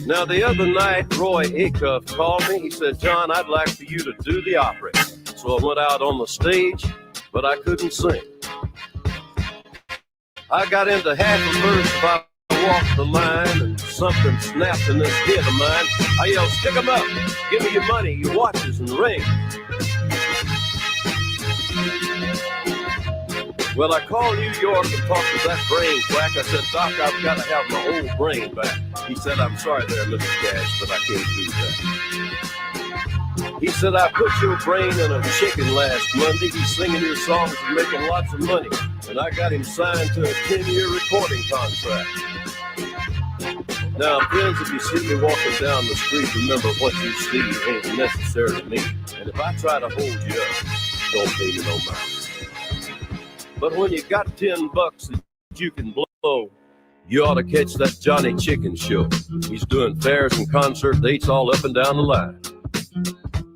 Now, the other night, Roy Acuff called me. He said, John, I'd like for you to do the opera. So I went out on the stage, but I couldn't sing. I got into half a verse about I walked the line and something snapped in this head of mine. I yelled, stick 'em up, give me your money, your watches and rings. Well, I called New York and talked to that brain quack. I said, Doc, I've got to have my old brain back. He said, I'm sorry there, Mr. Cash, but I can't do that. He said, I put your brain in a chicken last Monday. He's singing your songs and making lots of money. And I got him signed to a 10-year recording contract. Now, friends, if you see me walking down the street, remember what you see ain't necessarily me. And if I try to hold you up, don't pay me no mind. But when you got $10 that you can blow, you ought to catch that Johnny Chicken show. He's doing fairs and concert dates all up and down the line.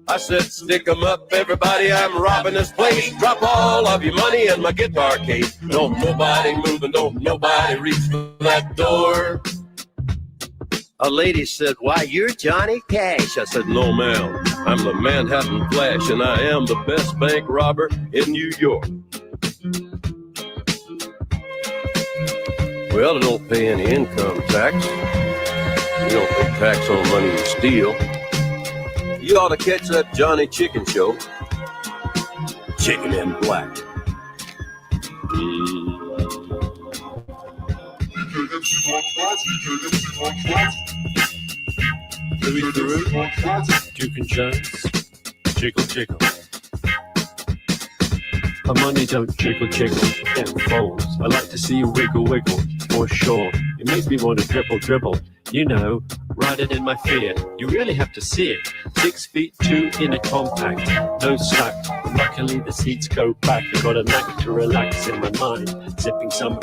I said, stick 'em up, everybody, I'm robbing this place. Drop all of your money in my guitar case. Don't nobody move and don't nobody reach for that door. A lady said, why, you're Johnny Cash. I said, no, ma'am, I'm the Manhattan Flash, and I am the best bank robber in New York. Well, I don't pay any income tax. You don't pay tax on money you steal. You ought to catch that Johnny Chicken show. Chicken in black. Louis Theroux, Duke and Jones, jiggle jiggle. My money don't jiggle jiggle, it folds. I like to see you wiggle wiggle, for sure. It makes me want to dribble dribble. You know, riding in my Fiat, you really have to see it. 6'2" in a compact, no slack. Luckily the seats go back. I got a knack to relax in my mind, sipping some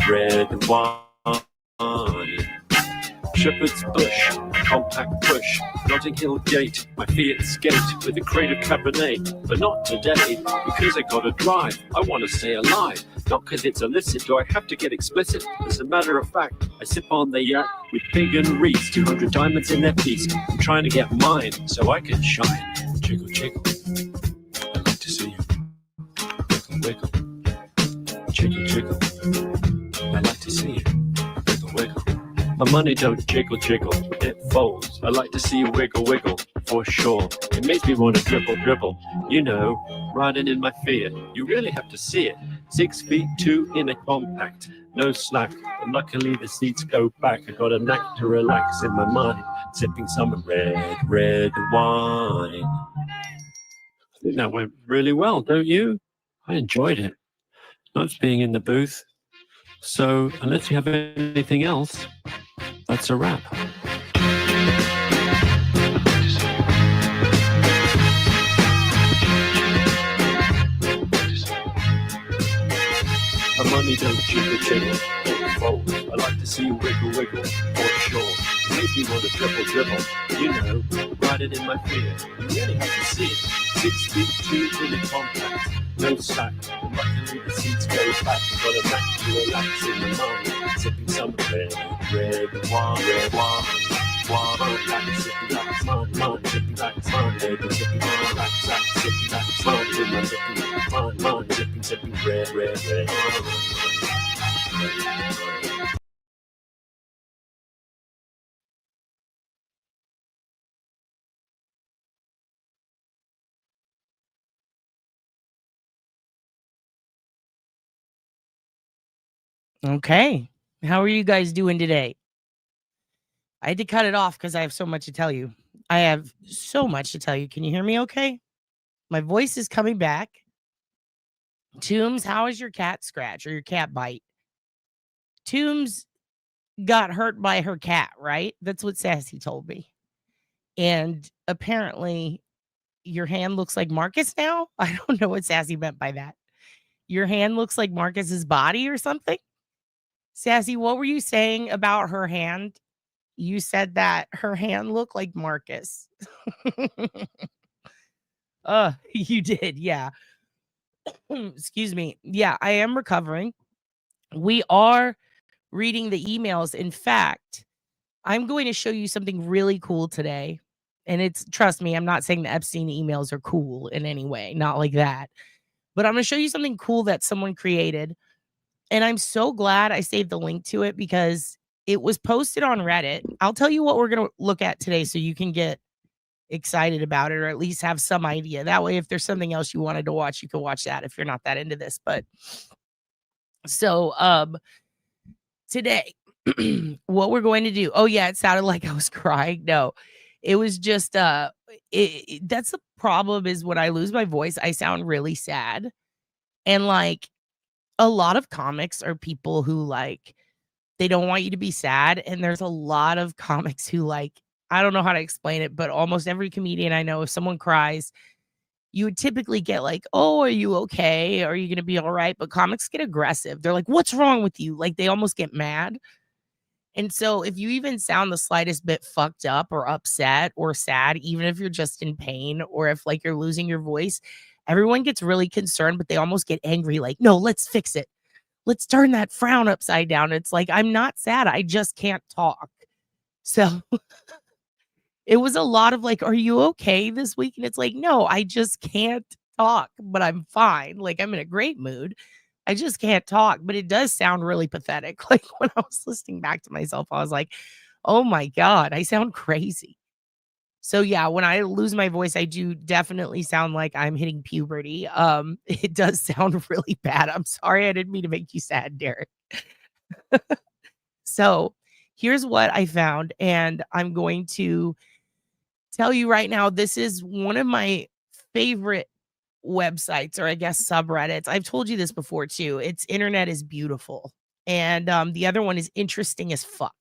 red wine. Shepherd's Bush, compact push, Notting Hill Gate, my Fiat skate with a crate of Cabernet, but not today, because I gotta drive, I wanna stay alive, not cause it's illicit, do I have to get explicit? As a matter of fact, I sip on the yacht with pig and Reese, 200 diamonds in their piece, I'm trying to get mine, so I can shine, jiggle jiggle, I like to see you, wiggle wiggle, jiggle jiggle, I like to see you, wiggle wiggle. My money don't jiggle jiggle, it folds. I like to see you wiggle wiggle, for sure. It makes me want to dribble dribble. You know, riding in my Fiat, you really have to see it. 6'2" in a compact, no slack. And luckily the seats go back. I got a knack to relax in my mind, sipping some red wine. I think that went really well, don't you? I enjoyed it. Nice being in the booth. So unless you have anything else, that's a wrap. My money don't jiggle jiggle, it folds. I like to see you wiggle wiggle, for sure. It makes me want to dribble dribble. You know, riding in my Fiat, you really have to see it. 6'2" in a compact, no slack. And luckily the seats go back. I've got a knack to relax in my mind, sipping some red wine, sipping like mine, sipping like mine, baby, sipping like sipping like mine, sipping mine, sipping red. Okay. How are you guys doing today? I had to cut it off because I have so much to tell you. I have so much to tell you. Can you hear me okay? My voice is coming back. Toombs, how is your cat scratch or your cat bite? Toombs got hurt by her cat, right? That's what Sassy told me. And apparently your hand looks like Marcus now. I don't know what Sassy meant by that. Your hand looks like Marcus's body or something. Sassy, what were you saying about her hand? You said that her hand looked like Marcus. You did. Yeah. Excuse me. Yeah, I am recovering. We are reading the emails. In fact, I'm going to show you something really cool today. And it's, trust me, I'm not saying the Epstein emails are cool in any way, not like that. But I'm going to show you something cool that someone created. And I'm so glad I saved the link to it because it was posted on Reddit. I'll tell you what we're going to look at today so you can get excited about it or at least have some idea. That way, if there's something else you wanted to watch, you can watch that if you're not that into this. But so today, what we're going to do. Oh, yeah, it sounded like I was crying. No, it was just that's the problem is when I lose my voice, I sound really sad. And like a lot of comics are people who like they don't want you to be sad. And there's a lot of comics who like, I don't know how to explain it, but almost every comedian I know, if someone cries, you would typically get like, oh, are you okay? Are you going to be all right? But comics get aggressive. They're like, what's wrong with you? Like they almost get mad. And so if you even sound the slightest bit fucked up or upset or sad, even if you're just in pain or if like you're losing your voice, everyone gets really concerned, but they almost get angry. Like, no, let's fix it. Let's turn that frown upside down. It's like, I'm not sad. I just can't talk. So it was a lot of like, are you okay this week? And it's like, no, I just can't talk, but I'm fine. Like I'm in a great mood. I just can't talk, but it does sound really pathetic. Like when I was listening back to myself, I was like, oh my God, I sound crazy. So yeah, when I lose my voice, I do definitely sound like I'm hitting puberty. It does sound really bad. I'm sorry, I didn't mean to make you sad, Derek. So here's what I found, and I'm going to tell you right now, this is one of my favorite websites, or I guess subreddits. I've told you this before too. It's Internet is Beautiful. And the other one is Interesting as Fuck.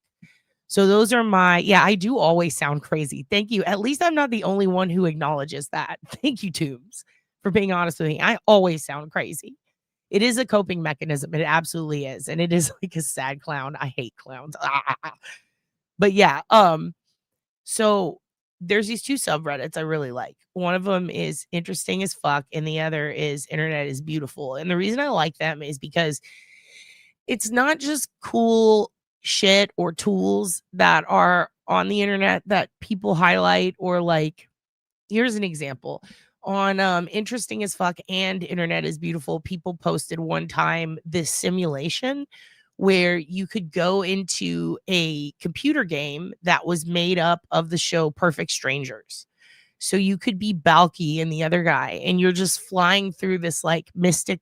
So those are my, yeah, I do always sound crazy. Thank you. At least I'm not the only one who acknowledges that. Thank you, Tubes, for being honest with me. I always sound crazy. It is a coping mechanism. It absolutely is. And it is like a sad clown. I hate clowns. But yeah, so there's these two subreddits I really like. One of them is Interesting as Fuck, and the other is Internet is Beautiful. And the reason I like them is because it's not just cool shit or tools that are on the internet that people highlight, or like, here's an example. On Interesting as Fuck and Internet is Beautiful, people posted one time this simulation where you could go into a computer game that was made up of the show Perfect Strangers. So you could be Balky and the other guy, and you're just flying through this like mystic,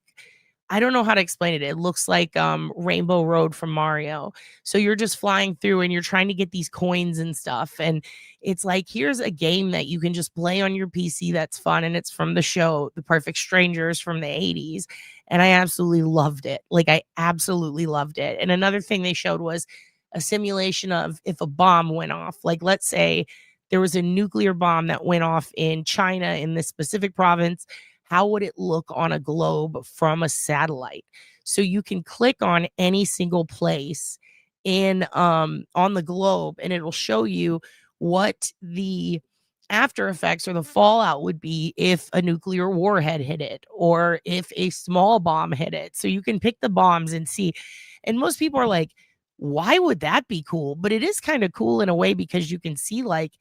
I don't know how to explain it. It looks like Rainbow Road from Mario. So you're just flying through and you're trying to get these coins and stuff. And it's like, here's a game that you can just play on your PC that's fun. And it's from the show, The Perfect Strangers from the 80s. And I absolutely loved it. Like, I absolutely loved it. And another thing they showed was a simulation of if a bomb went off. Like, let's say there was a nuclear bomb that went off in China in this specific province. How would it look on a globe from a satellite? So you can click on any single place in on the globe, and it'll show you what the after effects or the fallout would be if a nuclear warhead hit it or if a small bomb hit it. So you can pick the bombs and see. And most people are like, why would that be cool? But it is kind of cool in a way because you can see like,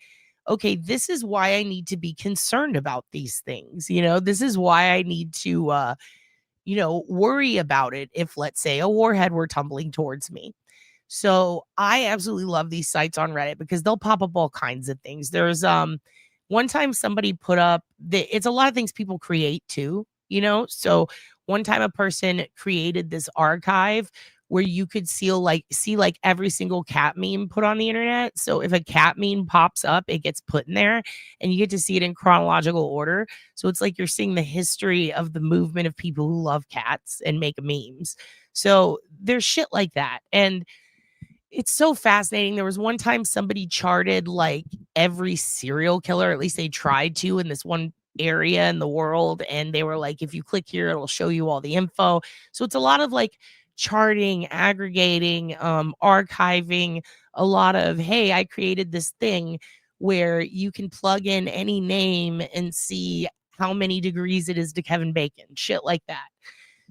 okay, this is why I need to be concerned about these things. You know, this is why I need to, worry about it if, let's say, a warhead were tumbling towards me. So I absolutely love these sites on Reddit because they'll pop up all kinds of things. There's one time somebody put up it's a lot of things people create too, So one time a person created this archive where you could see like every single cat meme put on the internet. So if a cat meme pops up, it gets put in there and you get to see it in chronological order. So it's like you're seeing the history of the movement of people who love cats and make memes. So there's shit like that. And it's so fascinating. There was one time somebody charted like every serial killer, at least they tried to, in this one area in the world. And they were like, if you click here, it'll show you all the info. So it's a lot of like charting, aggregating, archiving, a lot of, hey, I created this thing where you can plug in any name and see how many degrees it is to Kevin Bacon, shit like that.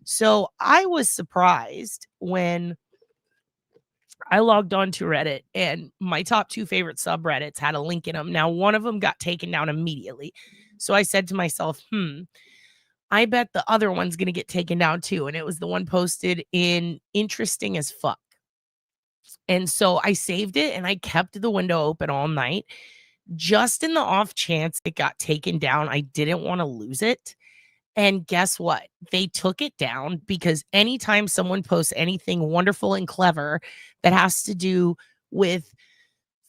So I was surprised when I logged on to Reddit, and my top 2 favorite subreddits had a link in them. Now, one of them got taken down immediately. So I said to myself, I bet the other one's going to get taken down too. And it was the one posted in interesting as fuck. And so I saved it and I kept the window open all night. Just in the off chance it got taken down, I didn't want to lose it. And guess what? They took it down because anytime someone posts anything wonderful and clever that has to do with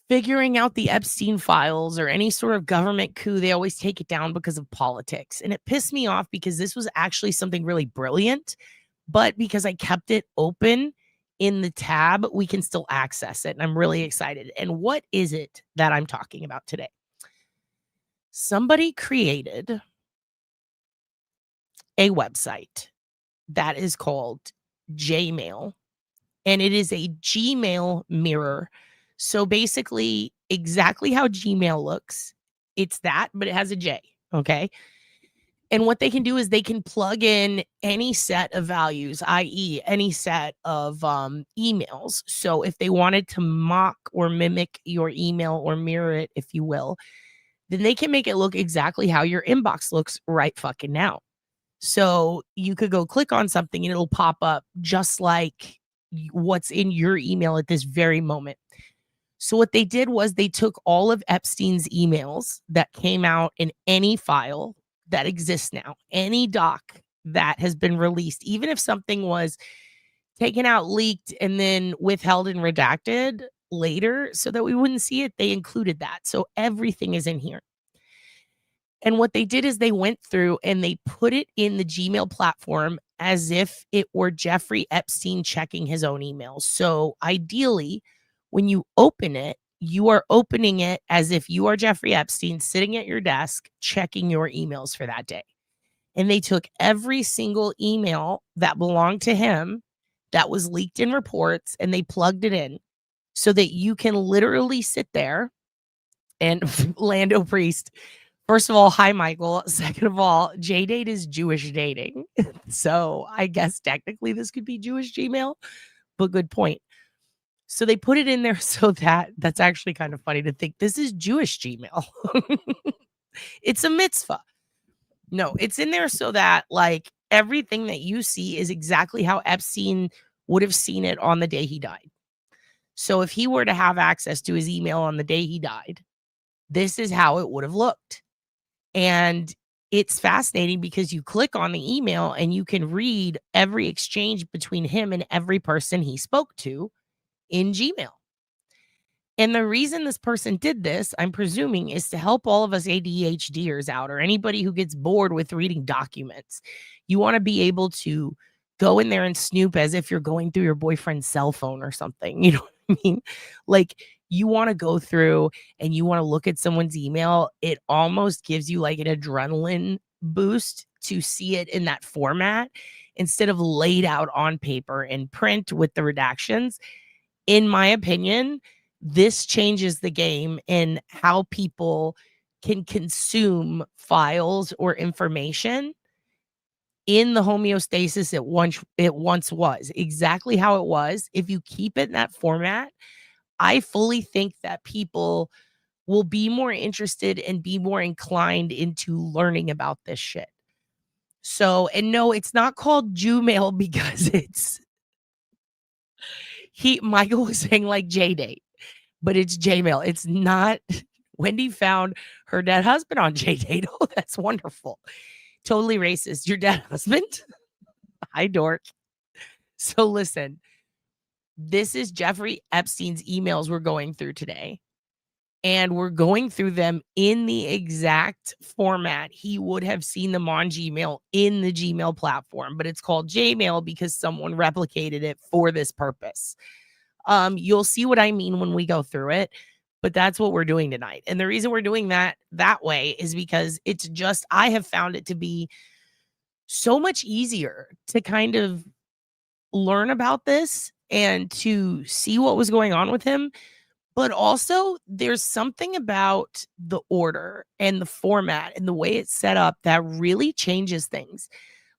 figuring out the Epstein files or any sort of government coup, they always take it down because of politics. And it pissed me off because this was actually something really brilliant. But because I kept it open in the tab, we can still access it. And I'm really excited. And what is it that I'm talking about today? Somebody created a website that is called Jmail, and it is a Gmail mirror. So basically, exactly how Gmail looks, it's that, but it has a J. Okay. And what they can do is they can plug in any set of values, i.e., any set of emails. So if they wanted to mock or mimic your email or mirror it, if you will, then they can make it look exactly how your inbox looks right fucking now. So you could go click on something and it'll pop up just like what's in your email at this very moment. So what they did was they took all of Epstein's emails that came out in any file that exists now, any doc that has been released, even if something was taken out, leaked, and then withheld and redacted later so that we wouldn't see it, they included that. So everything is in here. And what they did is they went through and they put it in the Gmail platform as if it were Jeffrey Epstein checking his own emails. So ideally, when you open it, you are opening it as if you are Jeffrey Epstein sitting at your desk checking your emails for that day. And they took every single email that belonged to him that was leaked in reports and they plugged it in so that you can literally sit there and Lando Priest. First of all, hi, Michael. Second of all, J-Date is Jewish dating. So I guess technically this could be Jewish Gmail, but good point. So they put it in there so that's actually kind of funny to think this is Jewish Gmail. It's a mitzvah. No, it's in there so that like everything that you see is exactly how Epstein would have seen it on the day he died. So if he were to have access to his email on the day he died, this is how it would have looked. And it's fascinating because you click on the email and you can read every exchange between him and every person he spoke to in Gmail. And the reason this person did this, I'm presuming, is to help all of us ADHDers out or anybody who gets bored with reading documents. You want to be able to go in there and snoop as if you're going through your boyfriend's cell phone or something. You know what I mean? Like you want to go through and you want to look at someone's email. It almost gives you like an adrenaline boost to see it in that format instead of laid out on paper and print with the redactions. In my opinion, this changes the game in how people can consume files or information in the homeostasis it once was. Exactly how it was. If you keep it in that format, I fully think that people will be more interested and be more inclined into learning about this shit. So, and no, it's not called Jmail because Michael was saying like J-Date, but it's Jmail. It's not. Wendy found her dead husband on J-Date. Oh, that's wonderful. Totally racist. Your dead husband? Hi, dork. So listen, this is Jeffrey Epstein's emails we're going through today. And we're going through them in the exact format he would have seen them on Gmail in the Gmail platform. But it's called Jmail because someone replicated it for this purpose. You'll see what I mean when we go through it. But that's what we're doing tonight. And the reason we're doing that way is because it's just, I have found it to be so much easier to kind of learn about this and to see what was going on with him. But also there's something about the order and the format and the way it's set up that really changes things.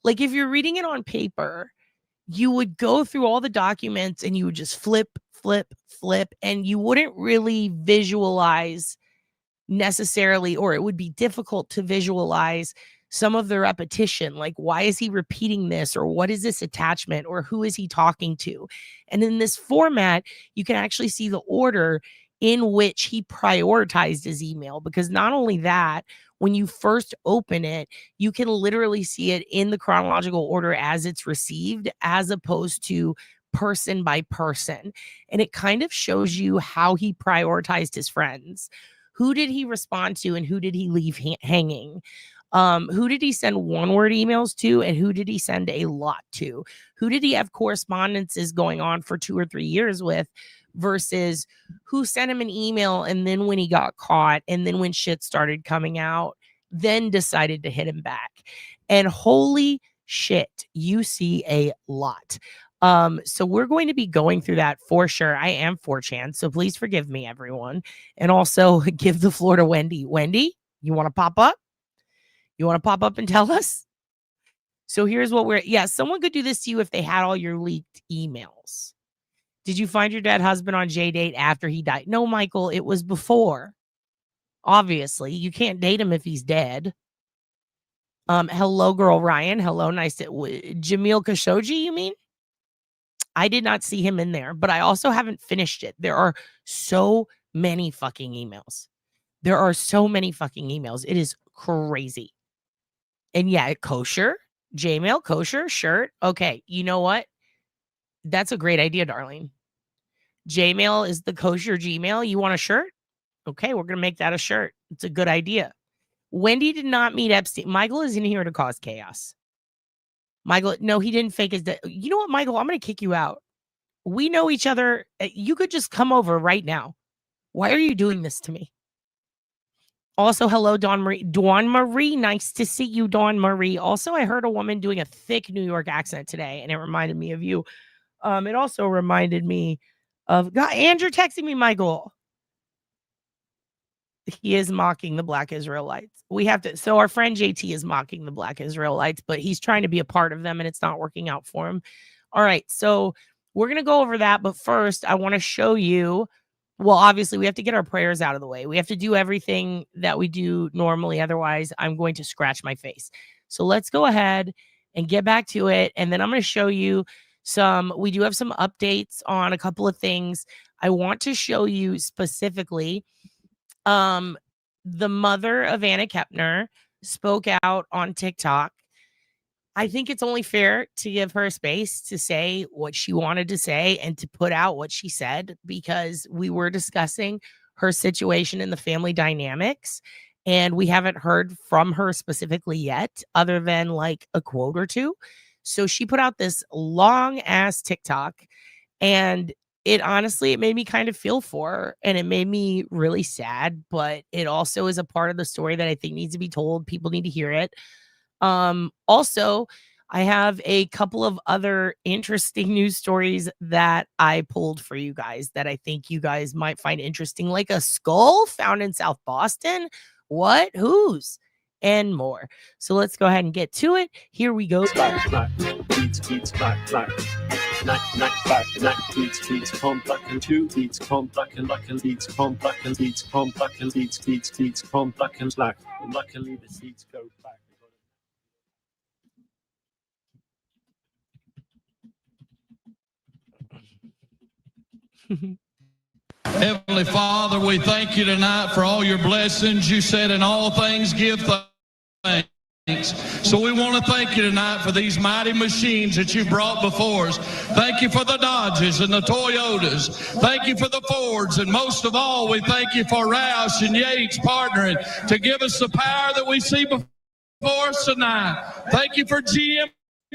Like if you're reading it on paper, you would go through all the documents and you would just flip flip, and you wouldn't really visualize necessarily, or it would be difficult to visualize some of the repetition. Like, why is he repeating this? Or what is this attachment? Or who is he talking to? And in this format, you can actually see the order in which he prioritized his email. Because not only that, when you first open it, you can literally see it in the chronological order as it's received, as opposed to person by person. And it kind of shows you how he prioritized his friends. Who did he respond to and who did he leave hanging? Who did he send one-word emails to and who did he send a lot to? Who did he have correspondences going on for 2 or 3 years with versus who sent him an email and then when he got caught and then when shit started coming out, then decided to hit him back? And holy shit, you see a lot. So we're going to be going through that for sure. I am 4chan, so please forgive me, everyone. And also give the floor to Wendy. Wendy, you want to pop up? You want to pop up and tell us? So here's what someone could do this to you if they had all your leaked emails. Did you find your dead husband on JDate after he died? No, Michael, it was before. Obviously, you can't date him if he's dead. Hello, girl Ryan. Hello, nice to Jamil Khashoggi, you mean? I did not see him in there, but I also haven't finished it. There are so many fucking emails. It is crazy. And yeah, kosher, Jmail, kosher, shirt. Okay, you know what? That's a great idea, darling. Jmail is the kosher Gmail. You want a shirt? Okay, we're going to make that a shirt. It's a good idea. Wendy did not meet Epstein. Michael is in here to cause chaos. Michael, no, he didn't fake his death. You know what, Michael? I'm going to kick you out. We know each other. You could just come over right now. Why are you doing this to me? Also, hello, Dawn Marie. Nice to see you, Dawn Marie. Also, I heard a woman doing a thick New York accent today, and it reminded me of you. It also reminded me of God. Andrew texting me, Michael. He is mocking the Black Israelites. We have to. So our friend JT is mocking the Black Israelites, but he's trying to be a part of them, and it's not working out for him. All right, so we're going to go over that. But first, I want to show you. Well, obviously, we have to get our prayers out of the way. We have to do everything that we do normally. Otherwise, I'm going to scratch my face. So let's go ahead and get back to it. And then I'm going to show you we do have some updates on a couple of things. I want to show you specifically the mother of Anna Kepner spoke out on TikTok. I think it's only fair to give her space to say what she wanted to say and to put out what she said, because we were discussing her situation in the family dynamics and we haven't heard from her specifically yet, other than like a quote or two. So she put out this long ass TikTok, and it made me kind of feel for her, and it made me really sad, but it also is a part of the story that I think needs to be told. People need to hear it. Also, I have a couple of other interesting news stories that I pulled for you guys that I think you guys might find interesting, like a skull found in South Boston. What? Whose? And more. So let's go ahead and get to it. Here we go. Black, black, beats, black, black. Knack, back, knack, beats, com, black and two, beats, com, black and beats, com, black and beats, com, black and beats, com, black and black. And luckily the seats go back. Heavenly Father, we thank you tonight for all your blessings. You said in all things give thanks. So we want to thank you tonight for these mighty machines that you brought before us. Thank you for the Dodges and the Toyotas. Thank you for the Fords. And most of all, we thank you for Roush and Yates partnering to give us the power that we see before us tonight. Thank you for GM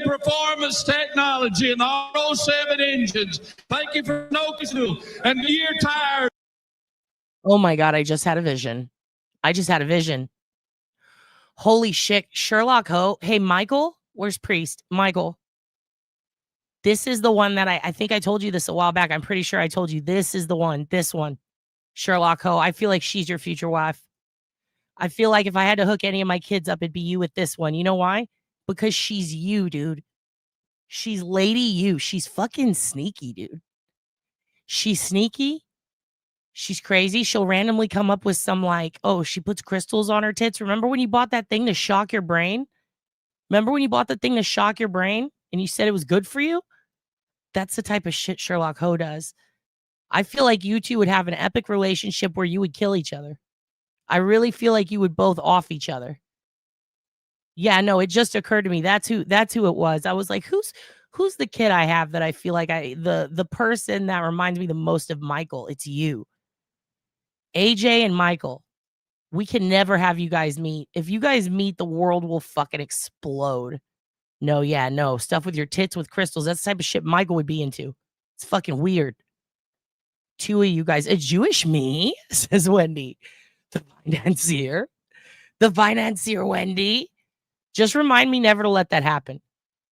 Performance Technology and the R07 engines. Thank you for Nokia and the Year Tires. Oh my God, I just had a vision. Holy shit, Sherlock Ho. Hey, Michael, where's Priest? Michael, this is the one that I think I told you this a while back. I'm pretty sure I told you this is the one, this one. Sherlock Ho. I feel like she's your future wife. I feel like if I had to hook any of my kids up, it'd be you with this one. You know why? Because she's you, dude. She's Lady You. She's fucking sneaky, dude. She's sneaky. She's crazy. She'll randomly come up with some like, oh, she puts crystals on her tits. Remember when you bought that thing to shock your brain? Remember when you bought the thing to shock your brain and you said it was good for you? That's the type of shit Sherlock Ho does. I feel like you two would have an epic relationship where you would kill each other. I really feel like you would both off each other. Yeah, no, it just occurred to me. That's who it was. I was like, who's the kid I have that I feel like the person that reminds me the most of Michael? It's you. AJ and Michael. We can never have you guys meet. If you guys meet, the world will fucking explode. No, yeah, no. Stuff with your tits with crystals. That's the type of shit Michael would be into. It's fucking weird. Two of you guys. A Jewish me, says Wendy. The financier. The financier, Wendy. Just remind me never to let that happen.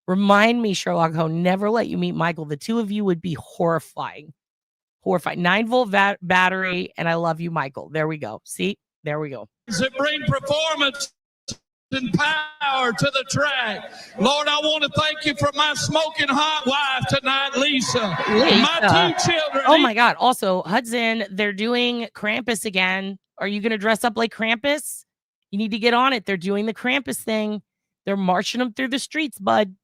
Remind me, Sherlock Ho, never let you meet Michael. The two of you would be horrifying. Horrifying. 9-volt battery, and I love you, Michael. There we go. See? There we go. That bring performance and power to the track. Lord, I want to thank you for my smoking hot wife tonight, Lisa. My 2 children. Oh my God. Also, Hudson, they're doing Krampus again. Are you going to dress up like Krampus? You need to get on it. They're doing the Krampus thing. They're marching them through the streets, bud.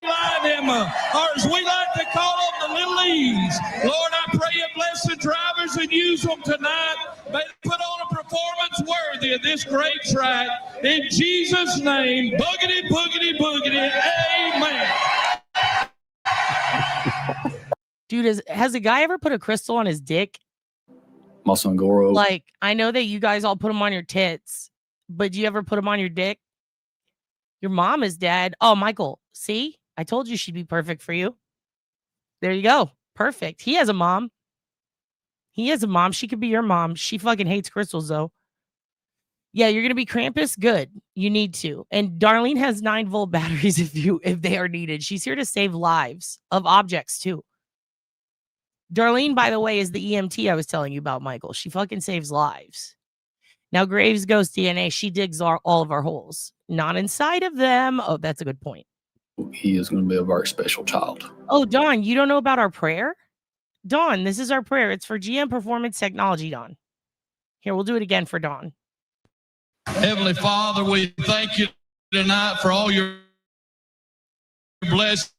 Them, or as we like to call them, the little E's. Lord, I pray you bless the drivers and use them tonight. May they put on a performance worthy of this great track. In Jesus' name, boogity, boogity, boogity, amen. Dude, has a guy ever put a crystal on his dick? My son Goro. Like, I know that you guys all put them on your tits, but do you ever put them on your dick? Your mom is dead. Oh, Michael, see? I told you she'd be perfect for you. There you go. Perfect. He has a mom. He has a mom. She could be your mom. She fucking hates crystals, though. Yeah, you're going to be Krampus? Good. You need to. And Darlene has 9-volt batteries if they are needed. She's here to save lives of objects, too. Darlene, by the way, is the EMT I was telling you about, Michael. She fucking saves lives. Now, Graves Ghost DNA, she digs all of our holes. Not inside of them. Oh, that's a good point. He is going to be a very special child. Oh, Dawn, you don't know about our prayer? Dawn, this is our prayer. It's for GM Performance Technology, Dawn. Here, we'll do it again for Dawn. Heavenly Father, we thank you tonight for all your blessings.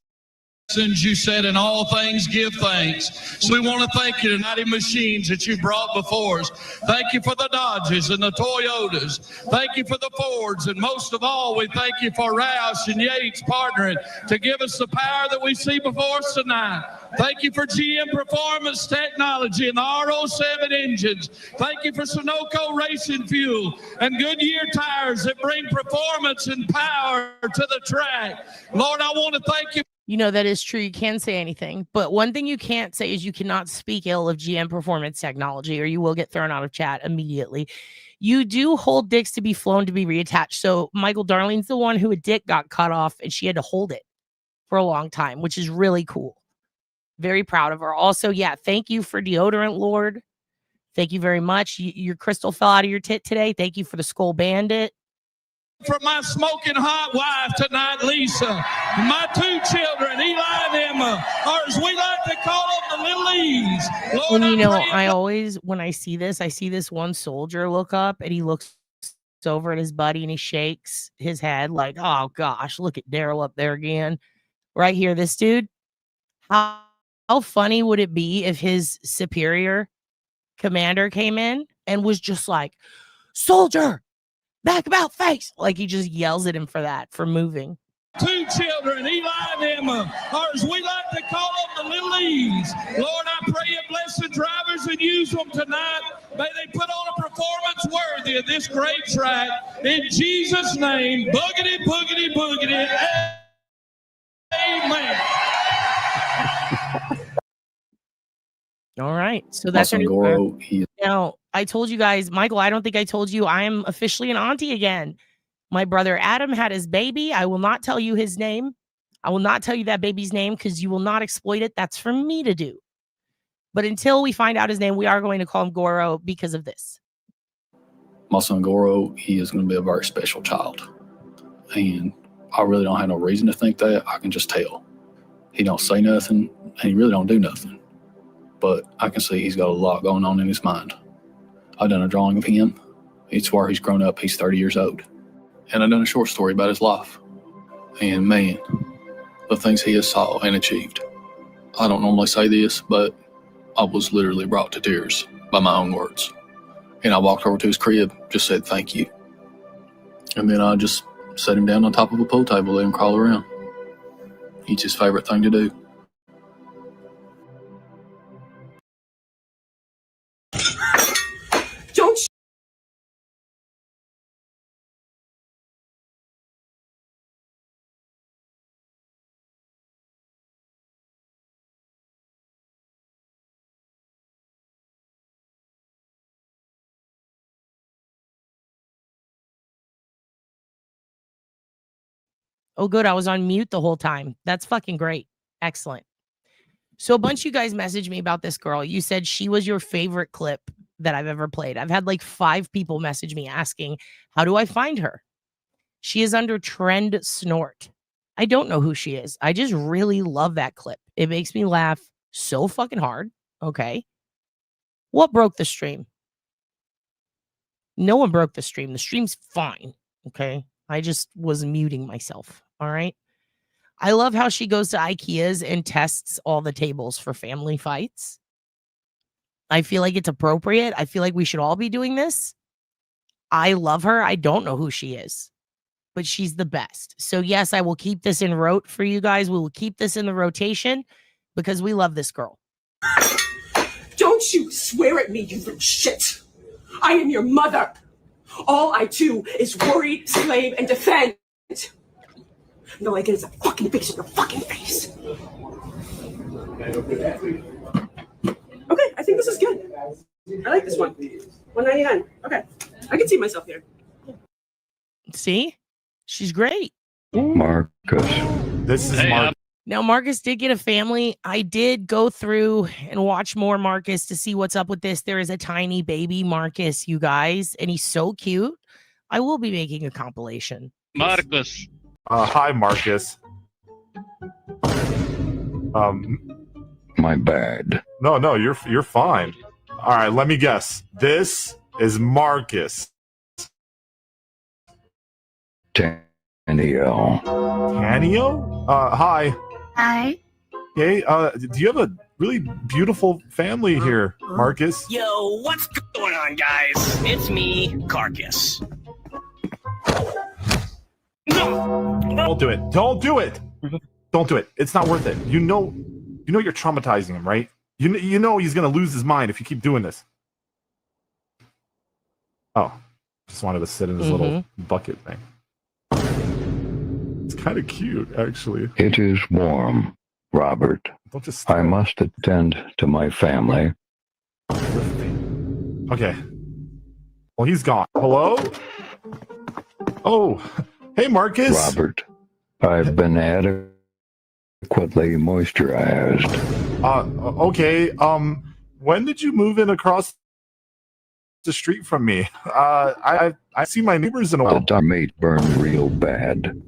You said in all things give thanks. So we want to thank you tonight in machines that you brought before us. Thank you for the Dodges and the Toyotas. Thank you for the Fords. And most of all, we thank you for Roush and Yates partnering to give us the power that we see before us tonight. Thank you for GM Performance Technology and the RO7 engines. Thank you for Sunoco Racing Fuel and Goodyear tires that bring performance and power to the track. Lord, I want to thank you. You know, that is true. You can't say anything. But one thing you can't say is you cannot speak ill of GM Performance Technology or you will get thrown out of chat immediately. You do hold dicks to be flown to be reattached. So Michael, Darlene's the one who a dick got cut off and she had to hold it for a long time, which is really cool. Very proud of her. Also, yeah, thank you for deodorant, Lord. Thank you very much. Your crystal fell out of your tit today. Thank you for the Skull Bandit. For my smoking hot wife tonight, Lisa. My 2 children, Eli and Emma, or as we like to call them, the little E's. Lord, And you know, I always, when I see this one soldier look up and he looks over at his buddy and he shakes his head like, oh gosh, look at Daryl up there again. Right here, this dude. How funny would it be if his superior commander came in and was just like, soldier, back about face. Like he just yells at him for that, for moving. 2 children, Eli and Emma, or as we like to call them, the little E's. Lord, I pray you bless the drivers and use them tonight. May they put on a performance worthy of this great track. In Jesus' name, boogity, boogity, boogity, amen. All right. So that's our new Goro. Now, I told you guys, Michael, I don't think I told you I am officially an auntie again. My brother Adam had his baby. I will not tell you his name. I will not tell you that baby's name because you will not exploit it. That's for me to do. But until we find out his name, we are going to call him Goro because of this. My son Goro, he is going to be a very special child. And I really don't have no reason to think that. I can just tell. He don't say nothing, and he really don't do nothing. but I can see he's got a lot going on in his mind. I've done a drawing of him. It's where he's grown up. He's 30 years old. And I've done a short story about his life. And man, the things he has saw and achieved. I don't normally say this, but I was literally brought to tears by my own words. And I walked over to his crib, just said thank you. And then I just set him down on top of a pool table, let him crawl around. It's his favorite thing to do. Don't Oh, good. I was on mute the whole time. That's fucking great. Excellent. So a bunch of you guys messaged me about this girl. You said she was your favorite clip that I've ever played. I've had like 5 people message me asking, how do I find her? She is under Trend Snort. I don't know who she is. I just really love that clip. It makes me laugh so fucking hard. Okay. What broke the stream? No one broke the stream. The stream's fine. Okay. I just was muting myself. All right. I love how she goes to IKEA's and tests all the tables for family fights. I feel like it's appropriate. I feel like we should all be doing this. I love her. I don't know who she is, but she's the best. So yes, I will keep this in rote for you guys. We will keep this in the rotation because we love this girl. Don't you swear at me, you little shit. I am your mother. All I do is worry, slave, and defend. And all I get is a fucking bitch in your fucking face. Okay, I think this is good. I like this one. $1.99. Okay, I can see myself here. See? She's great. Marcus. This is Marcus. Now, Marcus did get a family. I did go through and watch more Marcus to see what's up with this. There is a tiny baby Marcus, you guys, and he's so cute. I will be making a compilation. Marcus. Hi, Marcus. My bad. No, you're fine. All right, let me guess. This is Marcus. Tanio. Tanio? Hi. Hi. Hey, do you have a really beautiful family here, Marcus? Yo, what's going on, guys? It's me, Carcass. Don't do it. Don't do it. Don't do it. It's not worth it. You know you're traumatizing him, right? You know he's gonna lose his mind if you keep doing this. Oh, just wanted to sit in his little bucket thing. It's kind of cute, actually. It is warm, Robert. Don't just. I must attend to my family. Okay. Well, he's gone. Hello? Oh, hey, Marcus. Robert, I've been adequately moisturized. Okay. When did you move in across the street from me? I see my neighbors in a while. The meat burned real bad.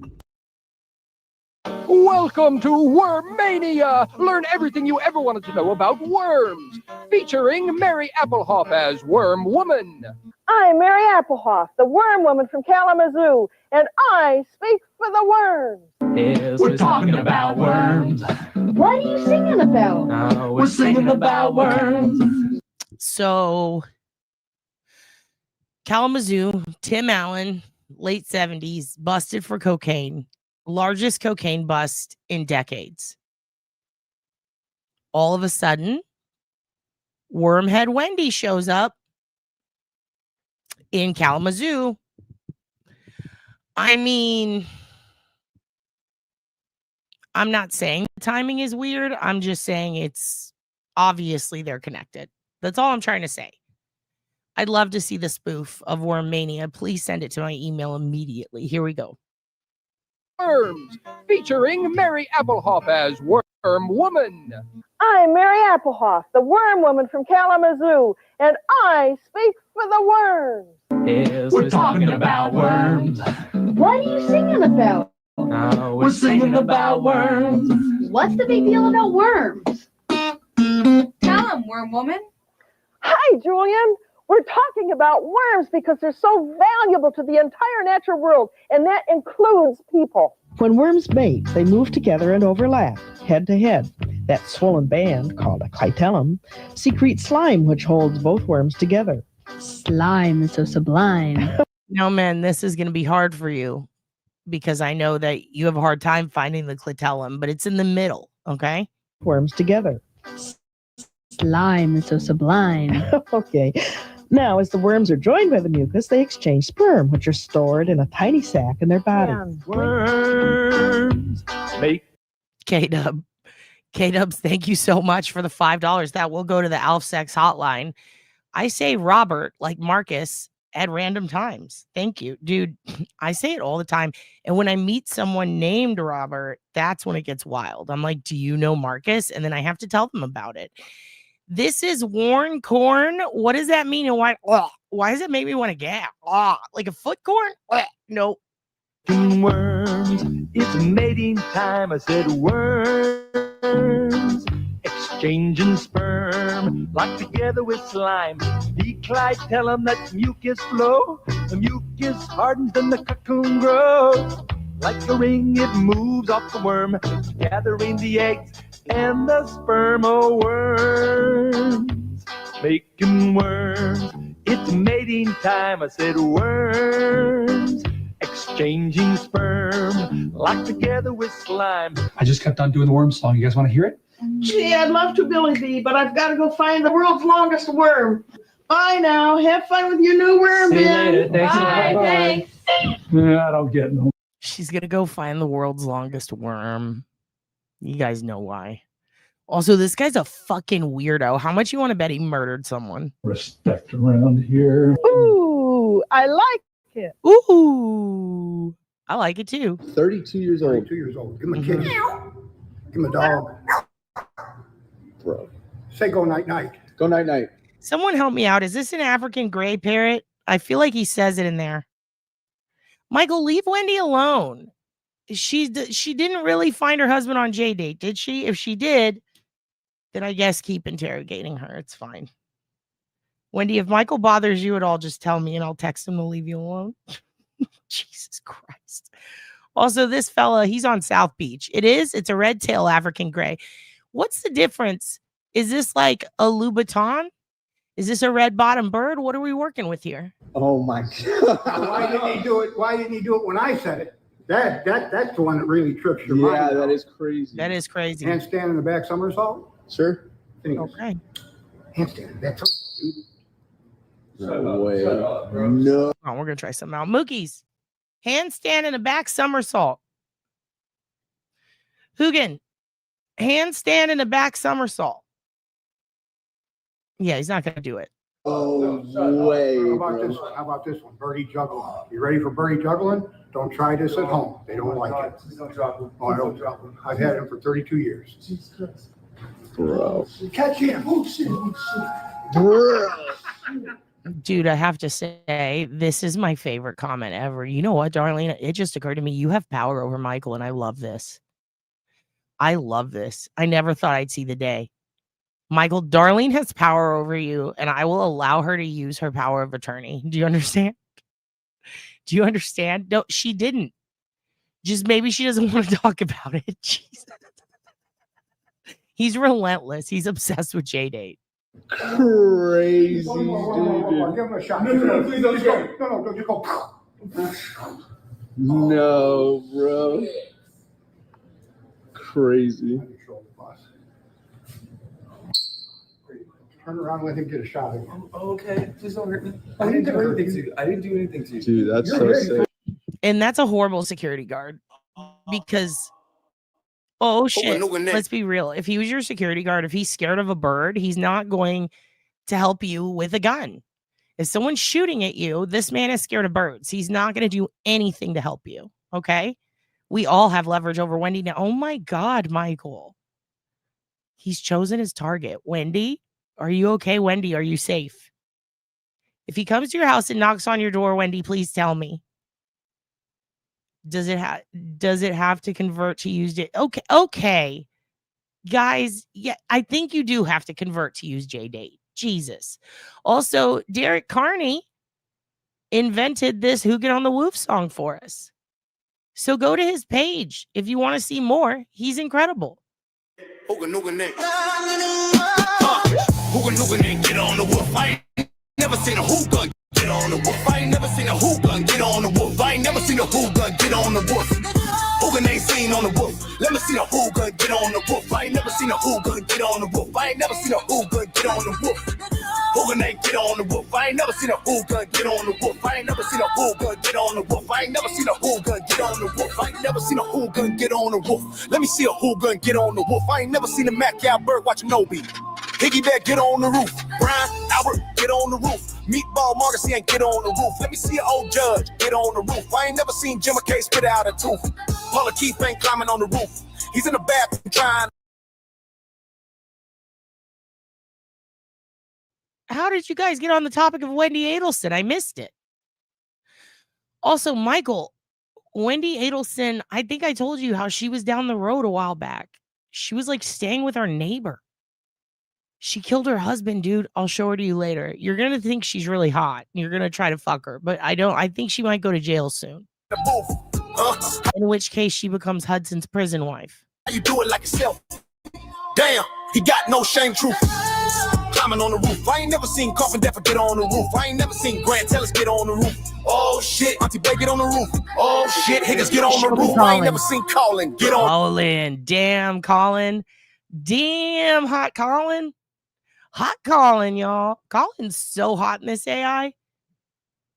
Welcome to Wormmania! Learn everything you ever wanted to know about worms. Featuring Mary Applehoff as Worm Woman. I'm Mary Applehoff, the Worm Woman from Kalamazoo, and I speak for the worms. Yes, we're talking about worms. What are you singing about? We're singing about worms. So, Kalamazoo, Tim Allen, late 70s, busted for cocaine. Largest cocaine bust in decades. All of a sudden, Wormhead Wendy shows up in Kalamazoo. I mean, I'm not saying the timing is weird. I'm just saying it's obviously they're connected. That's all I'm trying to say. I'd love to see the spoof of Wormmania. Please send it to my email immediately. Here we go. Worms. Featuring Mary Applehoff as Worm Woman. I'm Mary Applehoff, the Worm Woman from Kalamazoo, and I speak for the worms. Yes, we're talking about worms. What are you singing about? We're singing about worms. What's the big deal about worms? Tell Come, worm woman. Hi, Julian. We're talking about worms because they're so valuable to the entire natural world, and that includes people. When worms mate, they move together and overlap, head to head. That swollen band, called a clitellum, secretes slime which holds both worms together. Slime is so sublime. No, man, this is going to be hard for you because I know that you have a hard time finding the clitellum, but it's in the middle, okay? Worms together. Slime is so sublime. Okay. Now, as the worms are joined by the mucus, they exchange sperm, which are stored in a tiny sac in their body. Worms make K-Dub. K-Dubs, thank you so much for the $5. That will go to the Alf Sex hotline. I say Robert like Marcus at random times. Thank you. Dude, I say it all the time. And when I meet someone named Robert, that's when it gets wild. I'm like, do you know Marcus? And then I have to tell them about it. This is worn corn. What does that mean? And why does it make me want to gag? Like a foot corn? Nope. worms. It's mating time. I said worms. Exchanging sperm, locked together with slime. The clitellum, that mucus flow. The mucus hardens, then the cocoon grows. Like a ring, it moves off the worm, gathering the eggs and the sperm of worms. Making worms, it's mating time. I said worms. Exchanging sperm, locked together with slime. I just kept on doing the worm song. You guys want to hear it? Gee, I'd love to, Billy B, but I've got to go find the world's longest worm. Bye now. Have fun with your new worm, See you Ben. later. Thanks. Bye. Bye. Thanks. Yeah, I don't get no. She's going to go find the world's longest worm. You guys know why. Also, this guy's a fucking weirdo. How much you want to bet he murdered someone? Respect around here. Ooh, I like it. Ooh, I like it too. 32 years old. 32 years old. Give him a kiss. Give him a dog. Bro. Say go night night. Go night night. Someone help me out. Is this an African gray parrot? I feel like he says it in there. Michael, leave Wendy alone. She didn't really find her husband on J-Date, did she? If she did, then I guess keep interrogating her. It's fine. Wendy, if Michael bothers you at all, just tell me and I'll text him to leave you alone. Jesus Christ. Also, this fella, he's on South Beach. It's a red tail African gray. What's the difference? Is this like a Louboutin? Is this a red bottom bird? What are we working with here? Oh my God. Why didn't he do it? Why didn't he do it when I said it? That's the one that really trips your mind. Yeah, that is crazy. That is crazy. Handstand in the back somersault? Sure. Okay. Handstand in the back somersault. No way. No. Oh, we're gonna try something out. Mookies. Handstand in a back somersault. Hoogan. Handstand in a back somersault. Yeah, he's not gonna do it. Oh, way. How about this one? Birdie juggling. You ready for birdie juggling? Don't try this at home. They don't like it. Oh, I don't juggle. I've had him for 32 years. Bro. Catch him. Bro. Dude, I have to say, this is my favorite comment ever. You know what, Darlene? It just occurred to me. You have power over Michael, and I love this. I love this. I never thought I'd see the day. Michael, Darlene has power over you, and I will allow her to use her power of attorney. Do you understand? Do you understand? No, she didn't. Just maybe she doesn't want to talk about it. Jesus. He's relentless. He's obsessed with J-Date. Crazy, Give him a shot. No, please don't go. No, don't you go. No, bro. Crazy. Turn around and let him get a shot. Okay, please don't hurt me. I didn't do anything to you. I didn't do anything to you. Dude, that's so sick. And that's a horrible security guard because, oh shit, let's be real. If he was your security guard, if he's scared of a bird, he's not going to help you with a gun. If someone's shooting at you, this man is scared of birds. He's not going to do anything to help you. Okay. We all have leverage over Wendy now. Oh my God, Michael. He's chosen his target. Wendy, are you okay? Wendy, are you safe? If he comes to your house and knocks on your door, Wendy, please tell me. Does it have to convert to used it? Okay. Guys, yeah, I think you do have to convert to use JDate. Jesus. Also, Derek Carney invented this Hoogan on the Woof song for us. So go to his page if you want to see more. He's incredible. Hoogan, get on the woof. I ain't never seen a Hoogan get on the woof. I ain't never seen a Hoogan get on the woof. I ain't never seen a Hoogan get on the woof. Hoogan ain't seen on the woof. Let me see a Hoogan get on the woof. I ain't never seen a Hoogan get on the woof. I ain't never seen a Hoogan get on the woof. Hoogan ain't get on the woof. I ain't never seen a Hoogan get on the woof. I ain't never seen a Hoogan get on the woof. I ain't never seen a Hoogan get on the woof. I ain't never seen a Hoogan get on the roof. Let me see a Hoogan get on the woof. I ain't never seen a Mac Bird watching Nobi. Piggyback, get on the roof. Brian, Albert, get on the roof. Meatball Marcus, get on the roof. Let me see an old judge, get on the roof. I ain't never seen Jim McKay spit out a tooth. Paula Keith ain't climbing on the roof. He's in the bathroom trying. How did you guys get on the topic of Wendy Adelson? I missed it. Also, Michael, Wendy Adelson, I think I told you how she was down the road a while back. She was like staying with our neighbor. She killed her husband, dude. I'll show her to you later. You're going to think she's really hot. You're going to try to fuck her, but I think she might go to jail soon. In which case she becomes Hudson's prison wife. You do it like yourself. Damn, he got no shame, truth. Climbing on the roof. I ain't never seen Coffin Deffer get on the roof. I ain't never seen Grant Tellis get on the roof. Oh shit, Auntie Bay get on the roof. Oh shit, Higgins get on the roof. I ain't never seen Colin get on. Colin, damn Colin. Damn hot Colin. Hot Colin, y'all. Colin's so hot in this AI.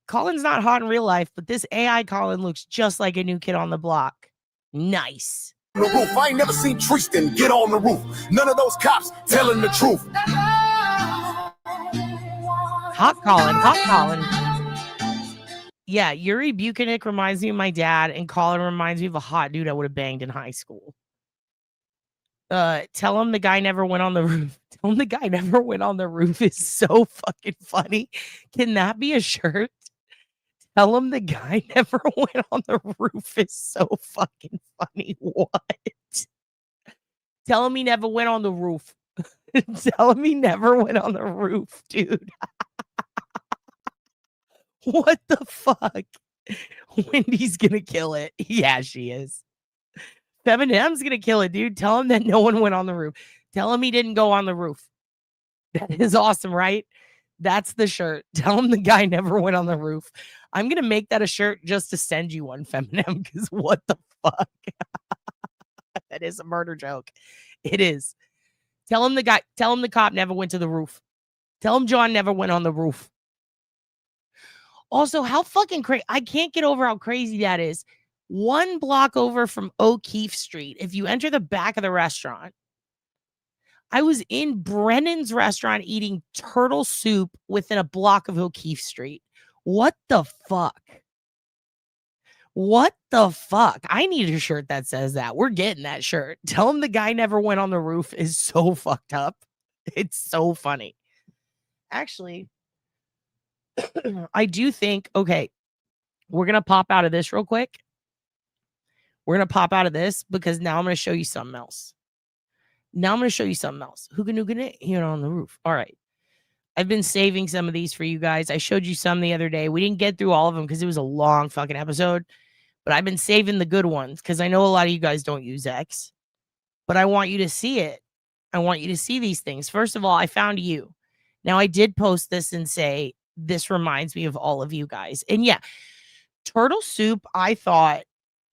Colin's not hot in real life, but this AI Colin looks just like a new kid on the block. Nice. The roof. I ain't never seen Tristan get on the roof. None of those cops telling the truth. Hot Colin, hot Colin. Yeah, Yuri Buchanan reminds me of my dad, and Colin reminds me of a hot dude I would have banged in high school. Tell him the guy never went on the roof. Tell him the guy never went on the roof is so fucking funny. Can that be a shirt? Tell him the guy never went on the roof is so fucking funny. What? Tell him he never went on the roof. Tell him he never went on the roof, dude. What the fuck? Wendy's gonna kill it. Yeah, she is. Feminem's gonna kill it, dude. Tell him that no one went on the roof. Tell him he didn't go on the roof. That is awesome, right? That's the shirt. Tell him the guy never went on the roof. I'm gonna make that a shirt just to send you one, Feminem, because what the fuck? That is a murder joke. It is. Tell him the cop never went to the roof. Tell him John never went on the roof. Also, how fucking crazy. I can't get over how crazy that is. 1 block over from O'Keefe Street. If you enter the back of the restaurant, I was in Brennan's restaurant eating turtle soup within a block of O'Keefe Street. What the fuck? What the fuck? I need a shirt that says that. We're getting that shirt. Tell him the guy never went on the roof is so fucked up. It's so funny. Actually, I do think, okay, we're going to pop out of this real quick. We're going to pop out of this because now I'm going to show you something else. Hoogan here on the roof. All right. I've been saving some of these for you guys. I showed you some the other day. We didn't get through all of them because it was a long fucking episode. But I've been saving the good ones because I know a lot of you guys don't use X. But I want you to see it. I want you to see these things. First of all, I found you. Now, I did post this and say, this reminds me of all of you guys. And yeah, turtle soup, I thought,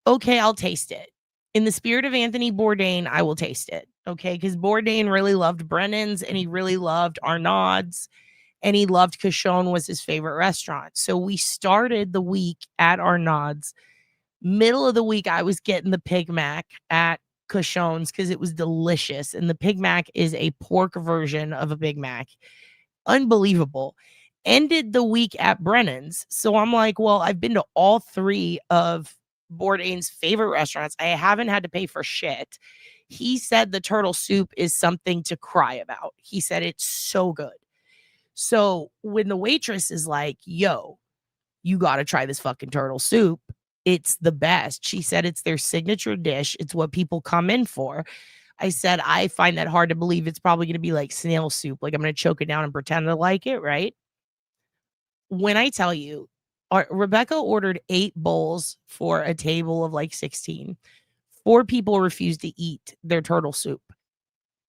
okay, I'll taste it. In the spirit of Anthony Bourdain, I will taste it. Okay, because Bourdain really loved Brennan's and he really loved Arnaud's and he loved Cochon was his favorite restaurant. So we started the week at Arnaud's. Middle of the week, I was getting the Pig Mac at Cochon's because it was delicious. And the Pig Mac is a pork version of a Big Mac. Unbelievable. Ended the week at Brennan's. So I'm like, well, I've been to all 3 of Bourdain's favorite restaurants. I haven't had to pay for shit. He said the turtle soup is something to cry about. He said it's so good. So when the waitress is like, yo, you got to try this fucking turtle soup. It's the best. She said it's their signature dish. It's what people come in for. I said, I find that hard to believe. It's probably going to be like snail soup. Like I'm going to choke it down and pretend to like it, right? When I tell you, Rebecca ordered 8 bowls for a table of like 16. 4 people refused to eat their turtle soup.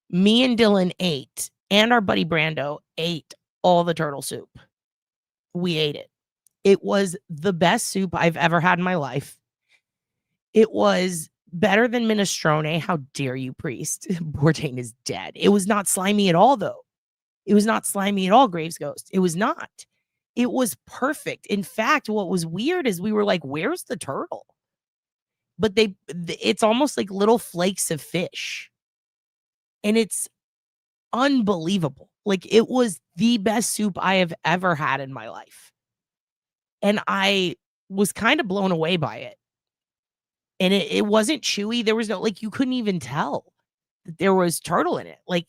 Me and Dylan ate, and our buddy Brando ate all the turtle soup. We ate it. It was the best soup I've ever had in my life. It was better than minestrone. How dare you, priest? Bourdain is dead. It was not slimy at all, though. It was not slimy at all, Graves Ghost. It was not. It was perfect. In fact, what was weird is we were like, where's the turtle? But it's almost like little flakes of fish. And it's unbelievable. Like, it was the best soup I have ever had in my life. And I was kind of blown away by it. And it wasn't chewy. There was no, like, you couldn't even tell that there was turtle in it. Like,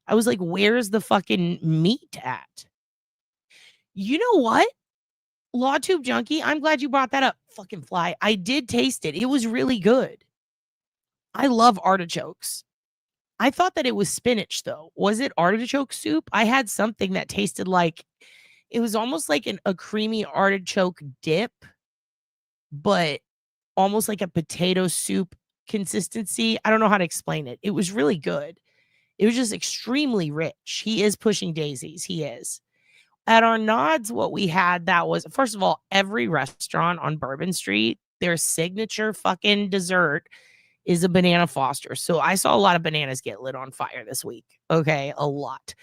I was like, where's the fucking meat at? You know what? LawTube Junkie, I'm glad you brought that up. Fucking fly. I did taste it. It was really good. I love artichokes. I thought that it was spinach, though. Was it artichoke soup? I had something that tasted like, it was almost like a creamy artichoke dip, but almost like a potato soup consistency. I don't know how to explain it. It was really good. It was just extremely rich. He is pushing daisies. He is. At our nods, what we had that was, first of all, every restaurant on Bourbon Street, their signature fucking dessert is a banana Foster. So I saw a lot of bananas get lit on fire this week. Okay, a lot.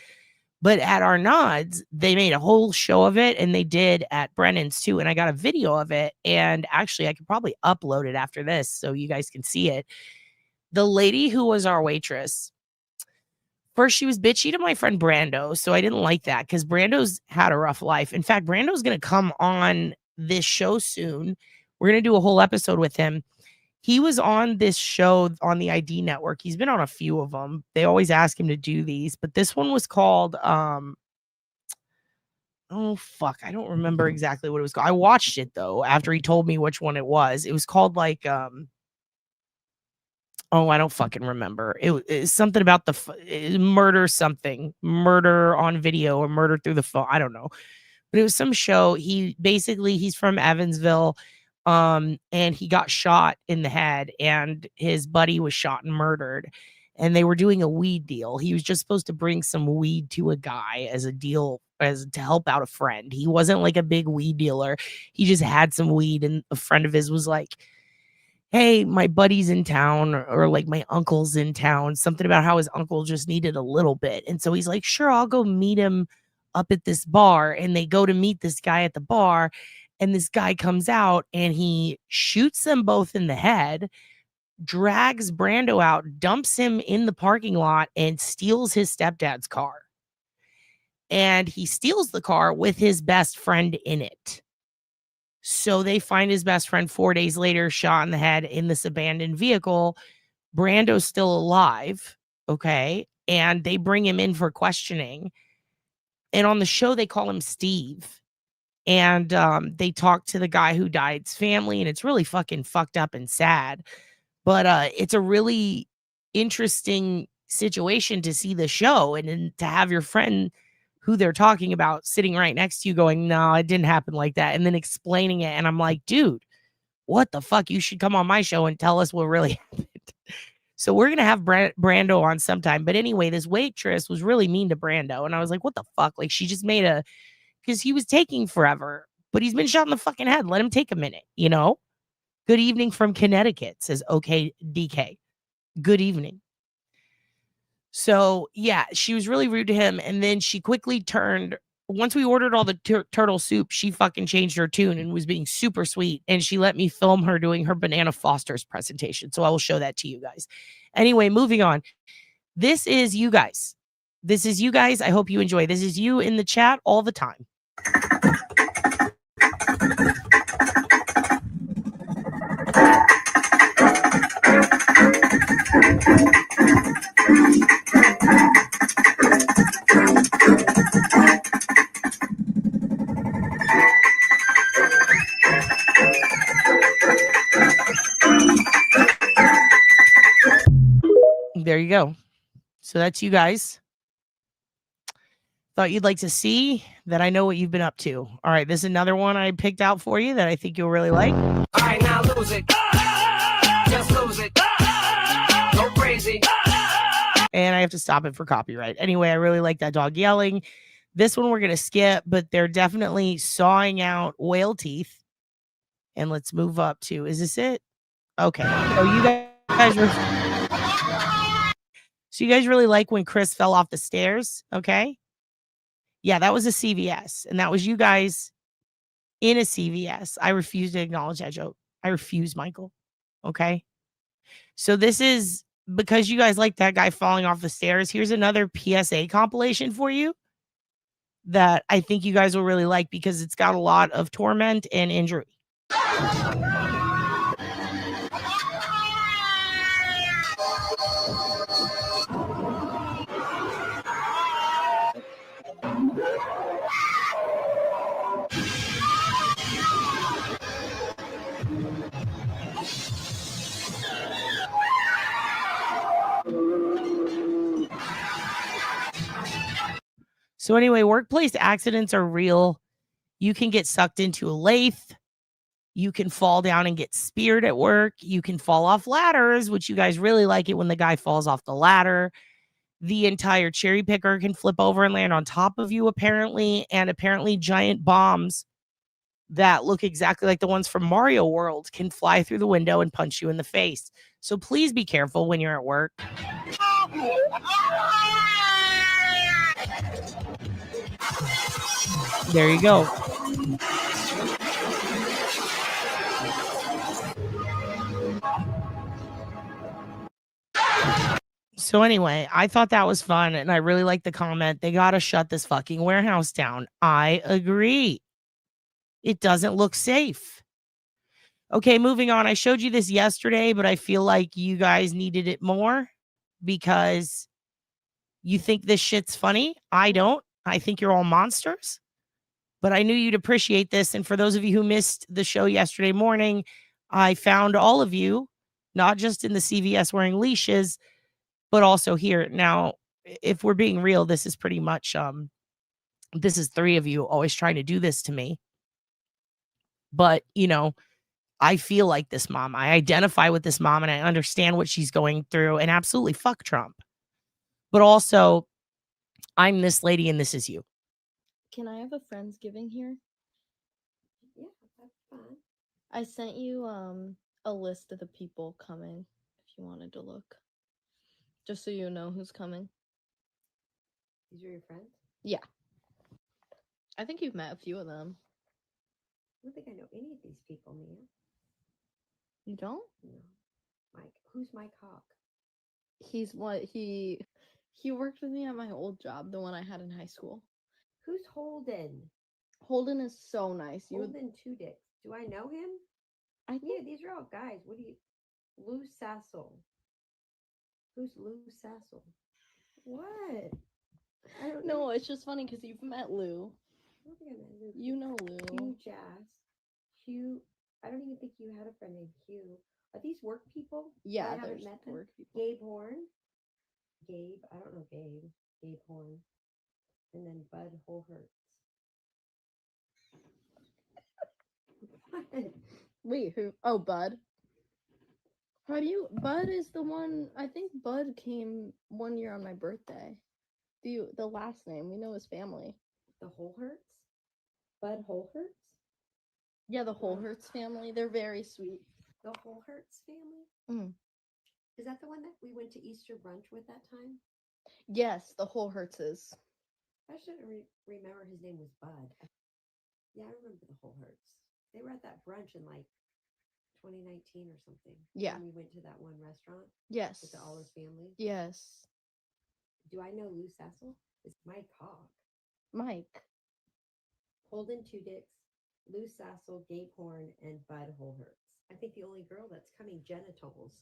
But at our nods, they made a whole show of it, and they did at Brennan's too. And I got a video of it. And actually, I could probably upload it after this so you guys can see it. The lady who was our waitress, first, she was bitchy to my friend Brando, so I didn't like that because Brando's had a rough life. In fact, Brando's going to come on this show soon. We're going to do a whole episode with him. He was on this show on the ID Network. He's been on a few of them. They always ask him to do these, but this one was called, oh, fuck. I don't remember exactly what it was called. I watched it, though, after he told me which one it was. It was called, like, oh, I don't fucking remember. It's something about the murder something. Murder on video or murder through the phone. I don't know. But it was some show. He's from Evansville. And he got shot in the head, and his buddy was shot and murdered. And they were doing a weed deal. He was just supposed to bring some weed to a guy as a deal, as to help out a friend. He wasn't like a big weed dealer. He just had some weed, and a friend of his was like, hey, my buddy's in town, or like my uncle's in town, something about how his uncle just needed a little bit. And so he's like, sure, I'll go meet him up at this bar. And they go to meet this guy at the bar, and this guy comes out and he shoots them both in the head, drags Brando out, dumps him in the parking lot, and steals his stepdad's car. And he steals the car with his best friend in it. So they find his best friend 4 days later, shot in the head in this abandoned vehicle. Brando's still alive, okay? And they bring him in for questioning. And on the show, they call him Steve. And they talk to the guy who died's family, and it's really fucking fucked up and sad. But it's a really interesting situation to see the show, and then to have your friend who they're talking about sitting right next to you going, no, it didn't happen like that, and then explaining it. And I'm like, dude, what the fuck? You should come on my show and tell us what really happened. So we're going to have Brando on sometime. But anyway, this waitress was really mean to Brando. And I was like, what the fuck? Like, she just made because he was taking forever, but he's been shot in the fucking head. Let him take a minute, you know? Good evening from Connecticut, says OK DK. Good evening. So, yeah, she was really rude to him. And then she quickly turned. Once we ordered all the turtle soup, she fucking changed her tune and was being super sweet. And she let me film her doing her Banana Foster's presentation. So I will show that to you guys. Anyway, moving on. This is you guys. This is you guys. I hope you enjoy. This is you in the chat all the time. there you go. So that's you guys. Thought you'd like to see that I know what you've been up to. All right, this is another one I picked out for you that I think you'll really like. All right, now lose it. Just lose it. Go crazy. And I have to stop it for copyright. Anyway, I really like that dog yelling. This one we're going to skip, but they're definitely sawing out whale teeth. And let's move up to, is this it? Okay. So you guys really like when Chris fell off the stairs, okay? Yeah, that was a CVS, and that was you guys in a CVS. I refuse to acknowledge that joke. I refuse, Michael. Okay? So this is because you guys like that guy falling off the stairs. Here's another PSA compilation for you that I think you guys will really like because it's got a lot of torment and injury. So anyway, workplace accidents are real. You can get sucked into a lathe. You can fall down and get speared at work. You can fall off ladders, which you guys really like it when the guy falls off the ladder. The entire cherry picker can flip over and land on top of you, apparently. And apparently giant bombs that look exactly like the ones from Mario World can fly through the window and punch you in the face. So please be careful when you're at work. There you go. So anyway, I thought that was fun, and I really like the comment. They got to shut this fucking warehouse down. I agree. It doesn't look safe. Okay, moving on. I showed you this yesterday, but I feel like you guys needed it more because you think this shit's funny. I don't. I think you're all monsters. But I knew you'd appreciate this. And for those of you who missed the show yesterday morning, I found all of you, not just in the CVS wearing leashes, but also here. Now, if we're being real, this is pretty much, this is 3 of you always trying to do this to me. But, you know, I feel like this mom. I identify with this mom and I understand what she's going through, and absolutely fuck Trump. But also, I'm this lady and this is you. Can I have a Friendsgiving here? Yeah, that's fine. I sent you a list of the people coming if you wanted to look. Just so you know who's coming. These are your friends? Yeah. I think you've met a few of them. I don't think I know any of these people, Mia. You don't? No. Mike. Who's Mike Hawk? He's what he worked with me at my old job, the one I had in high school. Who's Holden? Holden is so nice. Holden Two Dicks. Do I know him? Yeah, these are all guys. What do you... Lou Sassel. Who's Lou Sassel? What? I don't know. No, it's just funny because you've met Lou. I don't think I met Lou. You know Lou. Hugh Jazz. Hugh. I don't even think you had a friend named Hugh. Are these work people? Yeah, I haven't there's met them. work people. Gabe Horn. Gabe. I don't know Gabe. Gabe Horn. And then Bud Holhertz. What? Wait, who? Oh, Bud. How do you? Bud is the one. I think Bud came one year on my birthday. The last name? We know his family. The Holhertz? Bud Holhertz? Yeah, the Holhertz family. They're very sweet. The Holhertz family? Mm. Is that the one that we went to Easter brunch with that time? Yes, the Holhertzes. I shouldn't remember his name was Bud. Yeah, I remember the Holhertz. They were at that brunch in like 2019 or something. Yeah. And we went to that one restaurant. Yes. With the Allers family. Yes. Do I know Lou Sassel? It's Mike Hawk. Mike. Holden Two Dicks, Lou Sassel, Gabe Horn, and Bud Holhertz. I think the only girl that's coming, Jenna Tolles.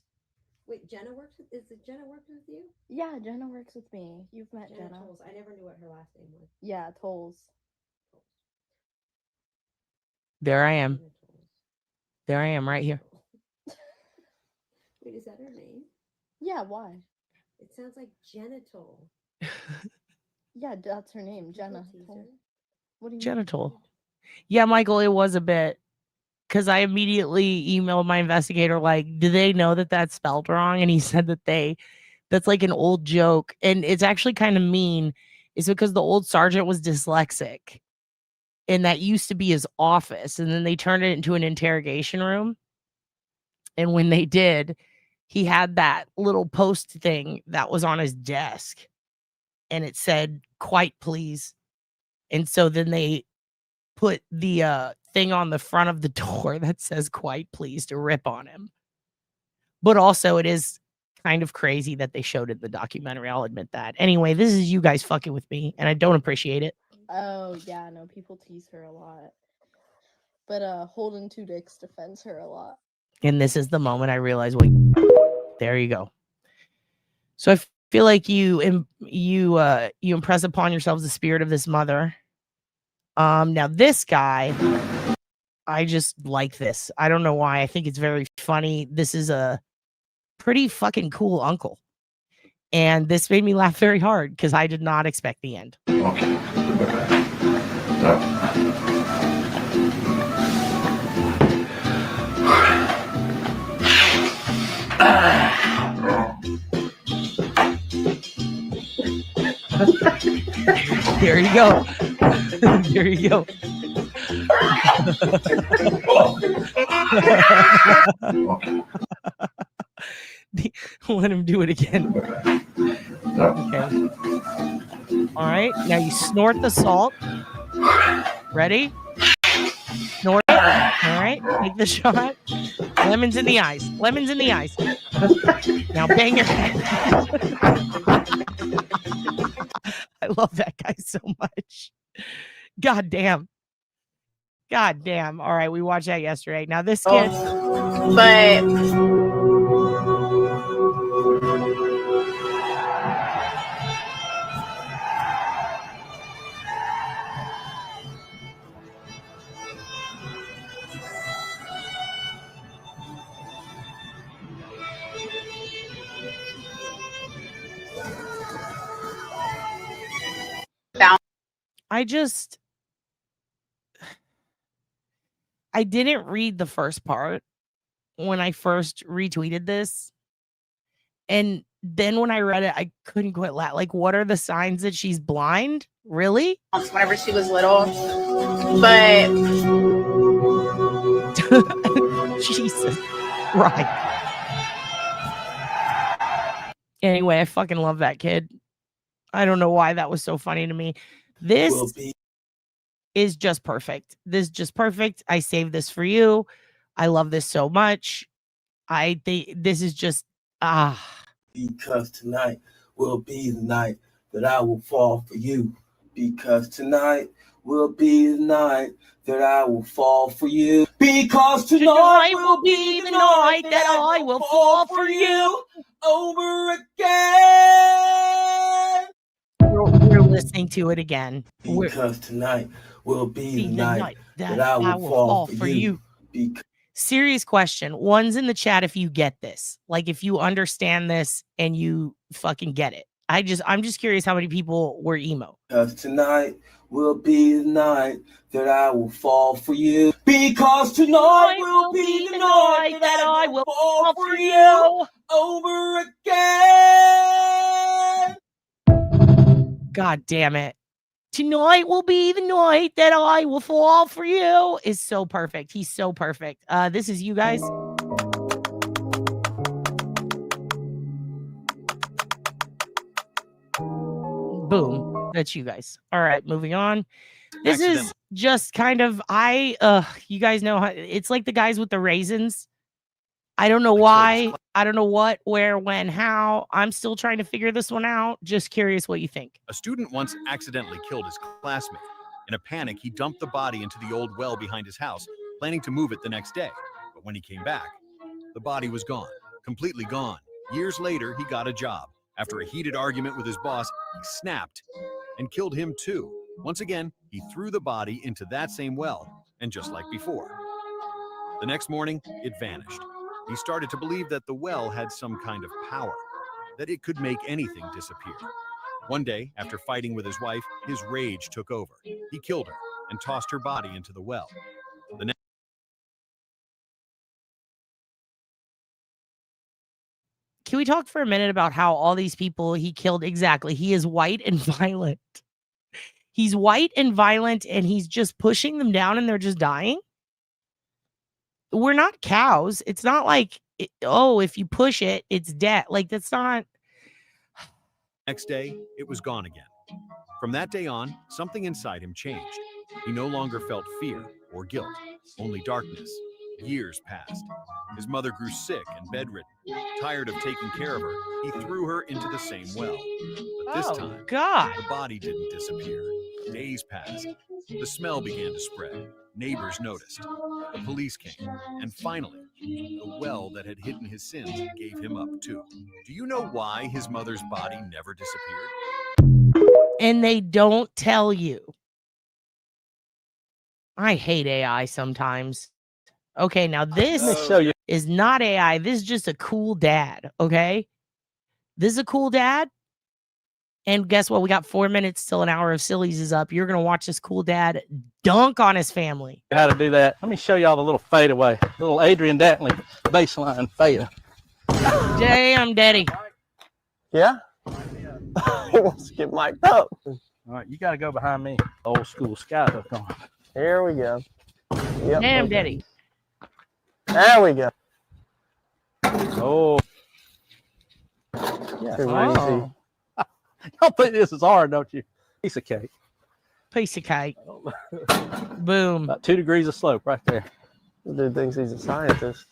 Wait, Jenna works with, is it Jenna works with you? Yeah, Jenna works with me. You've met Jenna. Tolles. I never knew what her last name was. Yeah, Tolles. There I am. There I am right here. Wait, is that her name? Yeah, why? It It sounds like genital. Yeah, that's her name, Jenna. What do you mean? Genital. Yeah, Michael, it was a bit because I immediately emailed my investigator, like, do they know that that's spelled wrong? And he said that that's like an old joke. And it's actually kind of mean. It's because the old sergeant was dyslexic. And that used to be his office. And then they turned it into an interrogation room. And when they did, he had that little post thing that was on his desk. And it said, "Quite please." And so then they put the thing on the front of the door that says "Quite please" to rip on him. But also it is kind of crazy that they showed it in the documentary. I'll admit that. Anyway, this is you guys fucking with me, and I don't appreciate it. Oh yeah, no, people tease her a lot. But Holden Two Dicks defends her a lot. And this is the moment I realize, wait, there you go. So I feel like you impress upon yourselves the spirit of this mother. Now this guy, I just like this. I don't know why. I think it's very funny. This is a pretty fucking cool uncle. And this made me laugh very hard because I did not expect the end. There you go. There you go. Let him do it again. Okay. All right. Now you snort the salt. Ready? Snort it. All right. Take the shot. Lemons in the eyes. Lemons in the eyes. Now bang your head. I love that guy so much. God damn. God damn. All right. We watched that yesterday. Now this kid. But I didn't read the first part when I first retweeted this. And then when I read it, I couldn't quit laughing. Like, what are the signs that she's blind? Really? whenever she was little, but Jesus. Right. Anyway, I fucking love that kid. I don't know why that was so funny to me. This is just perfect. This is just perfect. I saved this for you. I love this so much. I think this is just Because tonight will be the night that I will fall for you. Because tonight will be the night that I will fall for you. Because tonight will be the night that I will fall for you over again. We're listening to it again. Because tonight will be the night that I will fall for you. Serious question. One's in the chat if you get this. Like if you understand this and you fucking get it. I'm just curious how many people were emo. Because tonight will be the night that I will fall for you. Because tonight will be the night that I will fall for you over again. God damn it. Tonight will be the night that I will fall for you is so perfect. He's so perfect. This is you guys. Boom. That's you guys. All right, moving on. This is just kind of you guys know how it's like the guys with the raisins. I don't know why. I don't know what, where, when, how. I'm still trying to figure this one out. Just curious what you think. A student once accidentally killed his classmate. In a panic, he dumped the body into the old well behind his house, planning to move it the next day. But when he came back, the body was gone, completely gone. Years later, he got a job. After a heated argument with his boss, he snapped and killed him too. Once again, he threw the body into that same well, and just like before. The next morning, it vanished. He started to believe that the well had some kind of power. that it could make anything disappear. One day, after fighting with his wife, his rage took over. He killed her and tossed her body into the well. The next Can we talk for a minute about how all these people he killed exactly? He is white and violent. He's white and violent, and he's just pushing them down and they're just dying. We're not cows. It's not like, oh, if you push it, it's dead. Like, that's not. Next day, it was gone again. From that day on, something inside him changed. He no longer felt fear or guilt, only darkness. Years passed. His mother grew sick and bedridden. Tired of taking care of her, he threw her into the same well. But this time, the body didn't disappear. Days passed. The smell began to spread. Neighbors noticed. The police came. And finally, the well that had hidden his sins gave him up too. Do you know why his mother's body never disappeared? And they don't tell you. I hate AI sometimes. Okay, now this is not AI. This is just a cool dad, okay? This is a cool dad. And guess what? We got 4 minutes till an hour of sillies is up. You're going to watch this cool dad dunk on his family. How to do that. Let me show y'all the little fadeaway. Little Adrian Dantley baseline fade. Damn, daddy. Yeah? He wants to get mic'd up. All right, you got to go behind me. Old school skyhook on. Here we go. Yep, Damn, daddy. There we go. Oh. Yeah. Oh. Y'all think this is hard, don't you? Piece of cake. Piece of cake. Boom. About 2 degrees of slope right there. The dude thinks he's a scientist.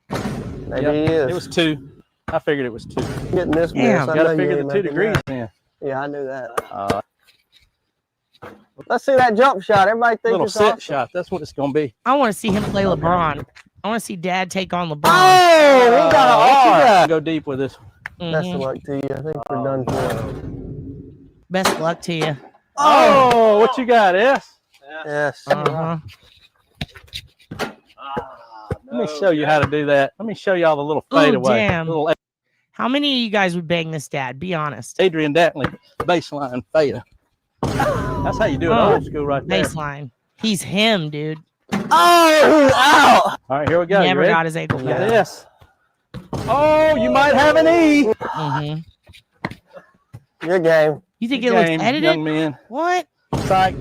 Maybe Yep, he is. It was 2. I figured it was 2. Getting this Damn, mess, I got know to you figure ain't the 2 making degrees that. in. Yeah, I knew that. Let's see that jump shot. Everybody thinks Little it's set awesome. shot. That's what it's going to be. I want to see him play LeBron. I want to see dad take on LeBron. Oh, we got an R. Go deep with this one. Best of luck to you. I think we're done for. Best of luck to you. Oh, what you got, S? Yes. Uh-huh. Let me show you how to do that. Let me show y'all the little fadeaway. Damn. Little How many of you guys would bang this dad? Be honest. Adrian Dantley baseline fade. That's how you do it old school right there. Baseline. He's him, dude. Oh, ow. All right, here we go. Never You ready? got his ankle. Yeah. Yes. Oh, you might have an E. Mm-hmm. Your game. You think Good it game, looks edited? young man. What? Psych.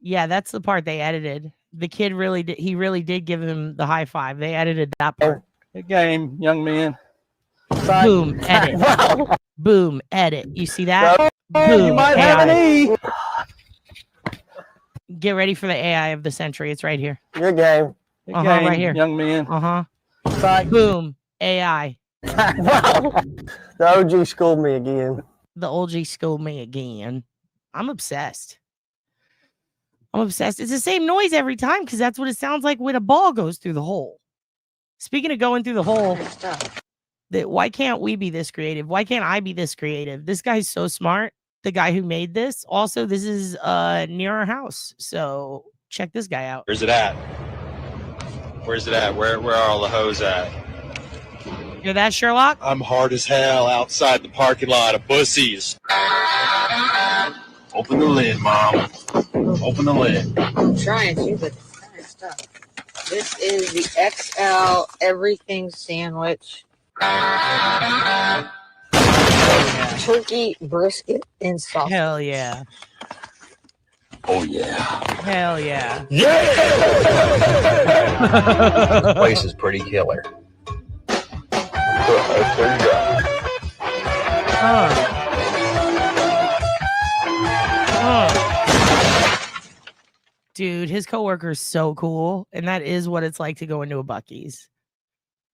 Yeah, that's the part they edited. The kid really did. He really did give him the high five. They edited that part. Good game, young man. Psych. Boom, edit. Boom, edit. You see that? Oh, Boom, you might have an E. Get ready for the AI of the century. It's right here. Your game. Good Uh-huh, game, right here. young man. Uh-huh. Psych. Boom, AI. The OG schooled me again. The OG schooled me again. I'm obsessed. I'm obsessed. It's the same noise every time because that's what it sounds like when a ball goes through the hole. Speaking of going through the hole, why can't we be this creative? Why can't I be this creative? This guy's so smart. The guy who made this. Also, this is near our house. So check this guy out. Where's it at? Where's it at? Where are all the hoes at? Hear that, Sherlock? I'm hard as hell outside the parking lot of Bussies. Open the lid, Mom. Open the lid. I'm trying to, but it's kind of stuck. This is the XL everything sandwich. Turkey, brisket, and sausage. Hell yeah. Oh, yeah. Hell yeah. The place is pretty killer. Dude, his coworker is so cool, and that is what it's like to go into a Buc-ee's.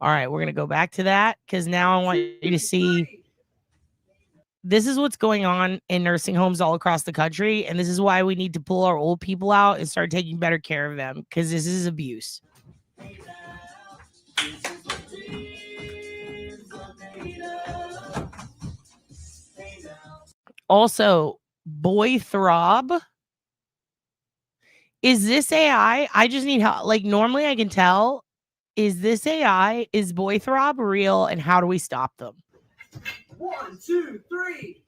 All right, we're gonna go back to that because now I want you to see. This is what's going on in nursing homes all across the country, and this is why we need to pull our old people out and start taking better care of them because this is abuse. Also, boy throb. Is this AI? I just need help. Like, normally I can tell Is this AI? Is Boythrob real? And how do we stop them? 1, 2, 3.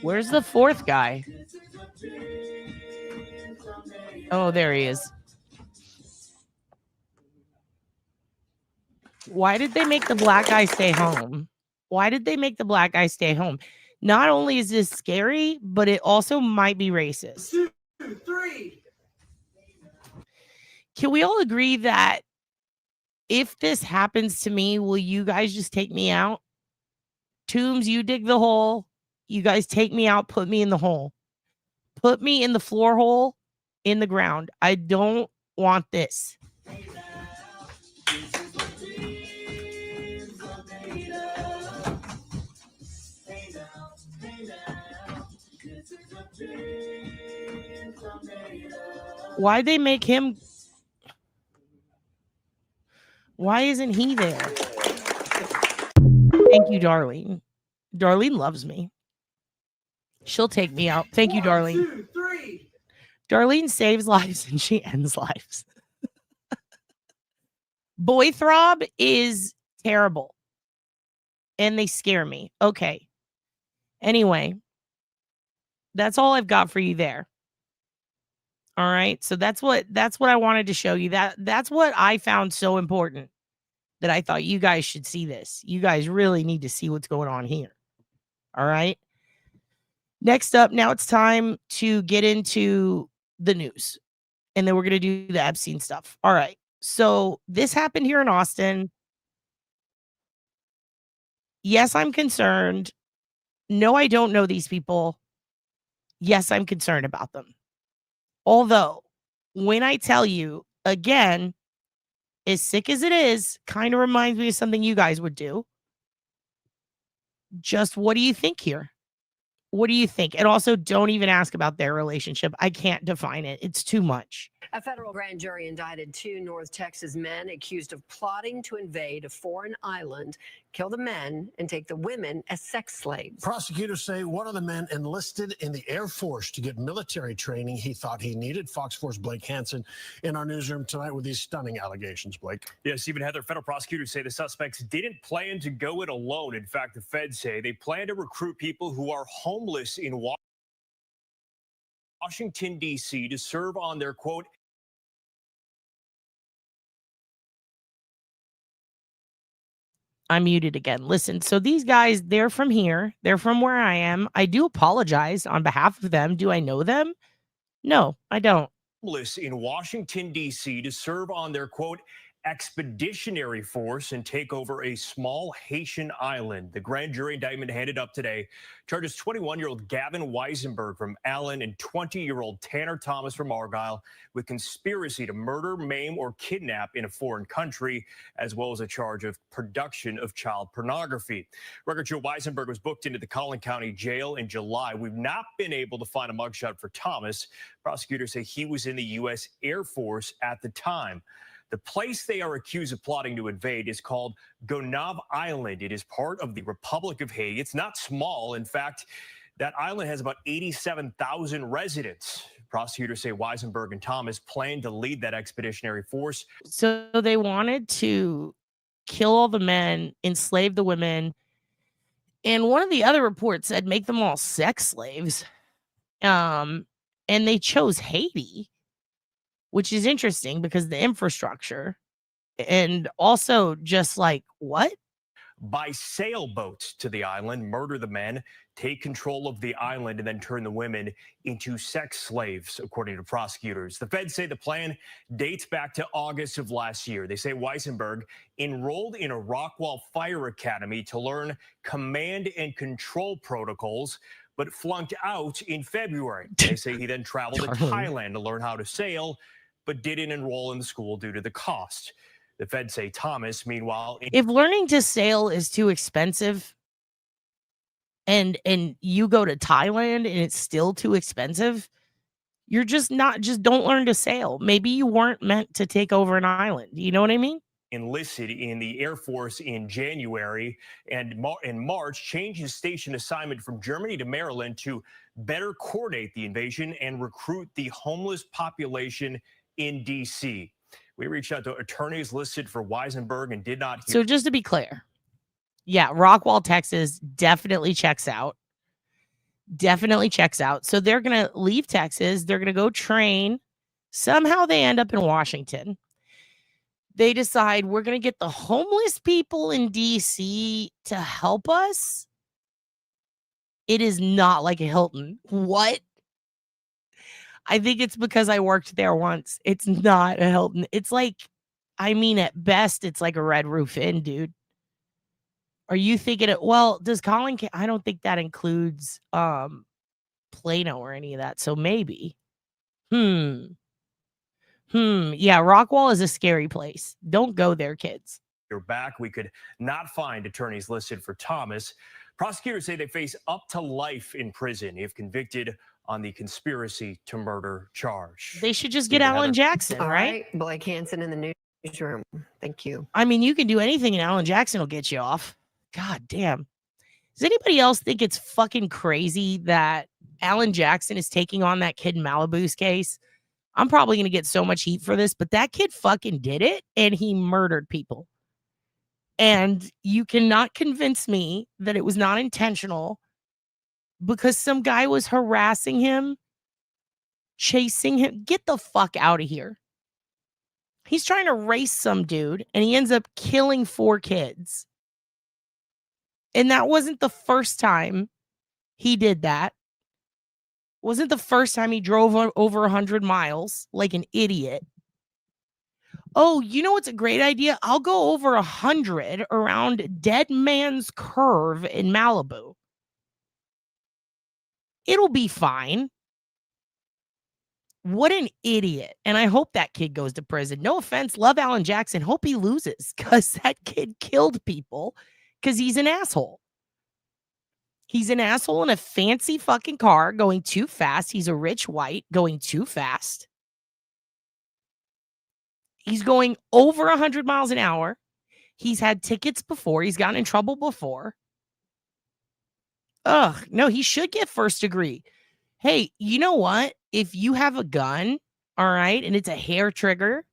Where's the fourth guy? Oh, there he is. Why did they make the black guy stay home? Why did they make the black guy stay home? Not only is this scary, but it also might be racist. 2, 3. Can we all agree that if this happens to me, will you guys just take me out? Tombs, you dig the hole. You guys take me out, put me in the hole. Put me in the floor hole in the ground. I don't want this. Why'd they make him? Why isn't he there? Thank you, Darlene. Darlene loves me. She'll take me out. Thank you, Darlene. 2, 3. Darlene saves lives and she ends lives. Boythrob is terrible. And they scare me. Okay. Anyway, that's all I've got for you there. All right. So that's what I wanted to show you. That's what I found so important, that I thought you guys should see this. You guys really need to see what's going on here. All right. Next up, now it's time to get into the news. And then we're going to do the Epstein stuff. All right. So this happened here in Austin. Yes, I'm concerned. No, I don't know these people. Yes, I'm concerned about them. Although, when I tell you, again, as sick as it is, kind of reminds me of something you guys would do. Just what do you think here? What do you think? And also, don't even ask about their relationship. I can't define it. It's too much. A federal grand jury indicted 2 North Texas men accused of plotting to invade a foreign island, kill the men, and take the women as sex slaves. Prosecutors say one of the men enlisted in the Air Force to get military training he thought he needed. Fox 4's Blake Hansen in our newsroom tonight with these stunning allegations, Blake. Yeah, Stephen Heather, federal prosecutors say the suspects didn't plan to go it alone. In fact, the feds say they plan to recruit people who are homeless in Washington, D.C. to serve on their, quote, I'm muted again. Listen, so these guys, they're from here. They're from where I am. I do apologize on behalf of them. Do I know them? No, I don't. Homeless in Washington, D.C. to serve on their, quote, expeditionary force and take over a small Haitian island. The grand jury indictment handed up today charges 21-year-old Gavin Weisenberg from Allen and 20-year-old Tanner Thomas from Argyle with conspiracy to murder, maim, or kidnap in a foreign country, as well as a charge of production of child pornography. Record Joe Weisenberg was booked into the Collin County Jail in July. We've not been able to find a mugshot for Thomas. Prosecutors say he was in the U.S. Air Force at the time. The place they are accused of plotting to invade is called Gonave Island. It is part of the Republic of Haiti. It's not small. In fact, that island has about 87,000 residents. Prosecutors say Weisenberg and Thomas planned to lead that expeditionary force. So they wanted to kill all the men, enslave the women. And one of the other reports said make them all sex slaves. And they chose Haiti, which is interesting because the infrastructure, and also just like, what? By sailboats to the island, murder the men, take control of the island, and then turn the women into sex slaves, according to prosecutors. The feds say the plan dates back to August of last year. They say Weisenberg enrolled in a Rockwall Fire Academy to learn command and control protocols, but flunked out in February. They say he then traveled to Thailand to learn how to sail, but didn't enroll in the school due to the cost. The feds say Thomas, meanwhile... If learning to sail is too expensive and you go to Thailand and it's still too expensive, you're just don't learn to sail. Maybe you weren't meant to take over an island. You know what I mean? enlisted in the Air Force in January and in March changed his station assignment from Germany to Maryland to better coordinate the invasion and recruit the homeless population in D.C. We reached out to attorneys listed for Weisenberg and did not hear. So just to be clear, yeah, Rockwall, Texas definitely checks out. Definitely checks out. So they're going to leave Texas. They're going to go train. Somehow they end up in Washington. They decide we're going to get the homeless people in D.C. to help us. It is not like a Hilton. What? I think it's because I worked there once. It's not a Hilton. It's like, I mean, at best, it's like a Red Roof Inn, dude. Are you thinking it? Well, does Colin? I don't think that includes Plano or any of that. So maybe. Yeah, Rockwall is a scary place. Don't go there, kids. You're back. We could not find attorneys listed for Thomas. Prosecutors say they face up to life in prison if convicted on the conspiracy to murder charge. They should just get Alan Jackson, All right? Blake Hansen in the newsroom. Thank you. I mean, you can do anything and Alan Jackson will get you off. God damn. Does anybody else think it's fucking crazy that Alan Jackson is taking on that kid in Malibu's case? I'm probably going to get so much heat for this, but that kid fucking did it and he murdered people. And you cannot convince me that it was not intentional because some guy was harassing him, chasing him. Get the fuck out of here. He's trying to race some dude and he ends up killing 4 kids. And that wasn't the first time he did that. Wasn't the first time he drove over 100 miles like an idiot. Oh, you know what's a great idea? I'll go over 100 around Dead Man's Curve in Malibu. It'll be fine. What an idiot. And I hope that kid goes to prison. No offense. Love Alan Jackson. Hope he loses because that kid killed people because he's an asshole. He's an asshole in a fancy fucking car going too fast. He's a rich white going too fast. He's going over 100 miles an hour. He's had tickets before. He's gotten in trouble before. Ugh, no, he should get first degree. Hey, you know what? If you have a gun, all right, and it's a hair trigger,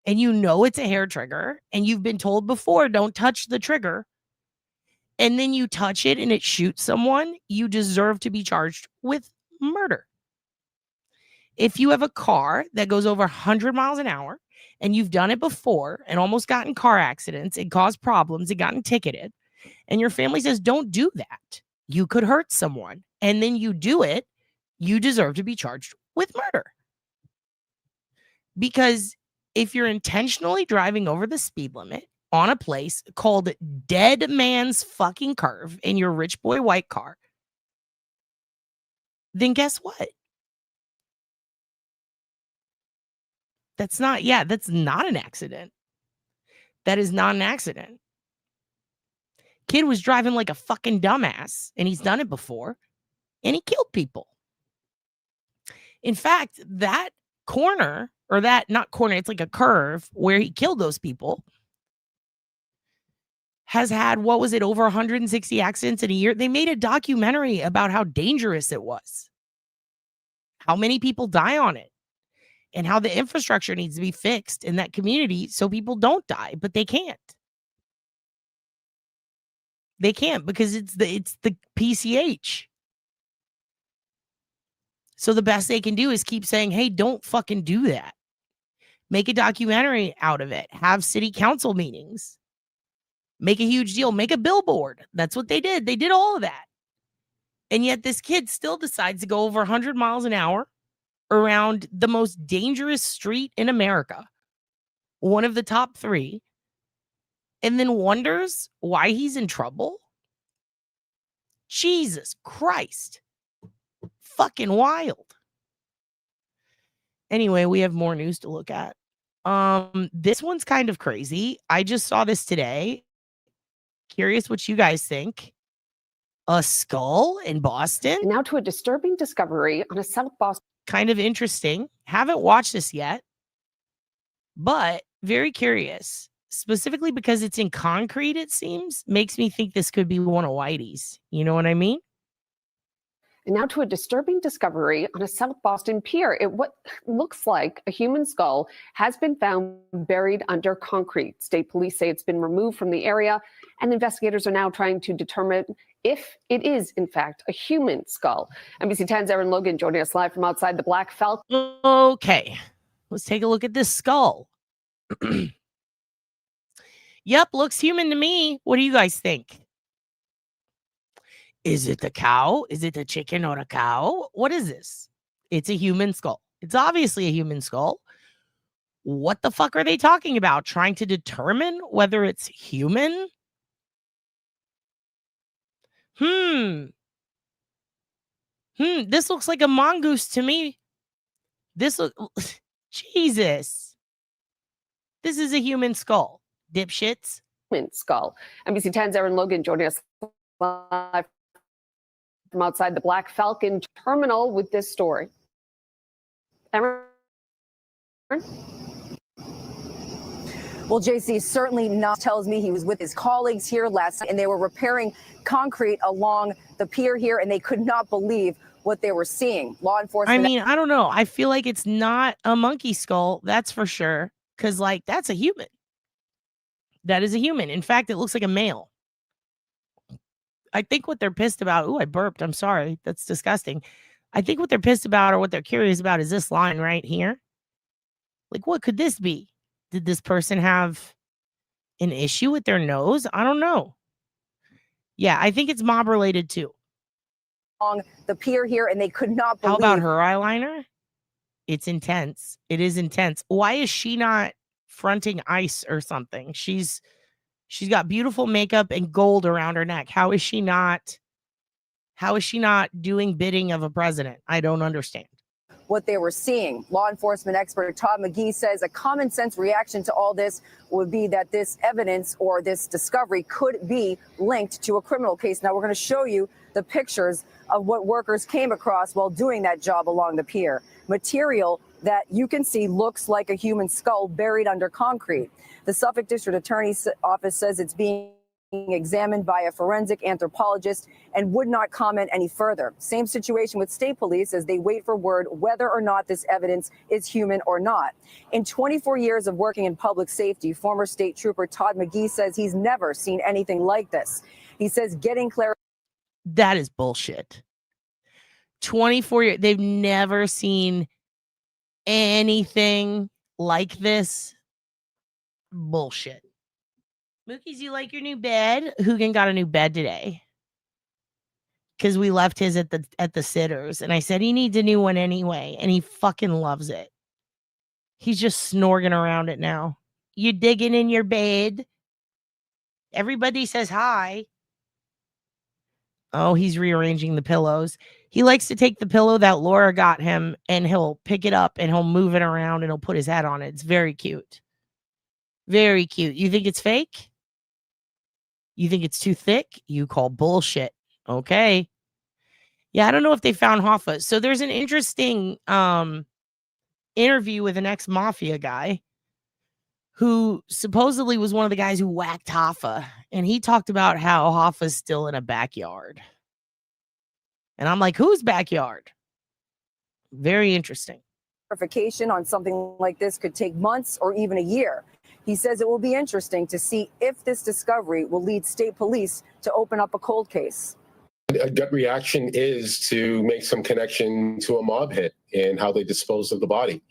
and you know it's a hair trigger, and you've been told before, don't touch the trigger, and then you touch it and it shoots someone, you deserve to be charged with murder. If you have a car that goes over 100 miles an hour and you've done it before and almost gotten car accidents and caused problems and gotten ticketed, and your family says, don't do that, you could hurt someone, and then you do it, you deserve to be charged with murder. Because if you're intentionally driving over the speed limit on a place called Dead Man's fucking Curve in your rich boy white car, then guess what? That's not an accident. That is not an accident. Kid was driving like a fucking dumbass, and he's done it before, and he killed people. In fact, that corner, or that, not corner, it's like a curve where he killed those people, has had, what was it, over 160 accidents in a year. They made a documentary about how dangerous it was, how many people die on it, and how the infrastructure needs to be fixed in that community so people don't die, but they can't. They can't because it's the PCH. So the best they can do is keep saying, hey, don't fucking do that. Make a documentary out of it. Have city council meetings. Make a huge deal. Make a billboard. That's what they did. They did all of that. And yet this kid still decides to go over 100 miles an hour around the most dangerous street in America, one of the top 3, and then wonders why he's in trouble. Jesus Christ. Fucking wild. Anyway, we have more news to look at. This one's kind of crazy. I just saw this today. Curious what you guys think. A skull in Boston? Now to a disturbing discovery on a South Boston. Kind of interesting. Haven't watched this yet, but very curious. specifically because it's in concrete, it seems, makes me think this could be one of Whitey's. You know what I mean? And now to a disturbing discovery on a South Boston pier. What looks like a human skull has been found buried under concrete. State police say it's been removed from the area, and investigators are now trying to determine if it is, in fact, a human skull. NBC 10's Erin Logan joining us live from outside the Black Falcon. Okay, let's take a look at this skull. Yep, looks human to me. What do you guys think? Is it the cow? Is it a chicken or a cow? What is this? It's a human skull. It's obviously a human skull. What the fuck are they talking about? Trying to determine whether it's human? This looks like a mongoose to me. Jesus. This is a human skull. Dipshits. Human skull. NBC 10's Erin Logan joining us live from outside the Black Falcon terminal with this story. Erin? Well, JC, certainly not. Tells me he was with his colleagues here last night and they were repairing concrete along the pier here and they could not believe what they were seeing. Law enforcement. I mean, I don't know. I feel like it's not a monkey skull. That's for sure. Because, like, that's a human. That is a human. In fact, it looks like a male. I think what they're pissed about. Ooh, I burped. I'm sorry. That's disgusting. I think what they're pissed about or what they're curious about is this line right here. Like, what could this be? Did this person have an issue with their nose? I don't know. Yeah, I think it's mob related too. On the pier here, and they could not believe. How about her eyeliner? It's intense. It is intense. Why is she not fronting ICE or something? She's got beautiful makeup and gold around her neck. How is she not doing bidding of a president? I don't understand what they were seeing. Law enforcement expert Todd McGee says a common sense reaction to all this would be that this evidence or this discovery could be linked to a criminal case. Now we're going to show you the pictures of what workers came across while doing that job along the pier. Material that you can see looks like a human skull buried under concrete. The Suffolk District Attorney's Office says it's being examined by a forensic anthropologist and would not comment any further. Same situation with state police as they wait for word whether or not this evidence is human or not. In 24 years of working in public safety, former state trooper Todd McGee says he's never seen anything like this. He says getting clarity. That is bullshit. 24 years. They've never seen anything like this. Bullshit. Mookies, you like your new bed? Hoogan got a new bed today. Because we left his at the sitters. And I said he needs a new one anyway. And he fucking loves it. He's just snorking around it now. You digging in your bed? Everybody says hi. Oh, he's rearranging the pillows. He likes to take the pillow that Laura got him and he'll pick it up and he'll move it around and he'll put his head on it. It's very cute. Very cute. You think it's fake? You think it's too thick? You call bullshit. Okay. Yeah, I don't know if they found Hoffa. So there's an interesting interview with an ex-mafia guy who supposedly was one of the guys who whacked Hoffa. And he talked about how Hoffa's still in a backyard. And I'm like, whose backyard? Very interesting. Verification on something like this could take months or even a year. He says it will be interesting to see if this discovery will lead state police to open up a cold case. A gut reaction is to make some connection to a mob hit and how they disposed of the body.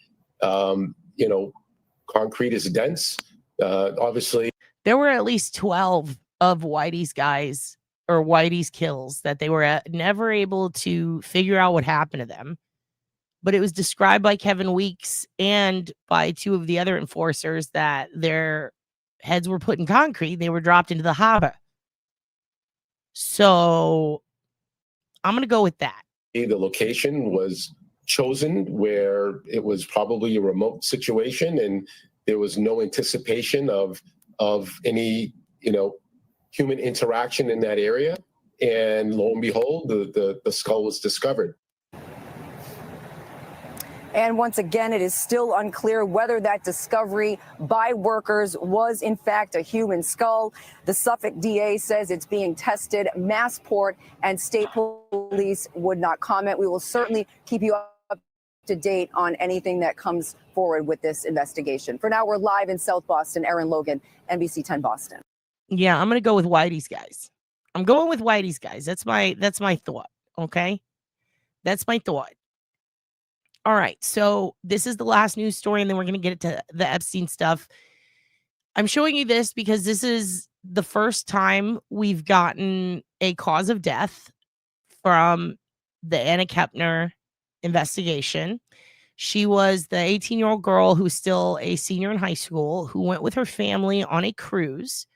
Concrete is dense. Obviously, there were at least 12 of Whitey's guys or Whitey's kills that they were never able to figure out what happened to them. But it was described by Kevin Weeks and by two of the other enforcers that their heads were put in concrete. They were dropped into the harbor. So I'm going to go with that. The location was chosen where it was probably a remote situation and there was no anticipation of any, human interaction in that area. And lo and behold, the skull was discovered. And once again, it is still unclear whether that discovery by workers was in fact a human skull. The Suffolk DA says it's being tested. Massport and state police would not comment. We will certainly keep you up to date on anything that comes forward with this investigation. For now, we're live in South Boston. Erin Logan, NBC 10 Boston. Yeah, I'm gonna go with Whitey's guys. I'm going with Whitey's guys. That's my thought. Okay, that's my thought. All right, so this is the last news story, and then we're gonna get into the Epstein stuff. I'm showing you this because this is the first time we've gotten a cause of death from the Anna Kepner investigation. She was the 18-year-old girl who's still a senior in high school who went with her family on a cruise.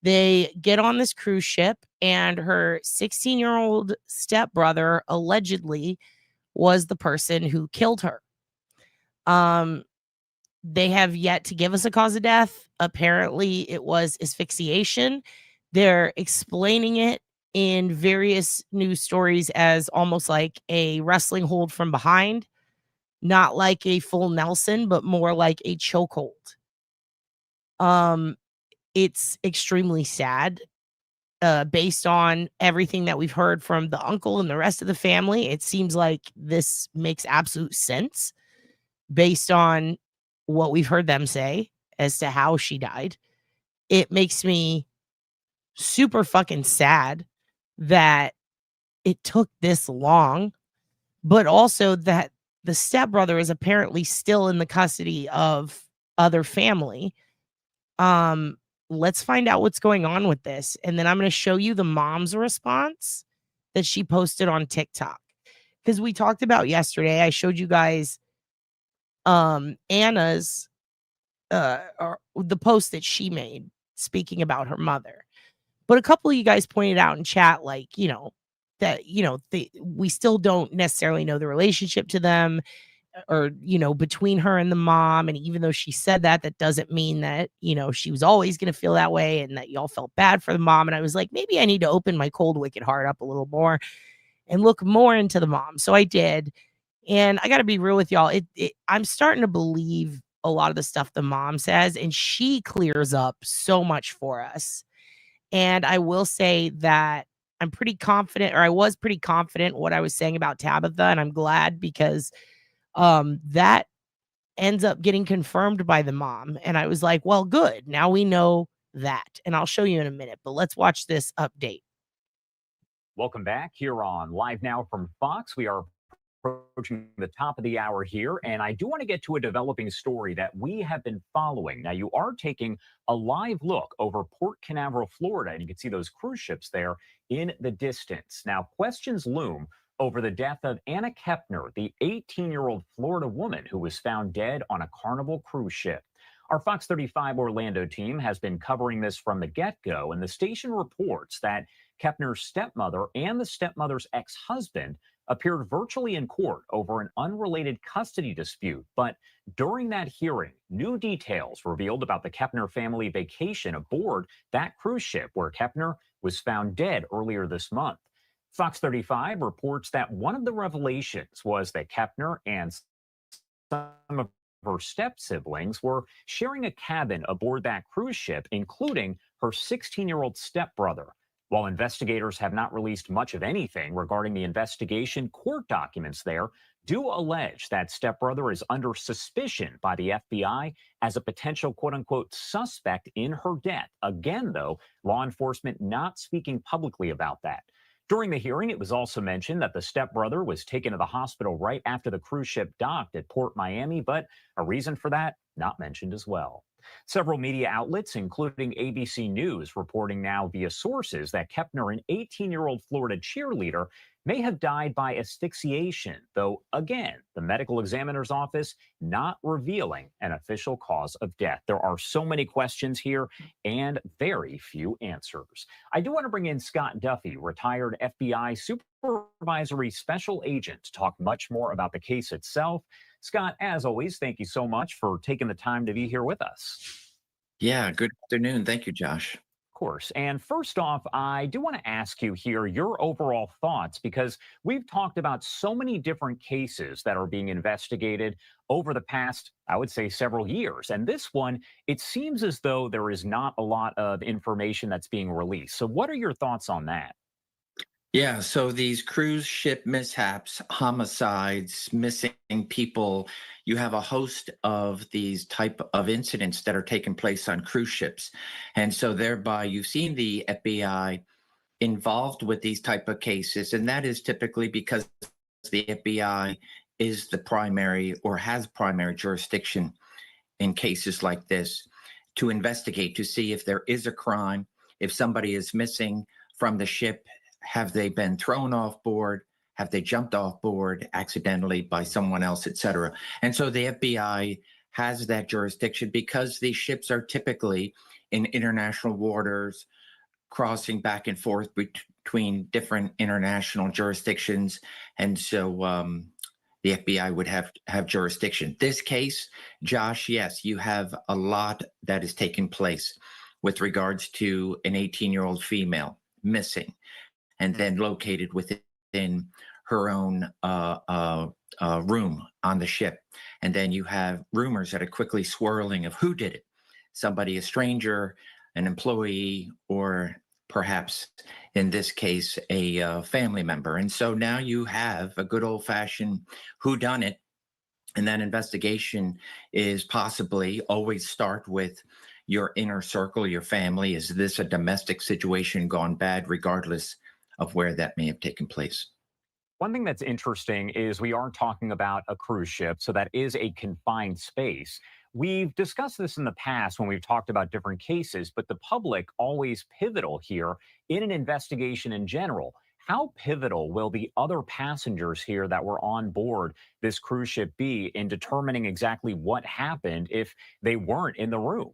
They get on this cruise ship, and her 16-year-old stepbrother allegedly was the person who killed her. They have yet to give us a cause of death. Apparently, it was asphyxiation. They're explaining it in various news stories as almost like a wrestling hold from behind, not like a full Nelson, but more like a chokehold. It's extremely sad. Based on everything that we've heard from the uncle and the rest of the family, it seems like this makes absolute sense based on what we've heard them say as to how she died. It makes me super fucking sad that it took this long, but also that the stepbrother is apparently still in the custody of other family. Let's find out what's going on with this. And then I'm going to show you the mom's response that she posted on TikTok. Because we talked about yesterday, I showed you guys Anna's or the post that she made speaking about her mother. But a couple of you guys pointed out in chat, like, you know, that, you know, we still don't necessarily know the relationship to them, or, you know, between her and the mom. And even though she said that, that doesn't mean that, you know, she was always going to feel that way and that y'all felt bad for the mom. And I was like, maybe I need to open my cold, wicked heart up a little more and look more into the mom. So I did. And I got to be real with y'all. I'm starting to believe a lot of the stuff the mom says, and she clears up so much for us. And I will say that I'm pretty confident, or I was pretty confident what I was saying about Tabitha. And I'm glad because that ends up getting confirmed by the mom. And I was like, well, good. Now we know that. And I'll show you in a minute, but let's watch this update. Welcome back here on Live Now from Fox. We are approaching the top of the hour here, and I do want to get to a developing story that we have been following. Now, you are taking a live look over Port Canaveral, Florida, and you can see those cruise ships there in the distance. Now, questions loom over the death of Anna Kepner, the 18-year-old Florida woman who was found dead on a Carnival cruise ship. Our Fox 35 Orlando team has been covering this from the get-go, and the station reports that Kepner's stepmother and the stepmother's ex-husband appeared virtually in court over an unrelated custody dispute. But during that hearing, new details revealed about the Kepner family vacation aboard that cruise ship where Kepner was found dead earlier this month. Fox 35 reports that one of the revelations was that Kepner and some of her step-siblings were sharing a cabin aboard that cruise ship, including her 16-year-old stepbrother. While investigators have not released much of anything regarding the investigation, court documents there do allege that stepbrother is under suspicion by the FBI as a potential quote-unquote suspect in her death. Again, though, law enforcement not speaking publicly about that. During the hearing, it was also mentioned that the stepbrother was taken to the hospital right after the cruise ship docked at Port Miami, but a reason for that not mentioned as well. Several media outlets, including ABC News, reporting now via sources that Kepner, an 18-year-old Florida cheerleader, may have died by asphyxiation, though, again, the medical examiner's office not revealing an official cause of death. There are so many questions here and very few answers. I do want to bring in Scott Duffy, retired FBI supervisory special agent, to talk much more about the case itself. Scott, as always, thank you so much for taking the time to be here with us. Yeah, good afternoon. Thank you, Josh. Of course. And first off, I do want to ask you here your overall thoughts, because we've talked about so many different cases that are being investigated over the past, I would say, several years. And this one, it seems as though there is not a lot of information that's being released. So what are your thoughts on that? Yeah, so these cruise ship mishaps, homicides, missing people, you have a host of these type of incidents that are taking place on cruise ships. And so thereby you've seen the FBI involved with these type of cases, and that is typically because the FBI is the primary or has primary jurisdiction in cases like this to investigate, to see if there is a crime, if somebody is missing from the ship. Have they been thrown off board? Have they jumped off board accidentally by someone else, et cetera? And so the FBI has that jurisdiction because these ships are typically in international waters, crossing back and forth between different international jurisdictions. And so the FBI would have jurisdiction. This case, Josh, yes, you have a lot that is taking place with regards to an 18-year-old female missing, and then located within her own room on the ship. And then you have rumors that are quickly swirling of who did it. Somebody, a stranger, an employee, or perhaps in this case, a family member. And so now you have a good old-fashioned whodunit, and that investigation is possibly always start with your inner circle, your family. Is this a domestic situation gone bad, regardless of where that may have taken place? One thing that's interesting is we are talking about a cruise ship, so that is a confined space. We've discussed this in the past when we've talked about different cases, but the public always pivotal here in an investigation in general. How pivotal will the other passengers here that were on board this cruise ship be in determining exactly what happened if they weren't in the room?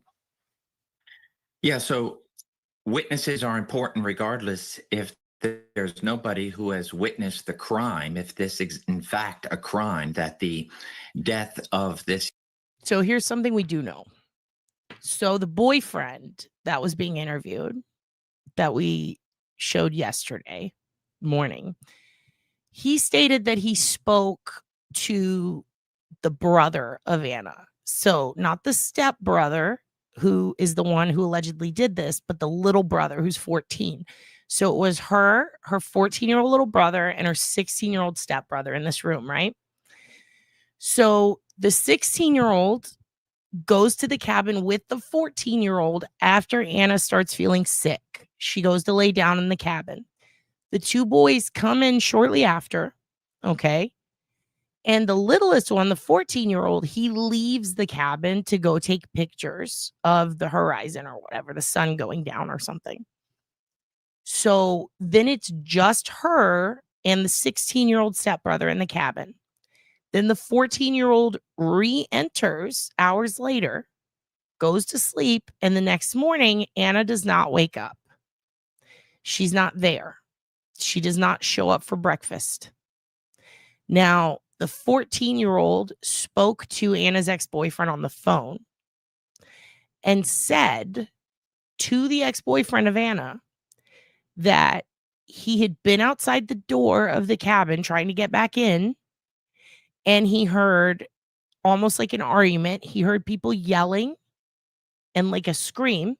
Yeah, so witnesses are important regardless if there's nobody who has witnessed the crime, if this is in fact a crime, that the death of this. So here's something we do know. So the boyfriend that was being interviewed that we showed yesterday morning, he stated that he spoke to the brother of Anna. So not the step brother, who is the one who allegedly did this, but the little brother who's 14. So it was her 14-year-old little brother, and her 16-year-old stepbrother in this room, right? So the 16-year-old goes to the cabin with the 14-year-old after Anna starts feeling sick. She goes to lay down in the cabin. The two boys come in shortly after, okay? And the littlest one, the 14-year-old, he leaves the cabin to go take pictures of the horizon or whatever, the sun going down or something. So then it's just her and the 16-year-old stepbrother in the cabin. Then the 14-year-old re-enters hours later, goes to sleep, and the next morning, Anna does not wake up. She's not there. She does not show up for breakfast. Now, the 14-year-old spoke to Anna's ex-boyfriend on the phone and said to the ex-boyfriend of Anna that he had been outside the door of the cabin trying to get back in, and he heard almost like an argument. He heard people yelling and like a scream,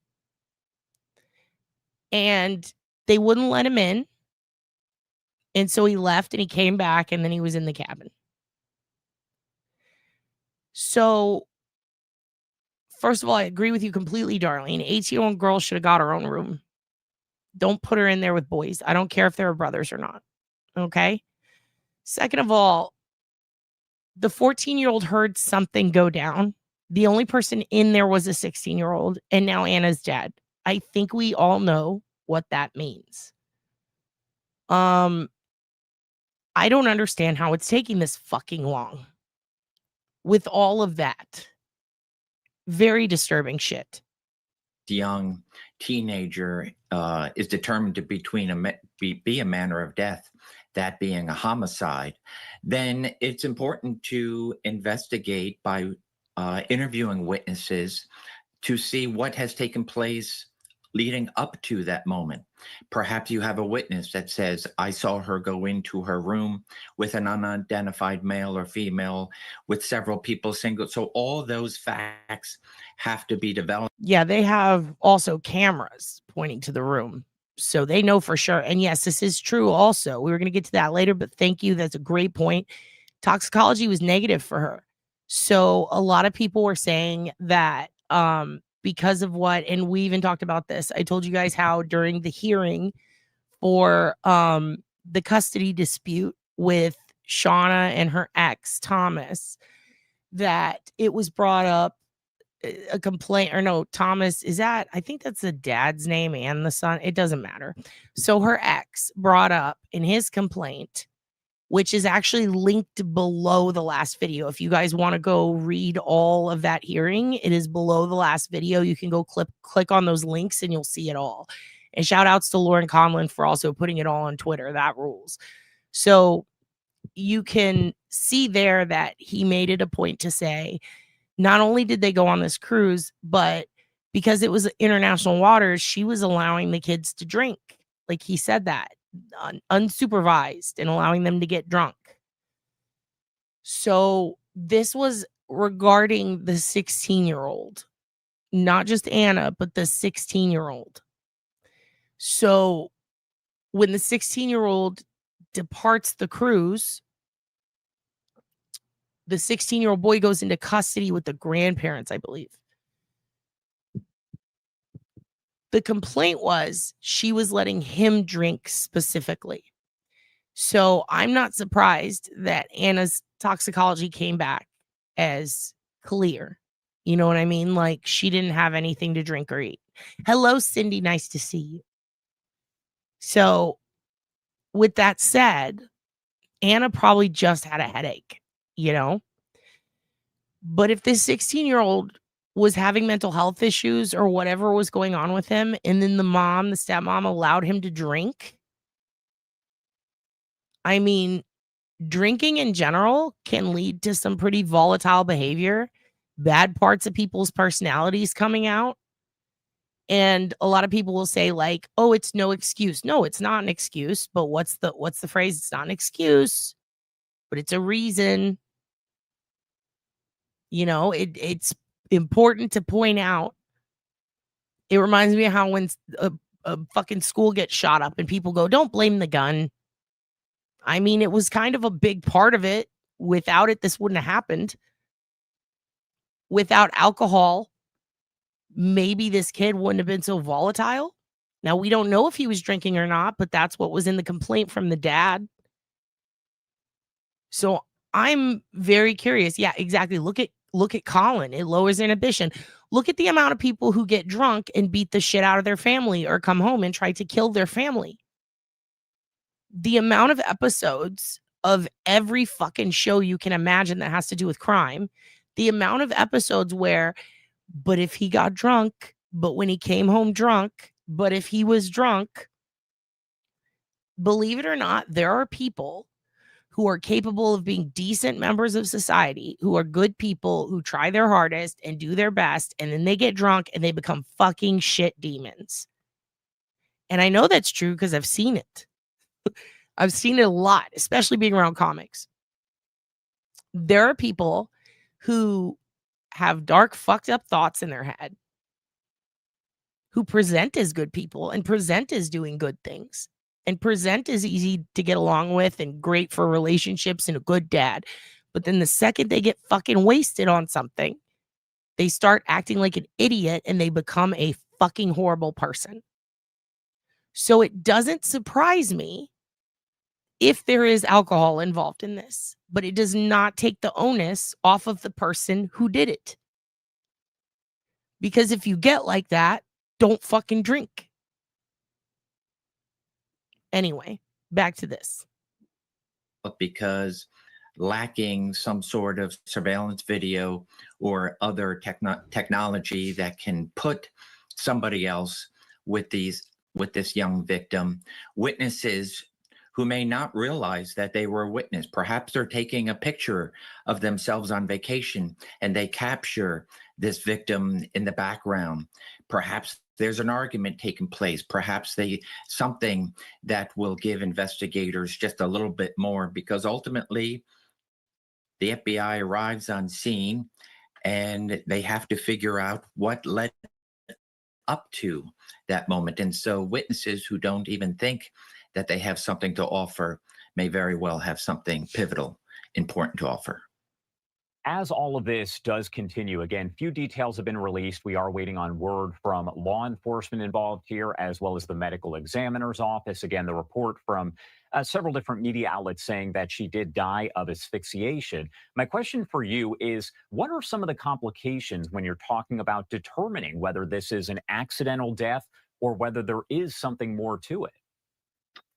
and they wouldn't let him in. And so he left and he came back, and then he was in the cabin. So, first of all, I agree with you completely, Darlene. 18-year-old girl should have got her own room. Don't put her in there with boys. I don't care if they're brothers or not. Okay? Second of all, the 14-year-old heard something go down. The only person in there was a 16-year-old, and now Anna's dead. I think we all know what that means. I don't understand how it's taking this fucking long with all of that. Very disturbing shit. The young teenager is determined to be a manner of death, that being a homicide, then it's important to investigate by interviewing witnesses to see what has taken place leading up to that moment. Perhaps you have a witness that says, I saw her go into her room with an unidentified male or female with several people single. So all those facts have to be developed. Yeah, they have also cameras pointing to the room. So they know for sure. And yes, this is true also. We were going to get to that later, but thank you. That's a great point. Toxicology was negative for her. So a lot of people were saying that because of what, and we even talked about this. I told you guys how during the hearing for the custody dispute with Shauna and her ex, Thomas, that it was brought up a complaint, or no, Thomas, is that, I think that's the dad's name and the son. It doesn't matter. So her ex brought up in his complaint, which is actually linked below the last video. If you guys want to go read all of that hearing, it is below the last video. You can go click on those links and you'll see it all. And shout outs to Lauren Conlon for also putting it all on Twitter. That rules. So you can see there that he made it a point to say, not only did they go on this cruise, but because it was international waters, she was allowing the kids to drink. Like he said that, unsupervised, and allowing them to get drunk. So this was regarding the 16-year-old, not just Anna, but the 16-year-old. So when the 16-year-old departs the cruise, the 16-year-old boy goes into custody with the grandparents, I believe. The complaint was she was letting him drink specifically. So I'm not surprised that Anna's toxicology came back as clear. You know what I mean? Like she didn't have anything to drink or eat. Hello, Cindy. Nice to see you. So with that said, Anna probably just had a headache, you know? But if this 16-year-old was having mental health issues or whatever was going on with him, and then the stepmom allowed him to drink, I mean, drinking in general can lead to some pretty volatile behavior, bad parts of people's personalities coming out. And a lot of people will say like, oh, it's no excuse. No, it's not an excuse. But what's the phrase? It's not an excuse, but it's a reason. You know, it's important to point out. It reminds me of how when a fucking school gets shot up and people go, don't blame the gun. I mean, it was kind of a big part of it. Without it, this wouldn't have happened. Without alcohol, maybe this kid wouldn't have been so volatile. Now, we don't know if he was drinking or not, but that's what was in the complaint from the dad. So I'm very curious. Yeah, exactly. Look at Colin. It lowers inhibition. Look at the amount of people who get drunk and beat the shit out of their family or come home and try to kill their family. The amount of episodes of every fucking show you can imagine that has to do with crime, the amount of episodes where, but if he got drunk, but when he came home drunk, but if he was drunk, believe it or not, there are people who are capable of being decent members of society, who are good people, who try their hardest and do their best, and then they get drunk and they become fucking shit demons. And I know that's true because I've seen it. I've seen it a lot, especially being around comics. There are people who have dark, fucked up thoughts in their head, who present as good people and present as doing good things. And present is easy to get along with and great for relationships and a good dad. But then the second they get fucking wasted on something, they start acting like an idiot and they become a fucking horrible person. So it doesn't surprise me if there is alcohol involved in this, but it does not take the onus off of the person who did it. Because if you get like that, don't fucking drink. Anyway, back to this. Because lacking some sort of surveillance video or other technology that can put somebody else with this young victim, witnesses who may not realize that they were a witness. Perhaps they're taking a picture of themselves on vacation and they capture this victim in the background. Perhaps there's an argument taking place. Perhaps something that will give investigators just a little bit more, because ultimately the FBI arrives on scene and they have to figure out what led up to that moment. And so witnesses who don't even think that they have something to offer may very well have something pivotal, important to offer. As all of this does continue, again, few details have been released. We are waiting on word from law enforcement involved here, as well as the medical examiner's office. Again, the report from several different media outlets saying that she did die of asphyxiation. My question for you is, what are some of the complications when you're talking about determining whether this is an accidental death or whether there is something more to it?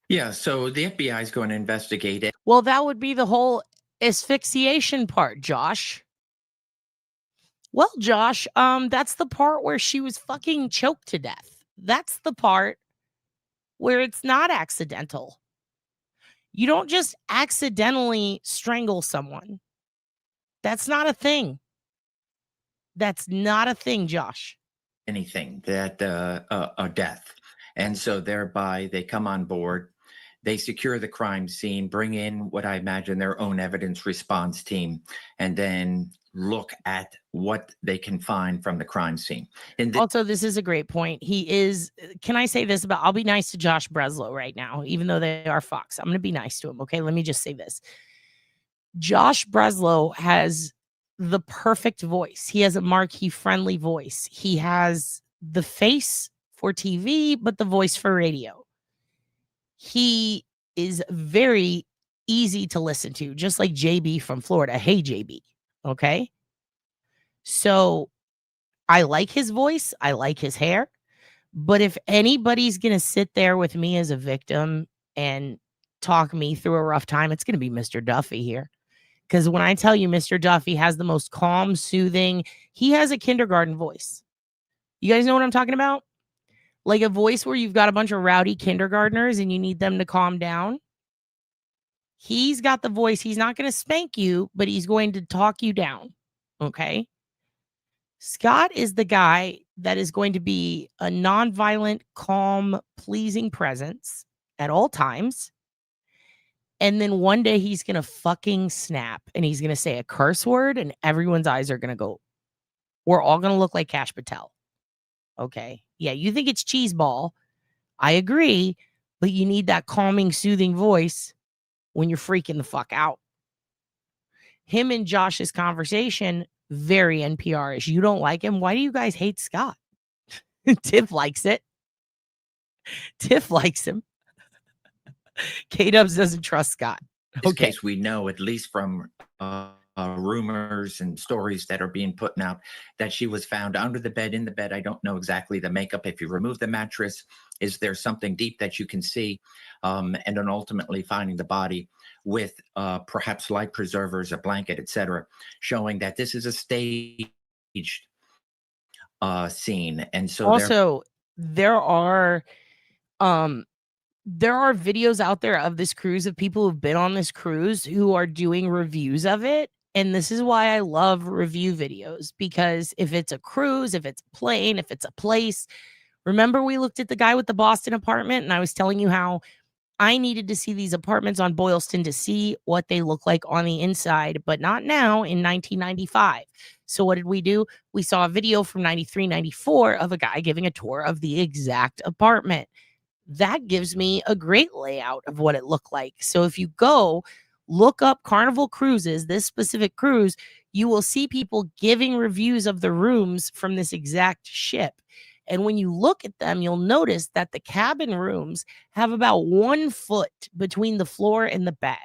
Yeah, so the FBI is going to investigate it. Well, that would be the whole asphyxiation part, Josh. Well, Josh, that's the part where she was fucking choked to death. That's the part where it's not accidental. You don't just accidentally strangle someone. That's not a thing. That's not a thing, Josh. Anything that a death. And so thereby they come on board, they secure the crime scene, bring in what I imagine their own evidence response team, and then look at what they can find from the crime scene. Also, this is a great point. He is, can I say this about, I'll be nice to Josh Breslow right now, even though they are Fox. I'm going to be nice to him. Okay. Let me just say this. Josh Breslow has the perfect voice. He has a marquee friendly voice. He has the face for TV, but the voice for radio. He is very easy to listen to, just like JB from Florida. Hey, JB. Okay. So I like his voice. I like his hair. But if anybody's going to sit there with me as a victim and talk me through a rough time, it's going to be Mr. Duffy here. Because when I tell you Mr. Duffy has the most calm, soothing, he has a kindergarten voice. You guys know what I'm talking about? Like a voice where you've got a bunch of rowdy kindergartners and you need them to calm down. He's got the voice. He's not going to spank you, but he's going to talk you down. Okay? Scott is the guy that is going to be a nonviolent, calm, pleasing presence at all times. And then one day he's going to fucking snap and he's going to say a curse word and everyone's eyes are going to go. We're all going to look like Cash Patel. Okay. Yeah, you think it's cheeseball. I agree. But you need that calming, soothing voice when you're freaking the fuck out. Him and Josh's conversation, very NPR-ish. You don't like him? Why do you guys hate Scott? Tiff likes it. Tiff likes him. K-Dubs doesn't trust Scott. In this case, we know, at least from rumors and stories that are being put out, that she was found under the bed, in the bed. I don't know exactly the makeup. If you remove the mattress, is there something deep that you can see? And then ultimately finding the body with perhaps life preservers, a blanket, etc., showing that this is a staged scene. And so also there are videos out there of this cruise, of people who've been on this cruise who are doing reviews of it. And this is why I love review videos, because if it's a cruise, if it's a plane, if it's a place, remember we looked at the guy with the Boston apartment and I was telling you how I needed to see these apartments on Boylston to see what they look like on the inside, but not now in 1995. So what did we do? We saw a video from 93, 94 of a guy giving a tour of the exact apartment. That gives me a great layout of what it looked like. So if you go look up Carnival Cruises, this specific cruise, you will see people giving reviews of the rooms from this exact ship. And when you look at them, you'll notice that the cabin rooms have about 1 foot between the floor and the bed.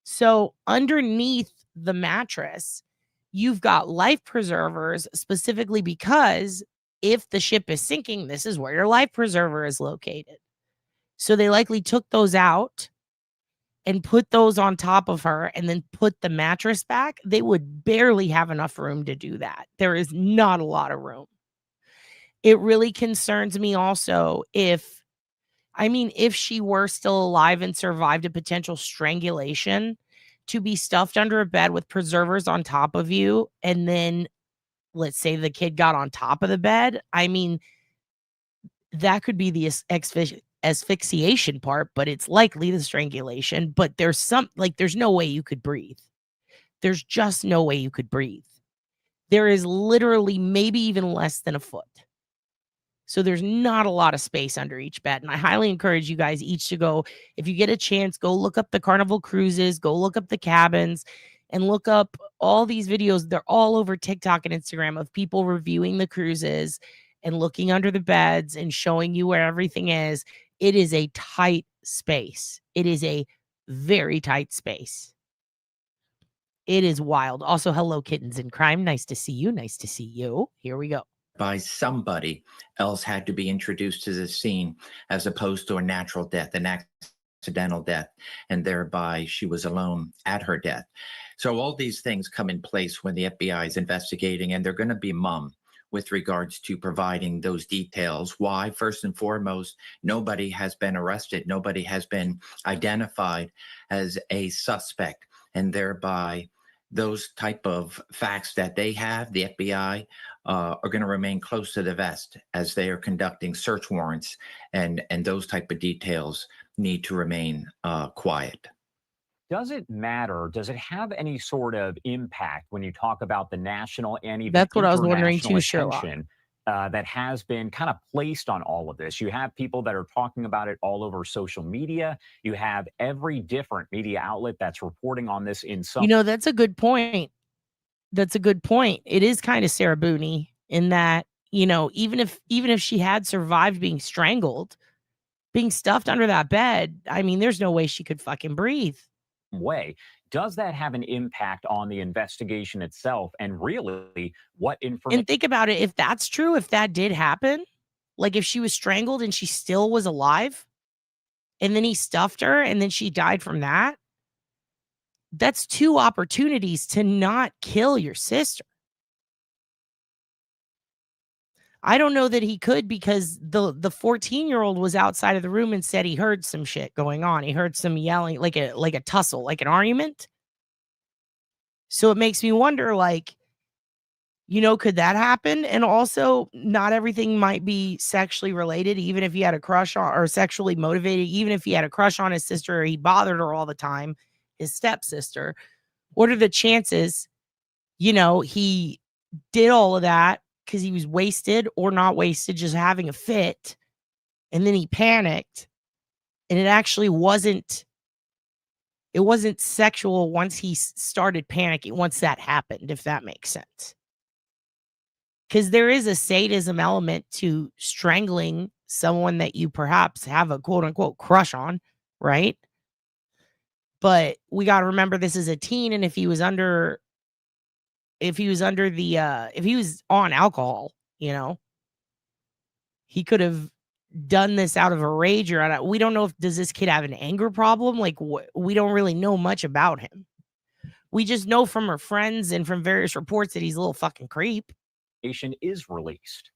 So underneath the mattress, you've got life preservers, specifically because if the ship is sinking, this is where your life preserver is located. So they likely took those out and put those on top of her and then put the mattress back. They would barely have enough room to do that. There is not a lot of room. It really concerns me also if she were still alive and survived a potential strangulation, to be stuffed under a bed with preservers on top of you, and then let's say the kid got on top of the bed. I mean, that could be the asphyxiation part, but it's likely the strangulation. But there's no way you could breathe. There's just no way you could breathe. There is literally maybe even less than a foot. So there's not a lot of space under each bed. And I highly encourage you guys each to go, if you get a chance, go look up the Carnival cruises, go look up the cabins, and look up all these videos. They're all over TikTok and Instagram of people reviewing the cruises and looking under the beds and showing you where everything is. It is a tight space. It is a very tight space. It is wild. Also, hello, kittens in crime. Nice to see you. Nice to see you. Here we go. By somebody else had to be introduced to the scene as opposed to a natural death, an accidental death, and thereby she was alone at her death. So all these things come in place when the FBI is investigating, and they're going to be mum with regards to providing those details. Why? First and foremost, nobody has been arrested. Nobody has been identified as a suspect, and thereby those type of facts that they have, the FBI, are going to remain close to the vest as they are conducting search warrants, and those type of details need to remain quiet. Does it matter? Does it have any sort of impact when you talk about the national and even That's what I was wondering international too, Sherlock. attention that has been kind of placed on all of this? You have people that are talking about it all over social media. You have every different media outlet that's reporting on this in some. That's a good point. That's a good point. It is kind of Sarah Booney in that, even if she had survived being strangled, being stuffed under that bed, I mean, there's no way she could fucking breathe. Way. Does that have an impact on the investigation itself? And really, what information? And think about it. If that's true, if that did happen, like if she was strangled and she still was alive, and then he stuffed her and then she died from that, that's two opportunities to not kill your sister. I don't know that he could, because the 14-year-old was outside of the room and said he heard some shit going on. He heard some yelling, like a tussle, like an argument. So it makes me wonder, could that happen? And also, not everything might be sexually related, even if he had a crush on, or sexually motivated, even if he had a crush on his sister or he bothered her all the time, his stepsister. What are the chances, he did all of that because he was wasted or not wasted, just having a fit, and then he panicked, and it actually wasn't sexual once he started panicking, once that happened, if that makes sense. Because there is a sadism element to strangling someone that you perhaps have a quote unquote crush on, right? But we got to remember, this is a teen, and if he was on alcohol, he could have done this out of a rage, or we don't know does this kid have an anger problem? We don't really know much about him. We just know from her friends and from various reports that he's a little fucking creep. Is released.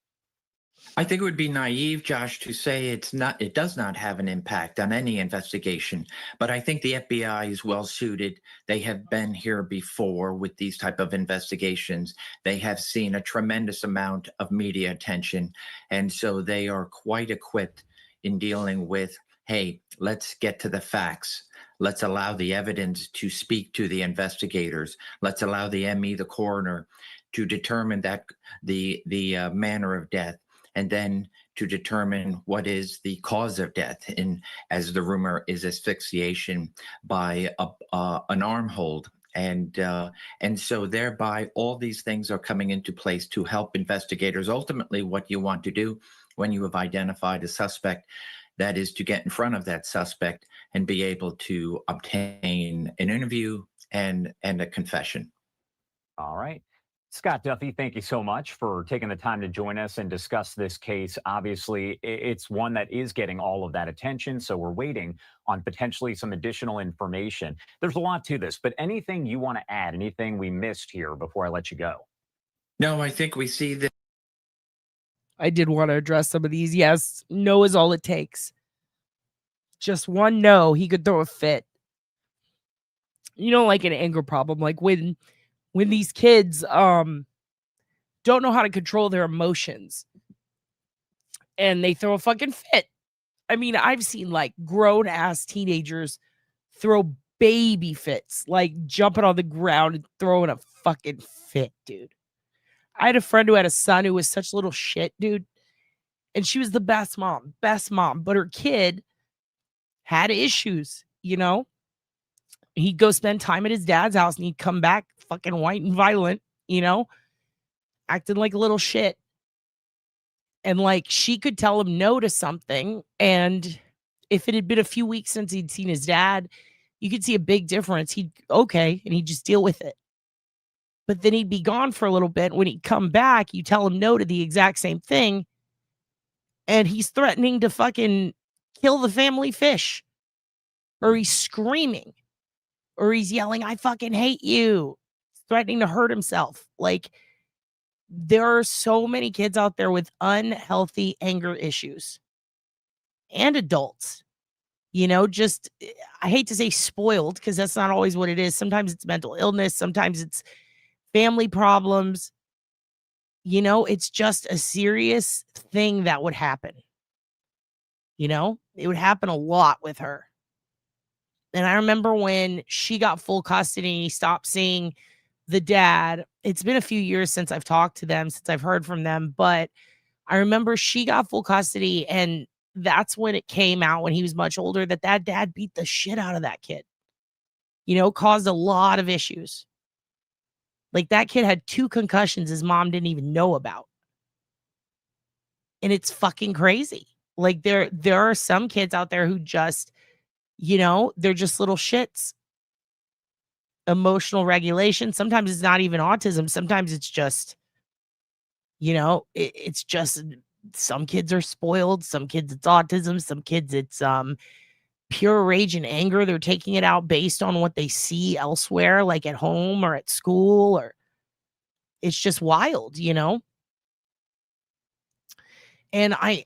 I think it would be naive, Josh, to say it does not have an impact on any investigation. But I think the FBI is well suited. They have been here before with these type of investigations. They have seen a tremendous amount of media attention. And so they are quite equipped in dealing with, hey, let's get to the facts. Let's allow the evidence to speak to the investigators. Let's allow the ME, the coroner, to determine that the manner of death, and then to determine what is the cause of death. And as the rumor is, asphyxiation by an arm hold. And so thereby all these things are coming into place to help investigators. Ultimately, what you want to do when you have identified a suspect, that is to get in front of that suspect and be able to obtain an interview and a confession. All right. Scott Duffy, thank you so much for taking the time to join us and discuss this case. Obviously, it's one that is getting all of that attention, so we're waiting on potentially some additional information. There's a lot to this, but anything you want to add, anything we missed here before I let you go? No, I think we see that. I did want to address some of these. Yes, no is all it takes. Just one no, he could throw a fit. Like an anger problem, like when these kids don't know how to control their emotions. and they throw a fucking fit. I mean, I've seen like grown ass teenagers throw baby fits, like jumping on the ground and throwing a fucking fit, dude. I had a friend who had a son who was such little shit, dude. And she was the best mom, but her kid had issues, you know? He'd go spend time at his dad's house and he'd come back fucking white and violent, you know, acting like a little shit. And like she could tell him no to something. And if it had been a few weeks since he'd seen his dad, you could see a big difference. He'd okay, and he'd just deal with it. But then he'd be gone for a little bit. When he'd come back, you tell him no to the exact same thing. And he's threatening to fucking kill the family fish. Or he's screaming. Or he's yelling, I fucking hate you. Threatening to hurt himself. Like, there are so many kids out there with unhealthy anger issues. And adults. You know, just, I hate to say spoiled, because that's not always what it is. Sometimes it's mental illness. Sometimes it's family problems. You know, it's just a serious thing that would happen. You know, it would happen a lot with her. And I remember when she got full custody, stopped seeing the dad. It's been a few years since I've talked to them, since I've heard from them. But I remember she got full custody, and that's when it came out, when he was much older, that dad beat the shit out of that kid. You know, caused a lot of issues. Like, that kid had 2 concussions his mom didn't even know about. And it's fucking crazy. Like, there are some kids out there who just, you know, they're just little shits. Emotional regulation. Sometimes it's not even autism. Sometimes it's just, you know, it's just some kids are spoiled. Some kids it's autism. Some kids it's pure rage and anger. They're taking it out based on what they see elsewhere, like at home or at school, or it's just wild, you know? And I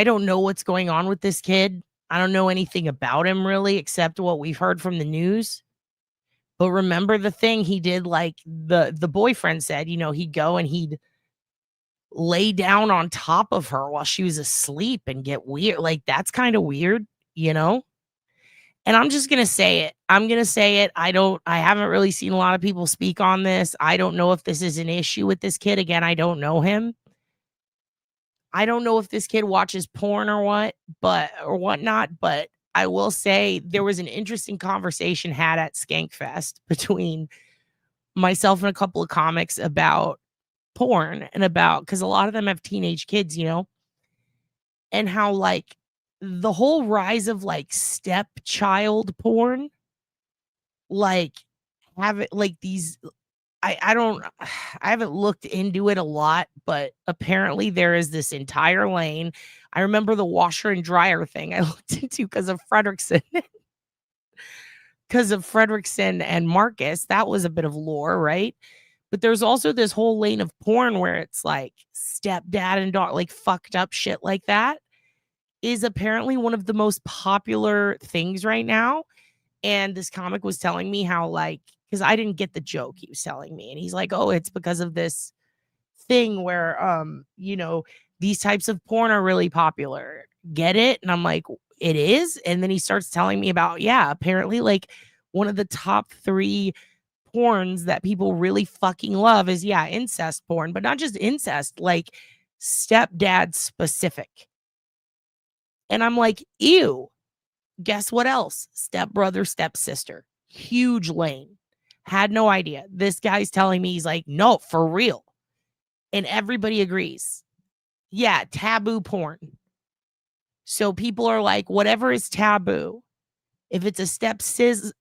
don't know what's going on with this kid. I don't know anything about him really, except what we've heard from the news. But remember the thing he did, like the boyfriend said, you know, he'd go and he'd lay down on top of her while she was asleep and get weird. Like, that's kind of weird, you know? And I'm just going to say it. I'm going to say it. I haven't really seen a lot of people speak on this. I don't know if this is an issue with this kid. Again, I don't know him. I don't know if this kid watches porn or whatnot, but I will say there was an interesting conversation had at Skankfest between myself and a couple of comics about porn and because a lot of them have teenage kids, you know, and how like the whole rise of like stepchild porn, like have it like these. I haven't looked into it a lot, but apparently there is this entire lane. I remember the washer and dryer thing I looked into because of Fredrickson. Because of Fredrickson and Marcus. That was a bit of lore, right? But there's also this whole lane of porn where it's like stepdad and daughter, like fucked up shit like that is apparently one of the most popular things right now. And this comic was telling me how, like, because I didn't get the joke he was telling me. And he's like, oh, it's because of this thing where, you know, these types of porn are really popular. Get it? And I'm like, it is? And then he starts telling me about, yeah, apparently like one of the top 3 porns that people really fucking love is, yeah, incest porn, but not just incest, like stepdad specific. And I'm like, ew. Guess what else? Stepbrother, stepsister. Huge lane. Had no idea. This guy's telling me, he's like, no, for real. And everybody agrees. Yeah, taboo porn. So people are like, whatever is taboo, if it's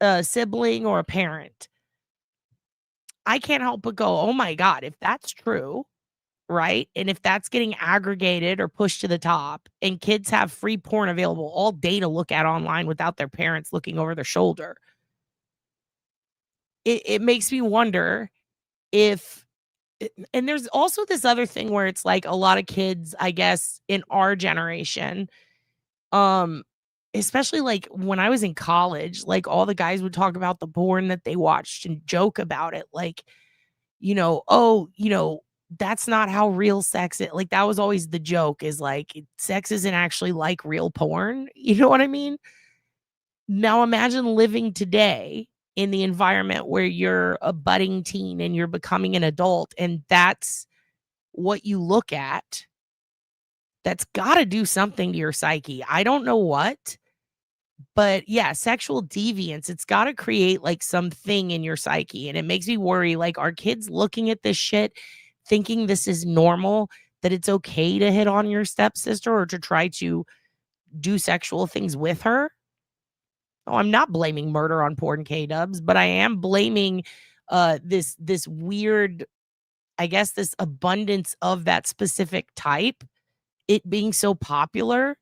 a sibling or a parent, I can't help but go, oh my God, if that's true, right? And if that's getting aggregated or pushed to the top, and kids have free porn available all day to look at online without their parents looking over their shoulder, it makes me wonder if, and there's also this other thing where it's like a lot of kids, I guess, in our generation, especially like when I was in college, like all the guys would talk about the porn that they watched and joke about it. Like, you know, oh, you know, that's not how real sex is. Like, that was always the joke, is like, sex isn't actually like real porn. You know what I mean? Now imagine living today in the environment where you're a budding teen and you're becoming an adult, and that's what you look at. That's got to do something to your psyche. I don't know what, but yeah, sexual deviance, it's got to create like something in your psyche. And it makes me worry, like, are kids looking at this shit thinking this is normal, that it's okay to hit on your stepsister or to try to do sexual things with her? Oh, I'm not blaming murder on porn, K-dubs, but I am blaming this weird, I guess, this abundance of that specific type, it being so popular.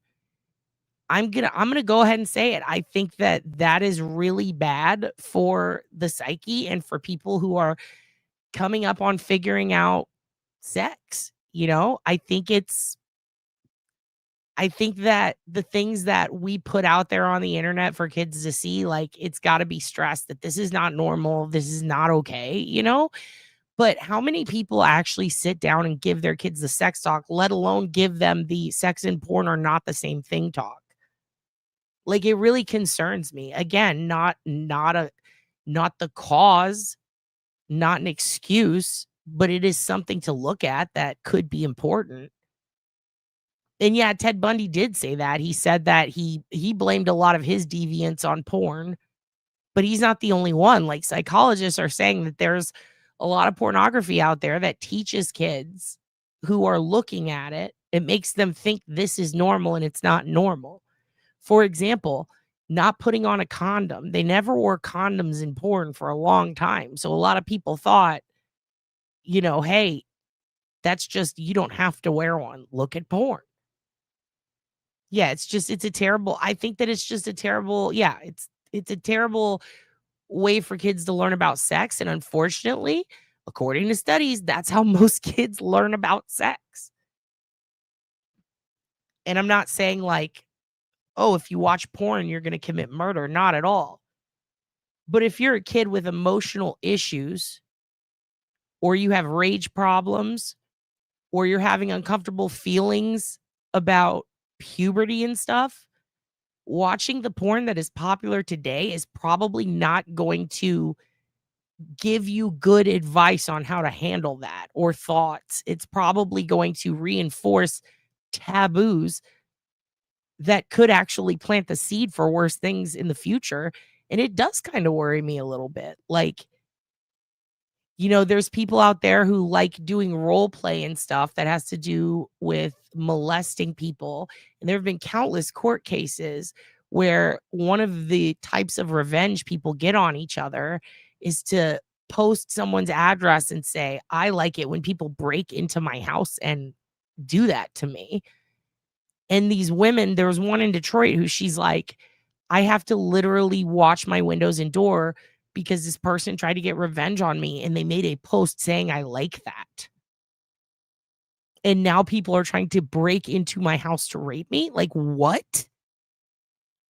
I'm gonna go ahead and say it. I think that is really bad for the psyche and for people who are coming up on figuring out sex. You know, I think that the things that we put out there on the internet for kids to see, like, it's got to be stressed that this is not normal, this is not okay, you know? But how many people actually sit down and give their kids the sex talk, let alone give them the sex and porn are not the same thing talk? Like, it really concerns me. Again, not the cause, not an excuse, but it is something to look at that could be important. And yeah, Ted Bundy did say that. He said that he blamed a lot of his deviance on porn, but he's not the only one. Like, psychologists are saying that there's a lot of pornography out there that teaches kids who are looking at it. It makes them think this is normal, and it's not normal. For example, not putting on a condom. They never wore condoms in porn for a long time. So a lot of people thought, you know, hey, that's just, you don't have to wear one. Look at porn. Yeah, it's a terrible, I think that it's just a terrible, yeah, it's a terrible way for kids to learn about sex. And unfortunately, according to studies, that's how most kids learn about sex. And I'm not saying like, oh, if you watch porn, you're going to commit murder. Not at all. But if you're a kid with emotional issues, or you have rage problems, or you're having uncomfortable feelings about puberty and stuff, watching the porn that is popular today is probably not going to give you good advice on how to handle that or thoughts. It's probably going to reinforce taboos that could actually plant the seed for worse things in the future. And it does kind of worry me a little bit. Like, you know, there's people out there who like doing role play and stuff that has to do with molesting people. And there have been countless court cases where one of the types of revenge people get on each other is to post someone's address and say, I like it when people break into my house and do that to me. And these women, there was one in Detroit who she's like, I have to literally watch my windows and door because this person tried to get revenge on me and they made a post saying I like that. And now people are trying to break into my house to rape me? Like, what?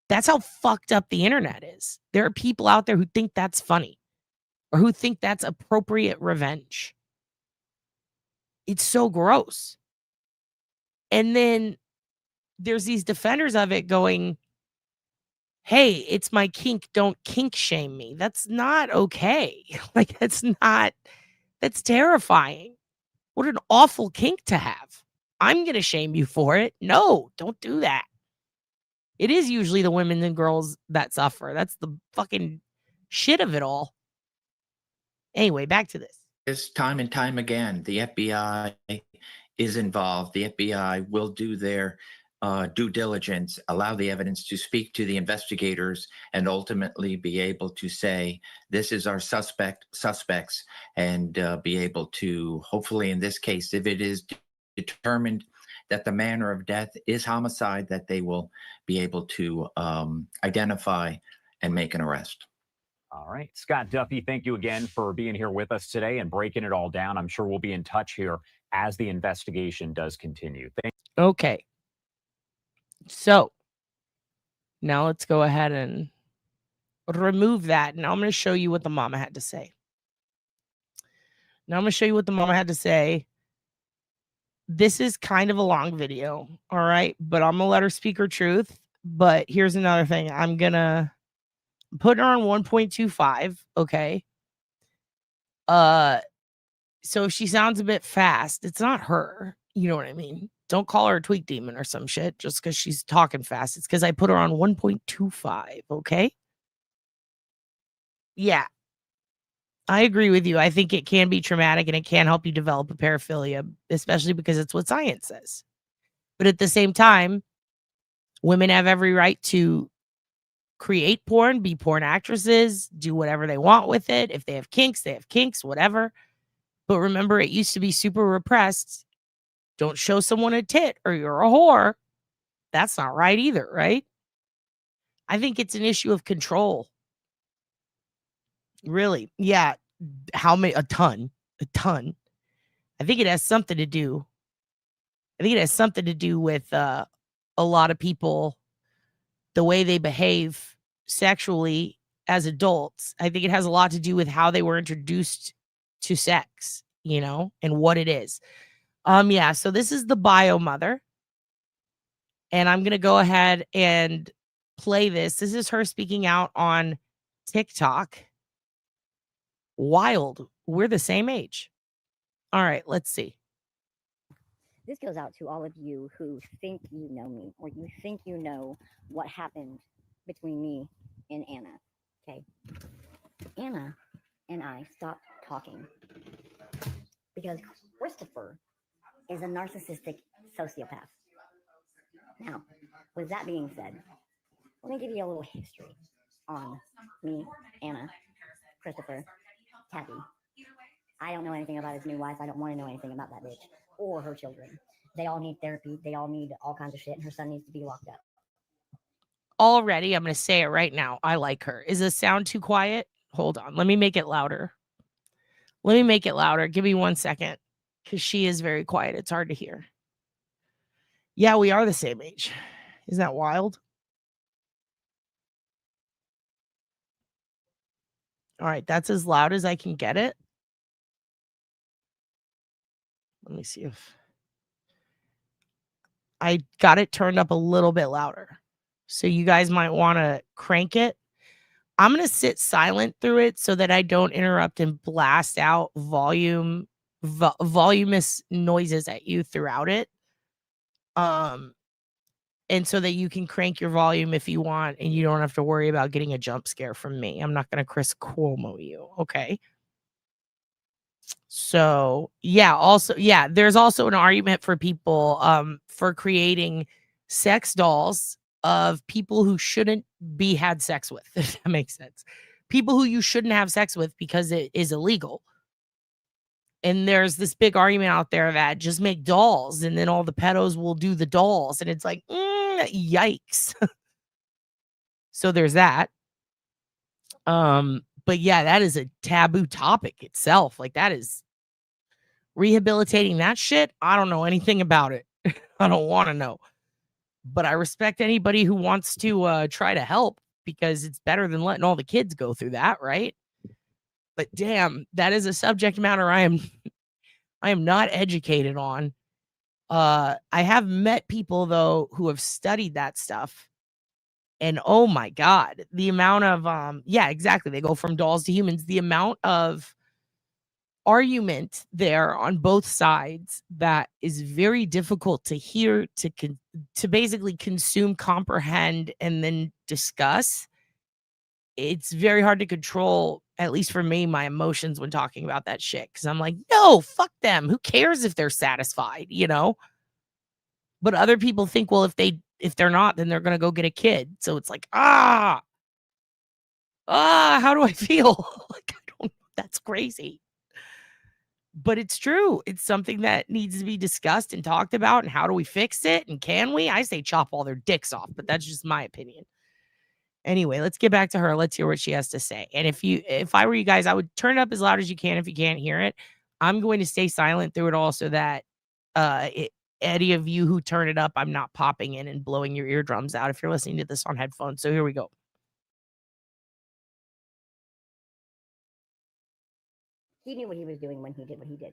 That's how fucked up the internet is. There are people out there who think that's funny or who think that's appropriate revenge. It's so gross. And then there's these defenders of it going, hey, it's my kink. Don't kink shame me. That's not okay. Like, that's terrifying. What an awful kink to have. I'm going to shame you for it. No, don't do that. It is usually the women and girls that suffer. That's the fucking shit of it all. Anyway, back to this. This time and time again, the FBI is involved. The FBI will do their due diligence, allow the evidence to speak to the investigators, and ultimately be able to say, this is our suspects, and be able to, hopefully in this case, if it is determined that the manner of death is homicide, that they will be able to identify and make an arrest. All right. Scott Duffy, thank you again for being here with us today and breaking it all down. I'm sure we'll be in touch here as the investigation does continue. Okay. So now let's go ahead and remove that. Now I'm going to show you what the mama had to say. this is kind of a long video, all right? But I'm gonna let her speak her truth. But here's another thing. I'm gonna put her on 1.25, okay? So if she sounds a bit fast, it's not her. You know what I mean? Don't call her a tweak demon or some shit just because she's talking fast. It's because I put her on 1.25, okay? Yeah, I agree with you. I think it can be traumatic and it can help you develop a paraphilia, especially because it's what science says. But at the same time, women have every right to create porn, be porn actresses, do whatever they want with it. If they have kinks, whatever. But remember, it used to be super repressed. Don't show someone a tit or you're a whore. That's not right either, right? I think it's an issue of control. Really. Yeah. How many? A ton. I think it has something to do. I think it has something to do with a lot of people, the way they behave sexually as adults. I think it has a lot to do with how they were introduced to sex, you know, and what it is. Yeah, so this is the bio mother. And I'm going to go ahead and play this. This is her speaking out on TikTok. Wild. We're the same age. All right, let's see. This goes out to all of you who think you know me or you think you know what happened between me and Anna. Okay. Anna and I stopped talking because Christopher is a narcissistic sociopath. Now, with that being said, let me give you a little history on me, Anna, Christopher, Kathy. I don't know anything about his new wife. I don't want to know anything about that bitch or her children. They all need therapy. They all need all kinds of shit. And her son needs to be locked up. Already, I'm going to say it right now. I like her. Is the sound too quiet? Hold on. Let me make it louder. Give me 1 second because she is very quiet. It's hard to hear. Yeah, we are the same age. Isn't that wild? All right, that's as loud as I can get it. Let me see if I got it turned up a little bit louder. So you guys might want to crank it. I'm going to sit silent through it so that I don't interrupt and blast out voluminous noises at you throughout it. And so that you can crank your volume if you want and you don't have to worry about getting a jump scare from me. I'm not going to Chris Cuomo you, okay? So, yeah, there's also an argument for people for creating sex dolls of people who shouldn't be had sex with, if that makes sense. People who you shouldn't have sex with because it is illegal. And there's this big argument out there that just make dolls and then all the pedos will do the dolls. And it's like, yikes. So there's that. But yeah, that is a taboo topic itself. Like that is rehabilitating that shit. I don't know anything about it. I don't want to know. But I respect anybody who wants to try to help because it's better than letting all the kids go through that, right? But damn, that is a subject matter I am not educated on. I have met people though who have studied that stuff. And oh my God, the amount of yeah, exactly. They go from dolls to humans. The amount of argument there on both sides that is very difficult to hear, to basically consume, comprehend, and then discuss. It's very hard to control, at least for me, my emotions when talking about that shit. Cause I'm like, no, fuck them. Who cares if they're satisfied, you know? But other people think, well, if they're not, then they're gonna go get a kid. So it's like, how do I feel? Like, I don't, that's crazy. But it's true. It's something that needs to be discussed and talked about. And how do we fix it? And can we? I say chop all their dicks off, but that's just my opinion. Anyway, let's get back to her. Let's hear what she has to say. And if I were you guys, I would turn it up as loud as you can if you can't hear it. I'm going to stay silent through it all so that any of you who turn it up, I'm not popping in and blowing your eardrums out if you're listening to this on headphones. So here we go. He knew what he was doing when he did what he did.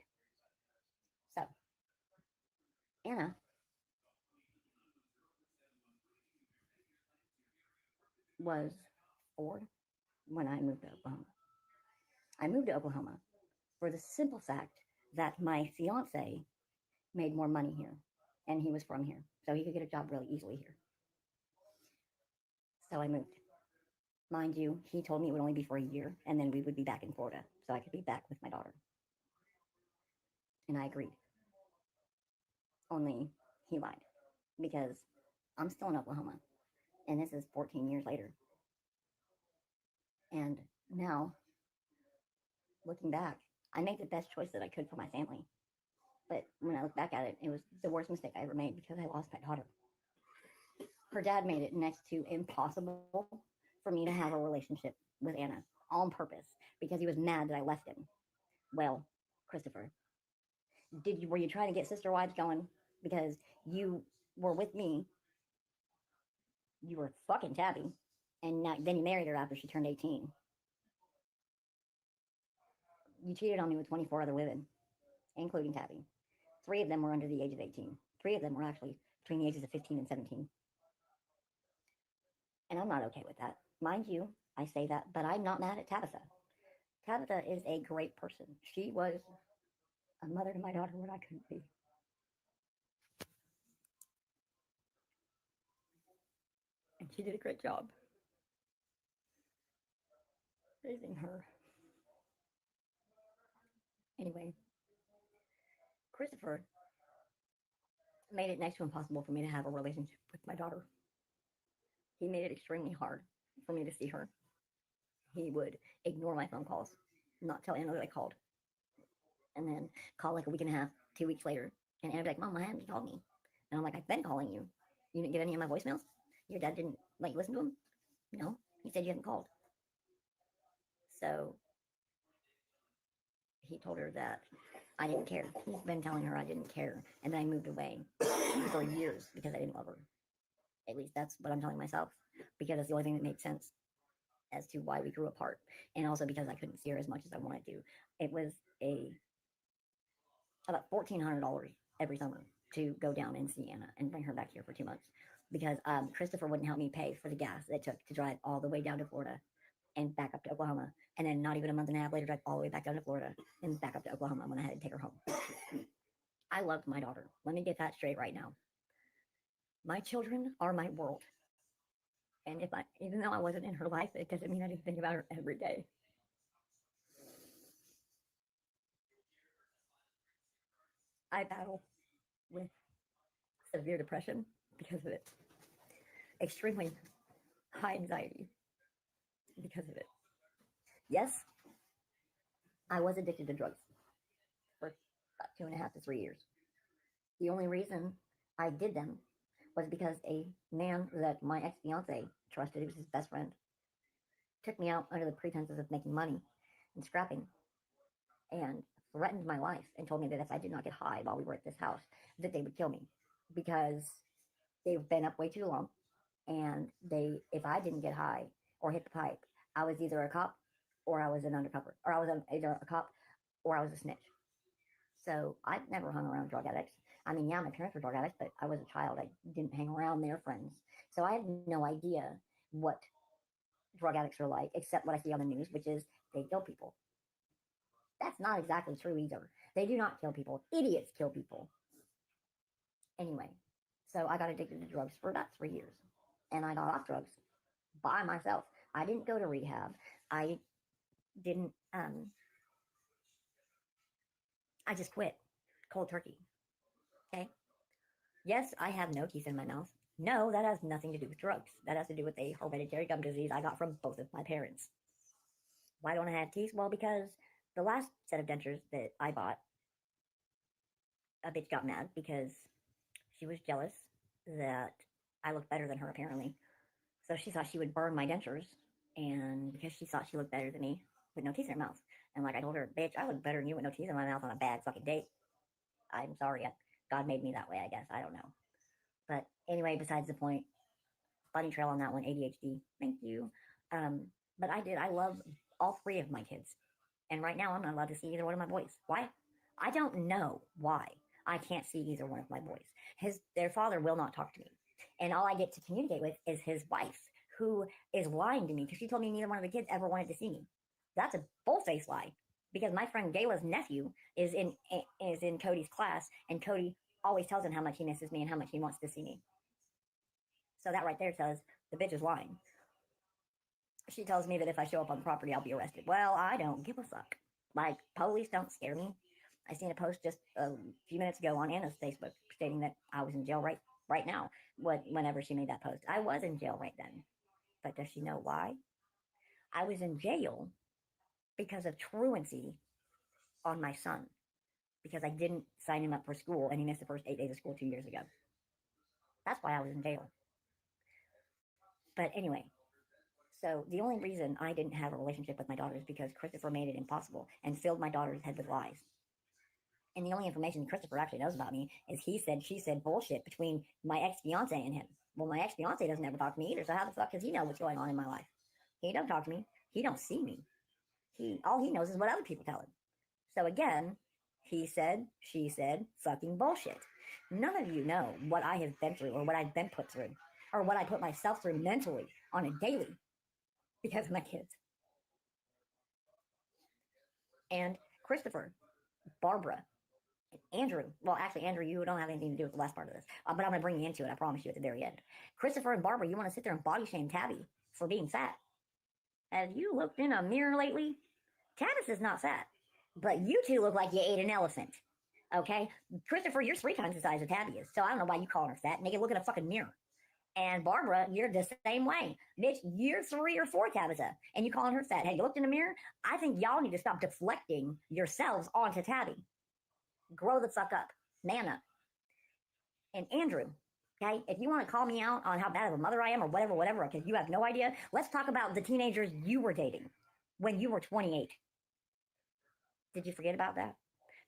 So, Anna was 4 when I moved to Oklahoma. I moved to Oklahoma for the simple fact that my fiance made more money here and he was from here, so he could get a job really easily here. So I moved. Mind you, he told me it would only be for a year and then we would be back in Florida so I could be back with my daughter. And I agreed. Only he lied because I'm still in Oklahoma and this is 14 years later. And now, looking back, I made the best choice that I could for my family. But when I look back at it, it was the worst mistake I ever made because I lost my daughter. Her dad made it next to impossible for me to have a relationship with Anna on purpose because he was mad that I left him. Well, Christopher, were you trying to get sister wives going because you were with me? You were fucking Tabby, and then you married her after she turned 18. You cheated on me with 24 other women, including Tabby. 3 of them were under the age of 18. 3 of them were actually between the ages of 15 and 17. And I'm not okay with that. Mind you, I say that, but I'm not mad at Tabitha. Tabitha is a great person. She was a mother to my daughter when I couldn't be. And she did a great job raising her. Anyway, Christopher made it next to impossible for me to have a relationship with my daughter. He made it extremely hard for me to see her. He would ignore my phone calls, not tell Anna that I called, and then call like a week and a half, 2 weeks later, and Anna would be like, Mom, why haven't you called me? And I'm like, I've been calling you. You didn't get any of my voicemails? Your dad didn't listen to them? No, he said you haven't called. So he told her that I didn't care. He's been telling her I didn't care, and then I moved away for years because I didn't love her. At least that's what I'm telling myself, because it's the only thing that made sense as to why we grew apart, and also because I couldn't see her as much as I wanted to. It was about $1,400 every summer to go down and see Anna and bring her back here for 2 months, because Christopher wouldn't help me pay for the gas it took to drive all the way down to Florida and back up to Oklahoma, and then not even a month and a half later drive all the way back down to Florida and back up to Oklahoma when I had to take her home. I loved my daughter. Let me get that straight right now. My children are my world. And even though I wasn't in her life, it doesn't mean I didn't think about her every day. I battle with severe depression because of it. Extremely high anxiety because of it. Yes, I was addicted to drugs for about 2.5 to 3 years. The only reason I did them was because a man that my ex-fiance trusted, he was his best friend, took me out under the pretenses of making money and scrapping and threatened my life and told me that if I did not get high while we were at this house, that they would kill me because they've been up way too long. And if I didn't get high or hit the pipe, I was either a cop or I was an undercover, or I was either a cop or I was a snitch. So I've never hung around drug addicts. I mean, yeah, my parents were drug addicts, but I was a child. I didn't hang around their friends. So I had no idea what drug addicts are like, except what I see on the news, which is they kill people. That's not exactly true either. They do not kill people. Idiots kill people. Anyway, so I got addicted to drugs for about 3 years. And I got off drugs by myself. I didn't go to rehab. I didn't, I just quit cold turkey. Okay? Yes, I have no teeth in my mouth. No, that has nothing to do with drugs. That has to do with a hereditary gum disease I got from both of my parents. Why don't I have teeth? Well, because the last set of dentures that I bought, a bitch got mad because she was jealous that I looked better than her, apparently. So she thought she would burn my dentures, and because she thought she looked better than me with no teeth in her mouth. And like I told her, bitch, I look better than you with no teeth in my mouth on a bad fucking date. I'm sorry. God made me that way, I guess. I don't know. But anyway, besides the point, bunny trail on that one, ADHD. Thank you. But I love all 3 of my kids. And right now I'm not allowed to see either one of my boys. Why? I don't know why. I can't see either one of my boys. Their father will not talk to me. And all I get to communicate with is his wife, who is lying to me because she told me neither one of the kids ever wanted to see me. That's a bull-faced lie, because my friend Gayla's nephew is in Cody's class, and Cody always tells him how much he misses me and how much he wants to see me. So that right there says the bitch is lying. She tells me that if I show up on the property, I'll be arrested. Well, I don't give a fuck. Like, police don't scare me. I seen a post just a few minutes ago on Anna's Facebook stating that I was in jail right now. Whenever she made that post, I was in jail right then. But does she know why? I was in jail because of truancy on my son, because I didn't sign him up for school and he missed the first 8 days of school 2 years ago. That's why I was in jail. But anyway, so the only reason I didn't have a relationship with my daughter is because Christopher made it impossible and filled my daughter's head with lies. And the only information Christopher actually knows about me is he said, she said bullshit between my ex-fiance and him. Well, my ex-fiance doesn't ever talk to me either, so how the fuck does he know what's going on in my life? He don't talk to me. He don't see me. All he knows is what other people tell him. So again, he said, she said, fucking bullshit. None of you know what I have been through or what I've been put through or what I put myself through mentally on a daily because of my kids. And Christopher, Barbara, Andrew, well, actually, Andrew, you don't have anything to do with the last part of this, but I'm going to bring you into it, I promise you, at the very end. Christopher and Barbara, you want to sit there and body shame Tabby for being fat. Have you looked in a mirror lately? Tabitha is not fat, but you two look like you ate an elephant, okay? Christopher, you're 3 times the size of Tabby is, so I don't know why you calling her fat. Nigga, look at a fucking mirror. And Barbara, you're the same way. Bitch, you're 3 or 4 Tabitha, and you calling her fat. Have you looked in the mirror? I think y'all need to stop deflecting yourselves onto Tabby. Grow the fuck up. Man up. And Andrew, okay, if you want to call me out on how bad of a mother I am or whatever, because you have no idea, let's talk about the teenagers you were dating when you were 28. Did you forget about that?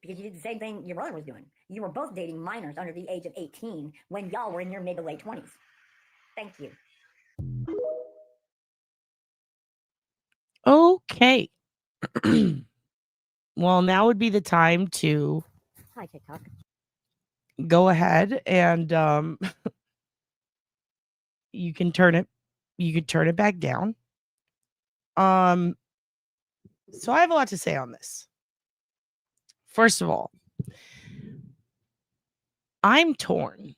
Because you did the same thing your brother was doing. You were both dating minors under the age of 18 when y'all were in your mid to late 20s. Thank you. Okay. Well, now would be the time to Hi, TikTok. go ahead and you can turn it back down. So I have a lot to say on this. First of all, I'm torn.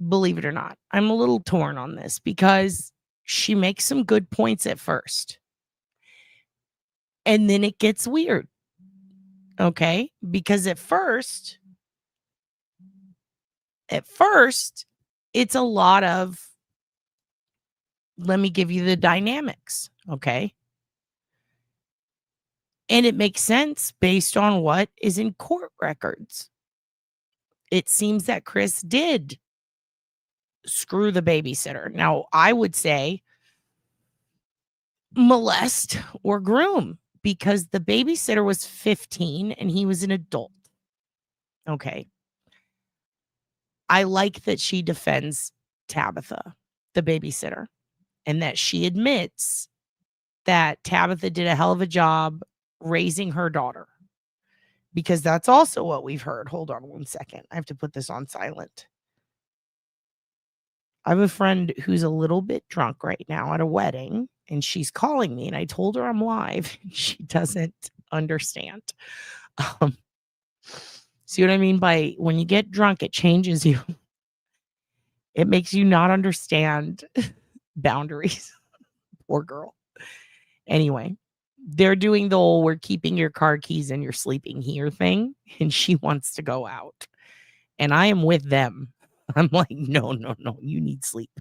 Believe it or not, I'm a little torn on this because she makes some good points at first. And then it gets weird. Okay? Because at first, it's a lot of, let me give you the dynamics. Okay? And it makes sense based on what is in court records. It seems that Chris did screw the babysitter. Now, I would say molest or groom because the babysitter was 15 and he was an adult. Okay. I like that she defends Tabitha, the babysitter, and that she admits that Tabitha did a hell of a job raising her daughter, because that's also what we've heard. Hold on 1 second. I have to put this on silent. I have a friend who's a little bit drunk right now at a wedding, and she's calling me, and I told her I'm live. She doesn't understand. See what I mean by when you get drunk, it changes you. It makes you not understand boundaries. Poor girl. Anyway, they're doing the whole we're keeping your car keys and you're sleeping here thing, and she wants to go out. And I am with them. I'm like, no, you need sleep.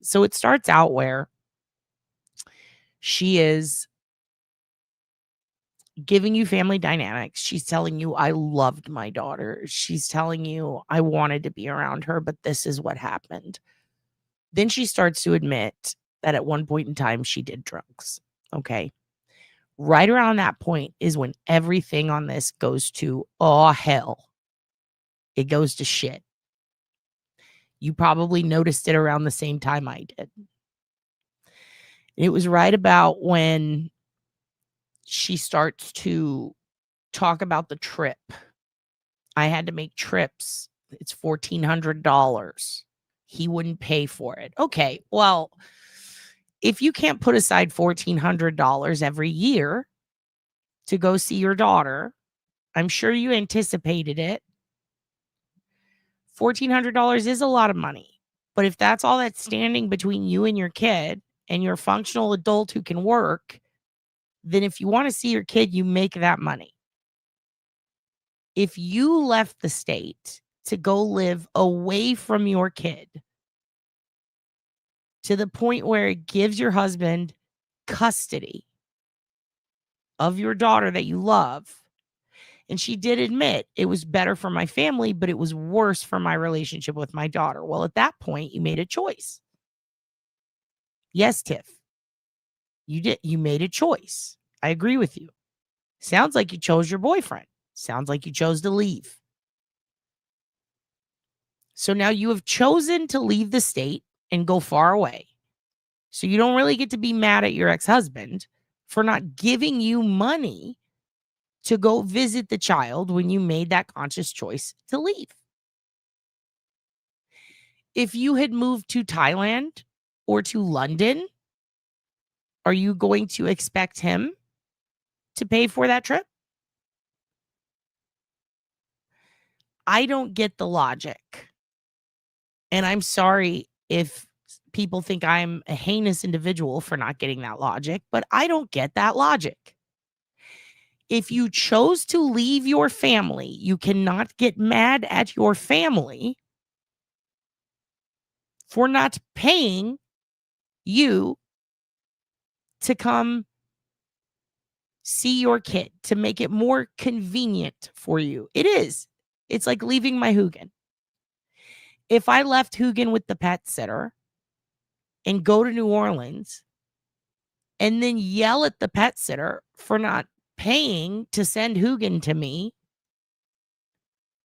So it starts out where she is giving you family dynamics. She's telling you, I loved my daughter. She's telling you, I wanted to be around her, but this is what happened. Then she starts to admit that at one point in time, she did drugs. Okay. Right around that point is when everything on this goes to, oh, hell. It goes to shit. You probably noticed it around the same time I did. It was right about when she starts to talk about the trip I had to make trips. It's $1,400. He wouldn't pay for it. Okay, well, if you can't put aside $1,400 every year to go see your daughter, I'm sure you anticipated it. $1,400 is a lot of money. But if that's all that's standing between you and your kid and your functional adult who can work, then if you want to see your kid, you make that money. If you left the state to go live away from your kid to the point where it gives your husband custody of your daughter that you love, and she did admit it was better for my family, but it was worse for my relationship with my daughter. Well, at that point, you made a choice. Yes, Tiff. You did. You made a choice. I agree with you. Sounds like you chose your boyfriend. Sounds like you chose to leave. So now you have chosen to leave the state and go far away. So you don't really get to be mad at your ex-husband for not giving you money to go visit the child when you made that conscious choice to leave. If you had moved to Thailand or to London, are you going to expect him to pay for that trip? I don't get the logic. And I'm sorry if people think I'm a heinous individual for not getting that logic, but I don't get that logic. If you chose to leave your family, you cannot get mad at your family for not paying you to come see your kid, to make it more convenient for you. It is. It's like leaving my HOOGAN. If I left HOOGAN with the pet sitter and go to New Orleans and then yell at the pet sitter for not paying to send HOOGAN to me,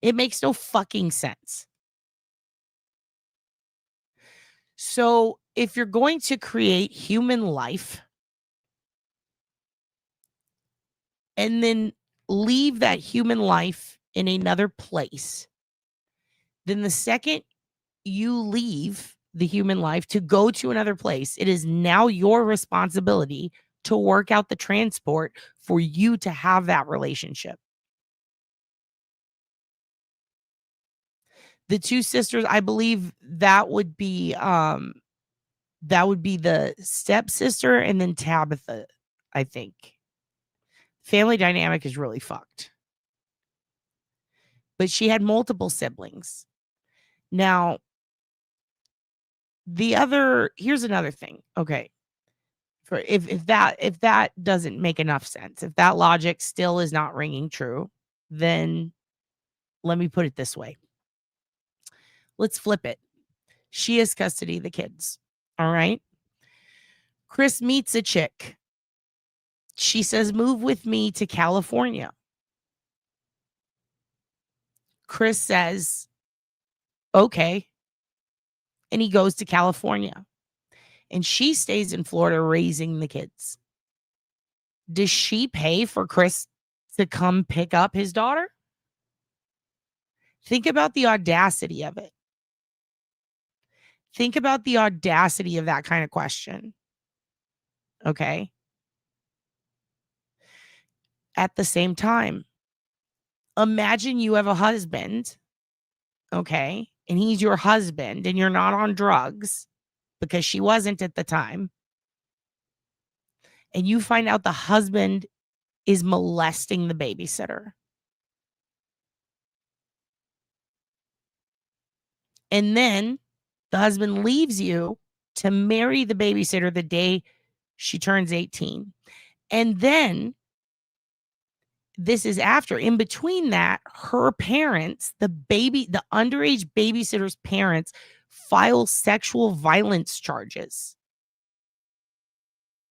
it makes no fucking sense. So if you're going to create human life and then leave that human life in another place, then the second you leave the human life to go to another place, it is now your responsibility to work out the transport for you to have that relationship. The two sisters, I believe that would be the stepsister and then Tabitha, I think. Family dynamic is really fucked. But she had multiple siblings. Now, here's another thing. Okay. For if that doesn't make enough sense, if that logic still is not ringing true, then let me put it this way. Let's flip it. She has custody of the kids. All right. Chris meets a chick. She says, move with me to California. Chris says, okay. And he goes to California. And she stays in Florida raising the kids. Does she pay for Chris to come pick up his daughter? Think about the audacity of it. Think about the audacity of that kind of question. Okay. At the same time, imagine you have a husband, okay, and he's your husband and you're not on drugs because she wasn't at the time. And you find out the husband is molesting the babysitter. And then the husband leaves you to marry the babysitter the day she turns 18. And then this is after, in between that, her parents, the underage babysitter's parents, file sexual violence charges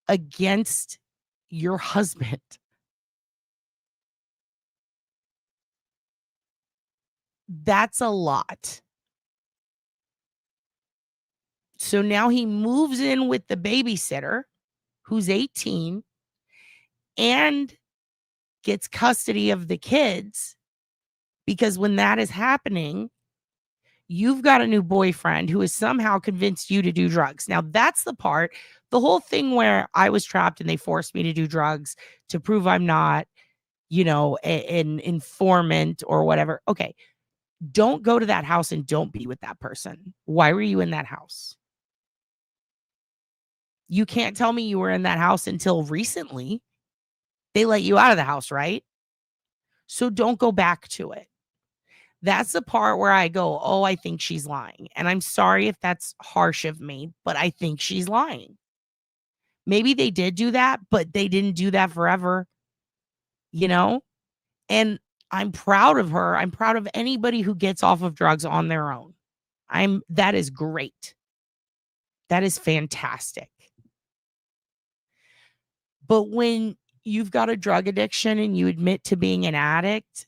against your husband. That's a lot. So now he moves in with the babysitter who's 18 and gets custody of the kids Because when that is happening, you've got a new boyfriend who has somehow convinced you to do drugs. Now, that's the part, the whole thing where I was trapped and they forced me to do drugs to prove I'm not, an informant or whatever. Okay, don't go to that house and don't be with that person. Why were you in that house? You can't tell me you were in that house until recently. They let you out of the house, right? So don't go back to it. That's the part where I go, oh, I think she's lying. And I'm sorry if that's harsh of me, but I think she's lying. Maybe they did do that, but they didn't do that forever, And I'm proud of her. I'm proud of anybody who gets off of drugs on their own. That is great. That is fantastic. But when you've got a drug addiction and you admit to being an addict,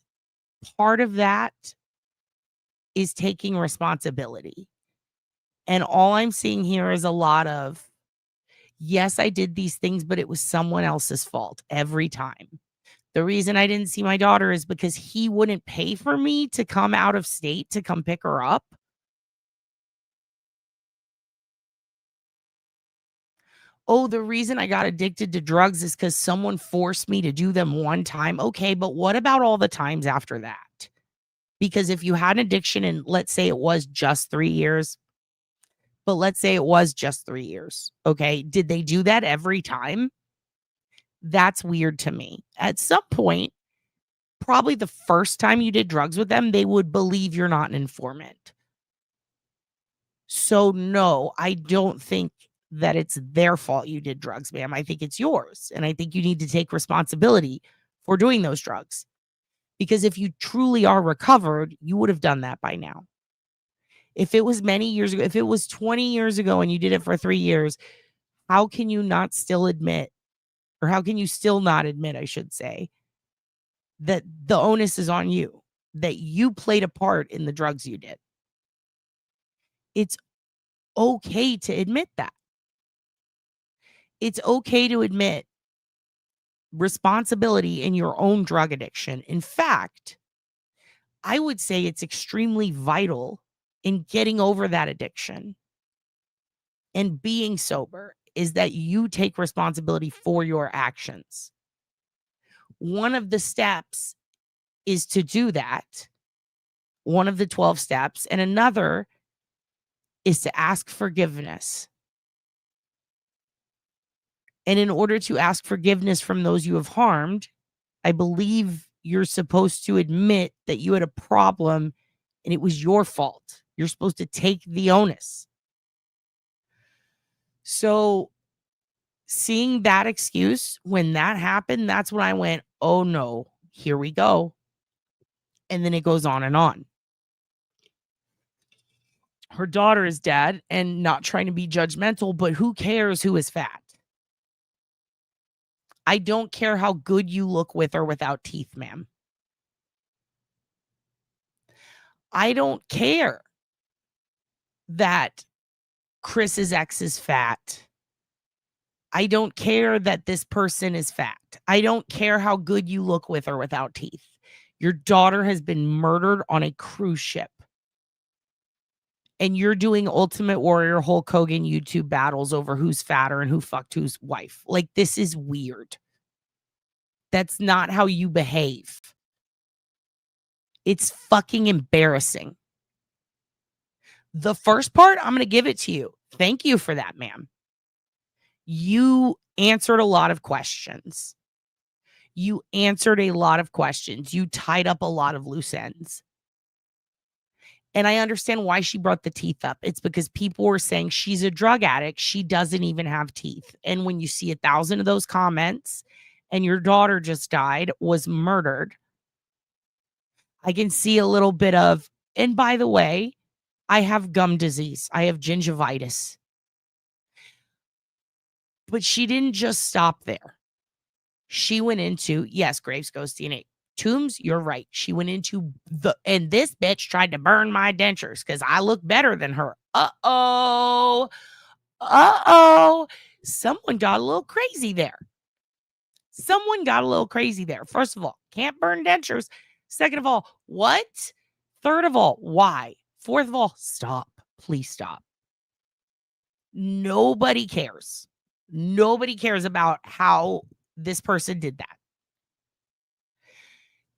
part of that is taking responsibility. And all I'm seeing here is a lot of, yes, I did these things, but it was someone else's fault every time. The reason I didn't see my daughter is because he wouldn't pay for me to come out of state to come pick her up. Oh, the reason I got addicted to drugs is because someone forced me to do them one time. Okay, but what about all the times after that? Because if you had an addiction and let's say it was just 3 years, but let's say it was just 3 years, okay, did they do that every time? That's weird to me. At some point, probably the first time you did drugs with them, they would believe you're not an informant. So no, I don't think that it's their fault you did drugs, ma'am. I think it's yours. And I think you need to take responsibility for doing those drugs. Because if you truly are recovered, you would have done that by now. If it was many years ago, if it was 20 years ago and you did it for 3 years, how can you not still admit, or how can you still not admit, I should say, that the onus is on you, that you played a part in the drugs you did? It's okay to admit that. It's okay to admit responsibility in your own drug addiction. In fact, I would say it's extremely vital in getting over that addiction and being sober is that you take responsibility for your actions. One of the steps is to do that. One of the 12 steps. And another is to ask forgiveness. And in order to ask forgiveness from those you have harmed, I believe you're supposed to admit that you had a problem and it was your fault. You're supposed to take the onus. So seeing that excuse, when that happened, that's when I went, oh no, here we go. And then it goes on and on. Her daughter is dead, and not trying to be judgmental, but who cares who is fat? I don't care how good you look with or without teeth, ma'am. I don't care that Chris's ex is fat. I don't care that this person is fat. I don't care how good you look with or without teeth. Your daughter has been murdered on a cruise ship. And you're doing Ultimate Warrior Hulk Hogan YouTube battles over who's fatter and who fucked whose wife. Like, this is weird. That's not how you behave. It's fucking embarrassing. The first part, I'm going to give it to you. Thank you for that, ma'am. You answered a lot of questions. You answered a lot of questions. You tied up a lot of loose ends. And I understand why she brought the teeth up. It's because people were saying she's a drug addict. She doesn't even have teeth. And when you see 1,000 of those comments and your daughter just died, was murdered, I can see a little bit of, and by the way, I have gum disease. I have gingivitis. But she didn't just stop there. She went into, yes, Graves goes DNA. Toombs, you're right. She went into and this bitch tried to burn my dentures because I look better than her. Uh-oh. Someone got a little crazy there. First of all, can't burn dentures. Second of all, what? Third of all, why? Fourth of all, stop. Please stop. Nobody cares. Nobody cares about how this person did that.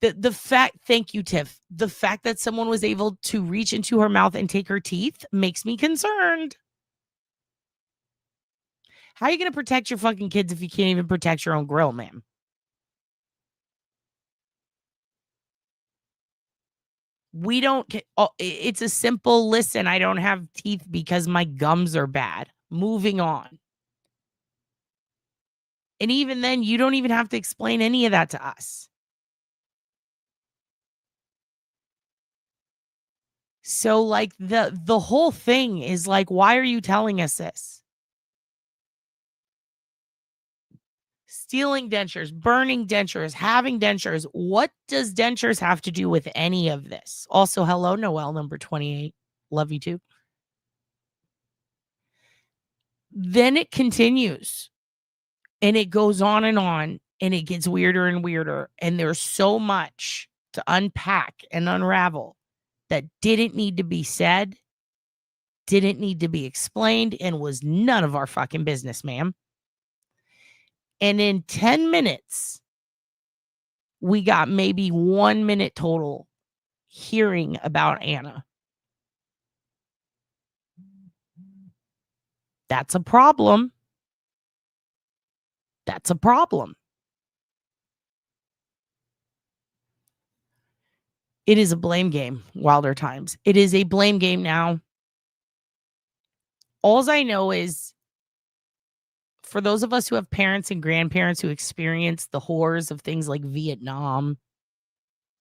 The fact, thank you, Tiff. The fact that someone was able to reach into her mouth and take her teeth makes me concerned. How are you going to protect your fucking kids if you can't even protect your own grill, ma'am? We don't get, it's a simple listen. I don't have teeth because my gums are bad. Moving on. And even then, you don't even have to explain any of that to us. So like the whole thing is like, why are you telling us this? Stealing dentures, burning dentures, having dentures. What does dentures have to do with any of this? Also, hello, Noelle, number 28. Love you too. Then it continues and it goes on and it gets weirder and weirder. And there's so much to unpack and unravel that didn't need to be said, didn't need to be explained, and was none of our fucking business, ma'am. And in 10 minutes, we got maybe 1 minute total hearing about Anna. That's a problem. That's a problem. It is a blame game, Wilder Times. It is a blame game now. All I know is, for those of us who have parents and grandparents who experienced the horrors of things like Vietnam,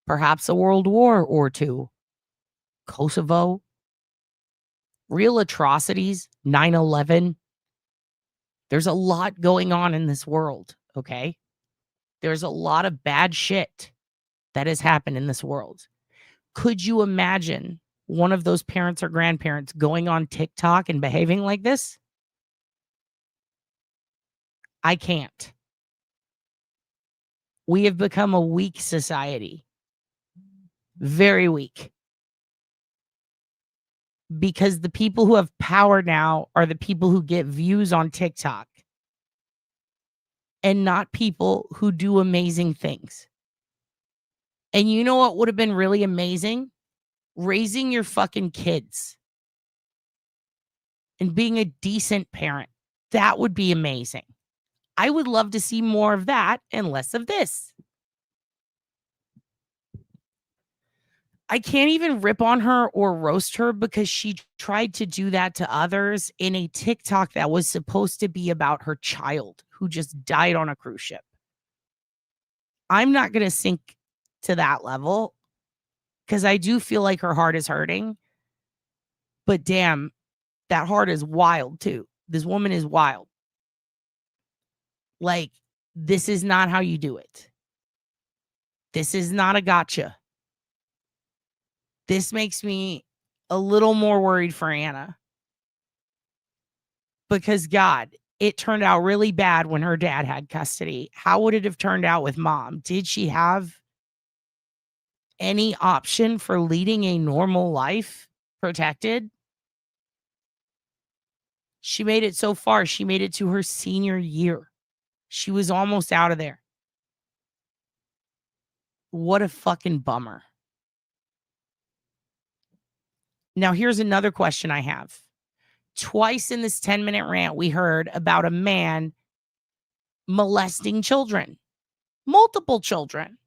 perhaps a World War or two, Kosovo, real atrocities, 9/11. There's a lot going on in this world, okay? There's a lot of bad shit that has happened in this world. Could you imagine one of those parents or grandparents going on TikTok and behaving like this? I can't. We have become a weak society. Very weak. Because the people who have power now are the people who get views on TikTok. And not people who do amazing things. And you know what would have been really amazing? Raising your fucking kids. And being a decent parent. That would be amazing. I would love to see more of that and less of this. I can't even rip on her or roast her because she tried to do that to others in a TikTok that was supposed to be about her child who just died on a cruise ship. I'm not going to sink to that level because I do feel like her heart is hurting. But damn, that heart is wild too. This woman is wild. Like, this is not how you do it. This is not a gotcha. This makes me a little more worried for Anna. Because, God, it turned out really bad when her dad had custody. How would it have turned out with mom? Did she have any option for leading a normal life protected? She made it so far. She made it to her senior year. She was almost out of there. What a fucking bummer. Now, here's another question I have. Twice in this 10-minute rant, we heard about a man molesting children, multiple children.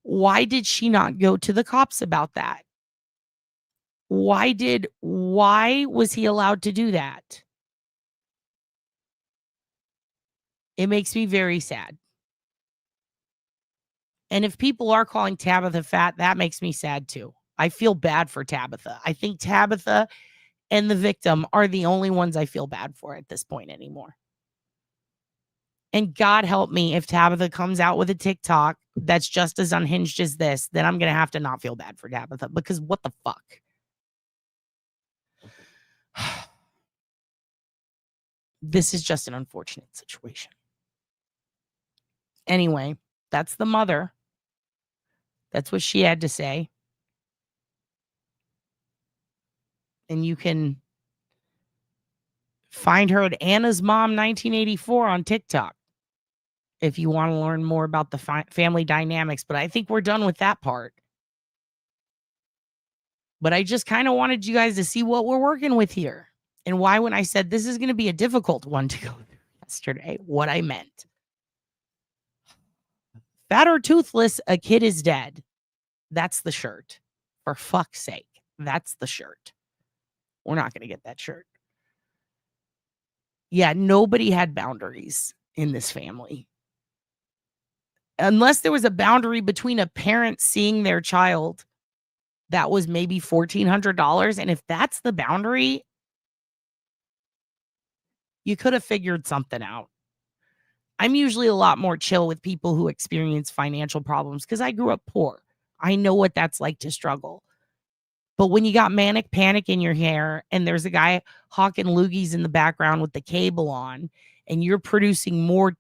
Why did she not go to the cops about that? Why was he allowed to do that? It makes me very sad. And if people are calling Tabitha fat, that makes me sad too. I feel bad for Tabitha. I think Tabitha and the victim are the only ones I feel bad for at this point anymore. And God help me if Tabitha comes out with a TikTok that's just as unhinged as this, then I'm going to have to not feel bad for Tabitha because what the fuck? This is just an unfortunate situation. Anyway, that's the mother. That's what she had to say. And you can find her at Anna's Mom 1984 on TikTok if you want to learn more about the family dynamics. But I think we're done with that part. But I just kind of wanted you guys to see what we're working with here and why when I said this is going to be a difficult one to go through yesterday, what I meant. Fat or toothless, a kid is dead. That's the shirt. For fuck's sake, that's the shirt. We're not going to get that shirt. Yeah, nobody had boundaries in this family. Unless there was a boundary between a parent seeing their child, that was maybe $1,400. And if that's the boundary, you could have figured something out. I'm usually a lot more chill with people who experience financial problems because I grew up poor. I know what that's like to struggle. But when you got manic panic in your hair and there's a guy hawking loogies in the background with the cable on and you're producing more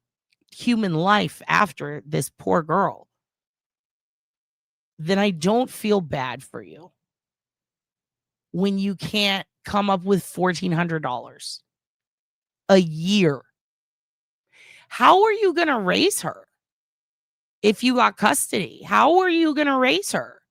human life after this poor girl, then I don't feel bad for you when you can't come up with $1,400 a year. How are you going to raise her if you got custody? How are you going to raise her?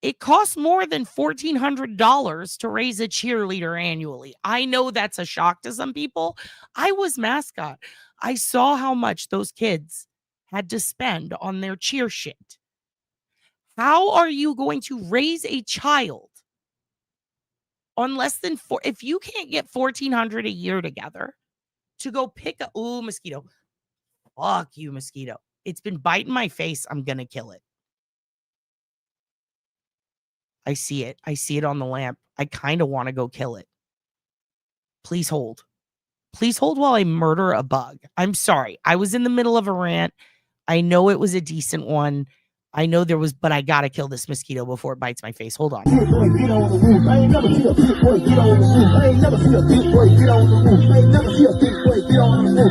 It costs more than $1,400 to raise a cheerleader annually. I know that's a shock to some people. I was mascot. I saw how much those kids had to spend on their cheer shit. How are you going to raise a child on less than four? If you can't get $1,400 a year together to go pick a mosquito. Fuck you, mosquito. It's been biting my face. I'm gonna kill it. I see it. I see it on the lamp. I kind of want to go kill it. Please hold. Please hold while I murder a bug. I'm sorry. I was in the middle of a rant. I know it was a decent one. I know there was, but I gotta kill this mosquito before it bites my face. Hold on. Get on the roof. I ain't never see a big boy get on the roof. I ain't never see a big boy get on the roof. I ain't never see a big boy get on the roof.